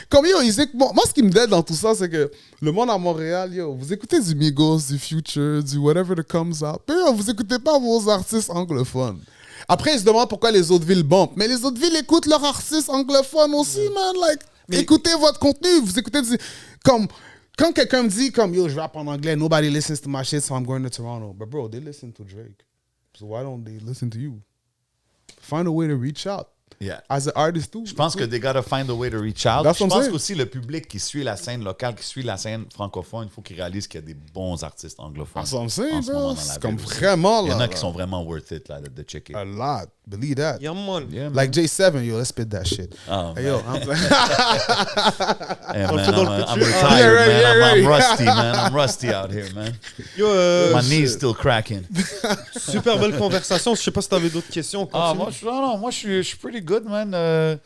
Comme yo, moi, ce qui me dérange dans tout ça, c'est que le monde à Montréal, yo, vous écoutez du Migos, du Future, du whatever that comes up. Mais yo, vous écoutez pas vos artistes anglophones. Après, ils se demandent pourquoi les autres villes bumpent. Mais les autres villes écoutent leurs artistes anglophones aussi, man. Like, écoutez votre contenu. Vous écoutez comme... Quand quelqu'un me dit comme yo, je rappe en anglais, nobody listens to my shit, so I'm going to Toronto. But bro, they listen to Drake. So why don't they listen to you? Find a way to reach out.
Yeah.
As an artist too.
Je pense que they gotta find a way to reach out.
That's
Je
what I'm
pense
saying.
qu'aussi le public qui suit la scène locale, qui suit la scène francophone, il faut qu'il réalise qu'il y a des bons artistes anglophones.
That's what I'm saying,
en ce moment
bro.
dans la
C'est comme
ville aussi.
vraiment,
Il y en
là,
a qui
là.
sont vraiment worth it là, de checker.
A lot. Believe that.
Yeah, man.
Yeah, man.
Like J7, yo, let's spit that shit.
Oh,
Hey, yo,
man.
I'm
Hey, man,
fait dans le
I'm
futur.
retired,
Yeah, right,
man.
yeah,
I'm
right.
rusty, man. I'm rusty out here, man.
Yo,
My knee's still cracking.
super belle conversation. Je sais pas si tu avais d'autres questions.
Ah,
Continue.
moi, je suis pretty good, man.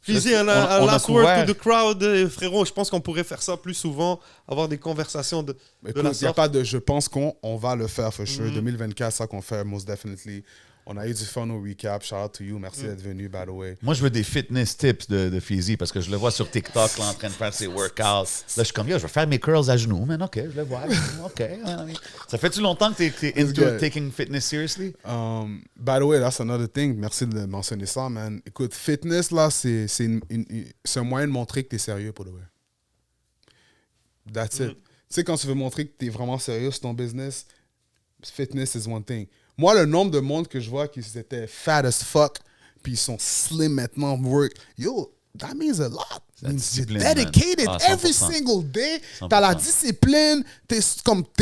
Fizi, un
on a
last
couvert.
word to the crowd. Frérot, je pense qu'on pourrait faire ça plus souvent, avoir des conversations de
Écoute,
la
y a
sorte.
pas de. Je pense qu'on va le faire for sure. 2024, ça qu'on fait, most definitely. On a eu du fun au recap. Shout out to you. Merci d'être venu, by the way.
Moi, je veux des fitness tips de Fizi parce que je le vois sur TikTok là, en train de faire ses workouts. Là, je suis comme, yo, je vais faire mes curls à genoux, man. OK, je le vois. OK. Ça fait-tu longtemps que t'es into
good.
taking fitness seriously?
By the way, that's another thing. Merci de mentionner ça, man. Écoute, fitness, là, c'est un moyen de montrer que tu es sérieux pour de vrai. That's it. Tu sais, quand tu veux montrer que tu es vraiment sérieux sur ton business, fitness is one thing. Moi, le nombre de monde que je vois qui étaient fat as fuck, puis ils sont slim maintenant, work, yo, that means a lot.
La
You're
discipline, man.
dedicated
Ah,
every
100%.
single day. T'as la
100%.
discipline, t'es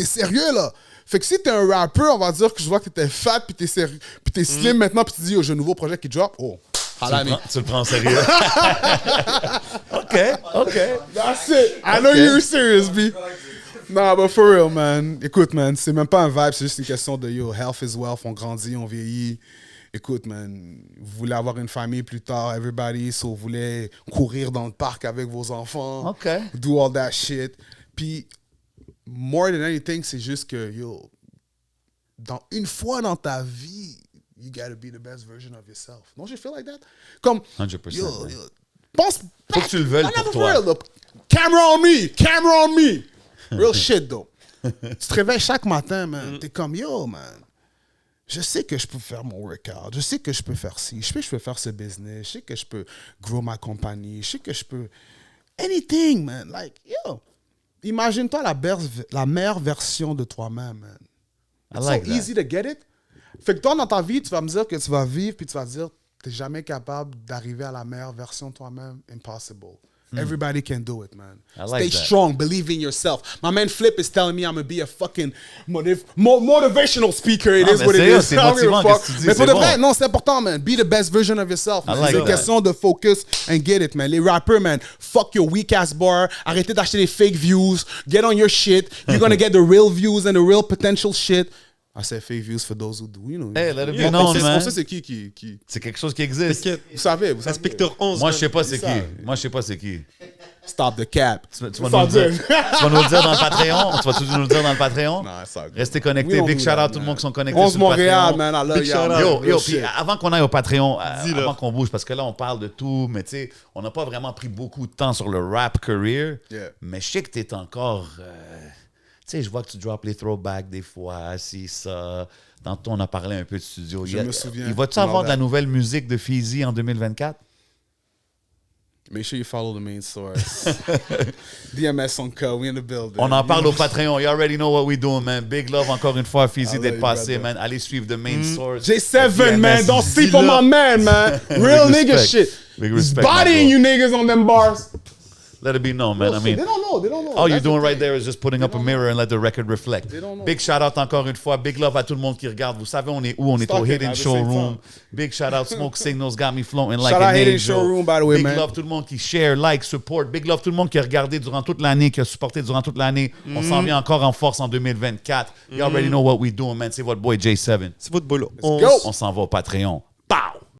sérieux, là. Fait que si t'es un rappeur, on va dire que je vois que t'étais fat, puis t'es sérieux, puis t'es slim maintenant, puis tu dis, oh, j'ai un nouveau projet qui drop. Oh,
Tu le prends au sérieux. OK.
That's it. I know you're serious, B. Non, but for real, man. Écoute, man, c'est même pas un vibe, c'est juste une question de yo, health is wealth, on grandit, on vieillit. Écoute, man, vous voulez avoir une famille plus tard, everybody, so vous voulez courir dans le parc avec vos enfants.
OK.
Do all that shit. Puis, more than anything, c'est juste que, yo, une fois dans ta vie, you gotta be the best version of yourself. Don't you feel like that? Comme,
100%.
yo,
ouais.
pense.
Faut que tu le veuilles
Non,
pour
non,
toi.
real, though. Camera on me! Camera on me! Real shit, though. Tu te réveilles chaque matin, man. T'es comme, yo, man. Je sais que je peux faire mon workout. Je sais que je peux faire ci. Je sais que je peux faire ce business. Je sais que je peux grow ma compagnie. Je sais que je peux... Anything, man. Like, yo. Imagine-toi la meilleure version de toi-même, man. It's
like
so
that.
easy to get it. Fait que toi, dans ta vie, tu vas me dire que tu vas vivre, puis tu vas dire t'es jamais capable d'arriver à la meilleure version de toi-même. Impossible. Everybody can do it, man.
I like
Stay
that.
strong. Believe in yourself. My man Flip is telling me I'm going to be a fucking motivational speaker. It
Ah,
is
mais
what it
sérieux,
is.
c'est
I don't give a
motivant,
fuck.
qu'est-ce que tu dis,
Mais pour
c'est
de vrai,
bon.
non, c'est important, man. Be the best version of yourself. man.
like
C'est une
that.
question de focus and get it, man. Les rappers, man, fuck your weak-ass bar. Arrêtez d'acheter des fake views. Get on your shit. You're going to get the real views and the real potential shit. I said fake views for those who do, you know.
Hey, let it be
On
known,
sait-
man.
on sait c'est qui.
C'est quelque chose qui existe.
Vous savez.
Inspecteur 11.
Moi, je
man.
sais pas c'est
C'est
qui.
ça.
Moi, je sais pas c'est qui.
Stop the cap.
Tu vas nous le dire. Tu vas nous le dire dans le Patreon. Tu vas toujours nous le dire dans le Patreon.
Nah, it's all good.
Restez
We
connectés.
don't
Big
do
shout
that,
out tout le
man.
monde qui sont connectés
11
sur le
Montréal,
Patreon.
man. I love
Big
y'all,
shout
man.
out.
Yo,
Real
yo,
shit.
puis avant qu'on aille au Patreon,
Dis-le.
avant qu'on bouge, parce que là, on parle de tout, mais tu sais, on n'a pas vraiment pris beaucoup de temps sur le rap career.
Yeah.
Mais je sais que tu es encore. Tu sais, je vois que tu drops les throwbacks des fois, si ça. Tantôt, on a parlé un peu de studio.
Je me souviens.
Il va-tu
On
avoir
en
de la
a.
nouvelle musique de Feezy en 2024?
Make sure you follow the main source. DMS on code, we in the building.
On en parle au Patreon. You already know what we doing, man. Big love encore une fois, Feezy,
I love
d'être
you,
passé,
brother.
man. Allez suivre The Main Source.
J7,
DMS,
man, don't sleep on
dis-le.
my man. Real
Big
nigga
respect.
shit.
Big
He's
respect, my
bodying
bro.
you niggas on them bars.
Let it be known, man. I
Shit,
mean,
they don't know. They don't know.
all you're
That's the
doing right
thing.
there is just putting up a mirror and let the record reflect.
They don't know.
Big shout out encore une fois. Big love à tout le monde qui regarde. Vous savez, on est où? On est
Stock
au
it
Hidden
at the same
Showroom.
time.
Big shout out Smoke Signals got me floating like
Shout
an
out Hidden
angel.
Showroom, by the way,
Big
man.
love tout le monde qui share, like, support. Big love tout le monde qui a regardé durant toute l'année, qui a supporté durant toute l'année. On s'en vient encore en force en 2024. You already know what we doing, man. C'est votre boy J7.
C'est votre boulot.
go.
On s'en va au Patreon.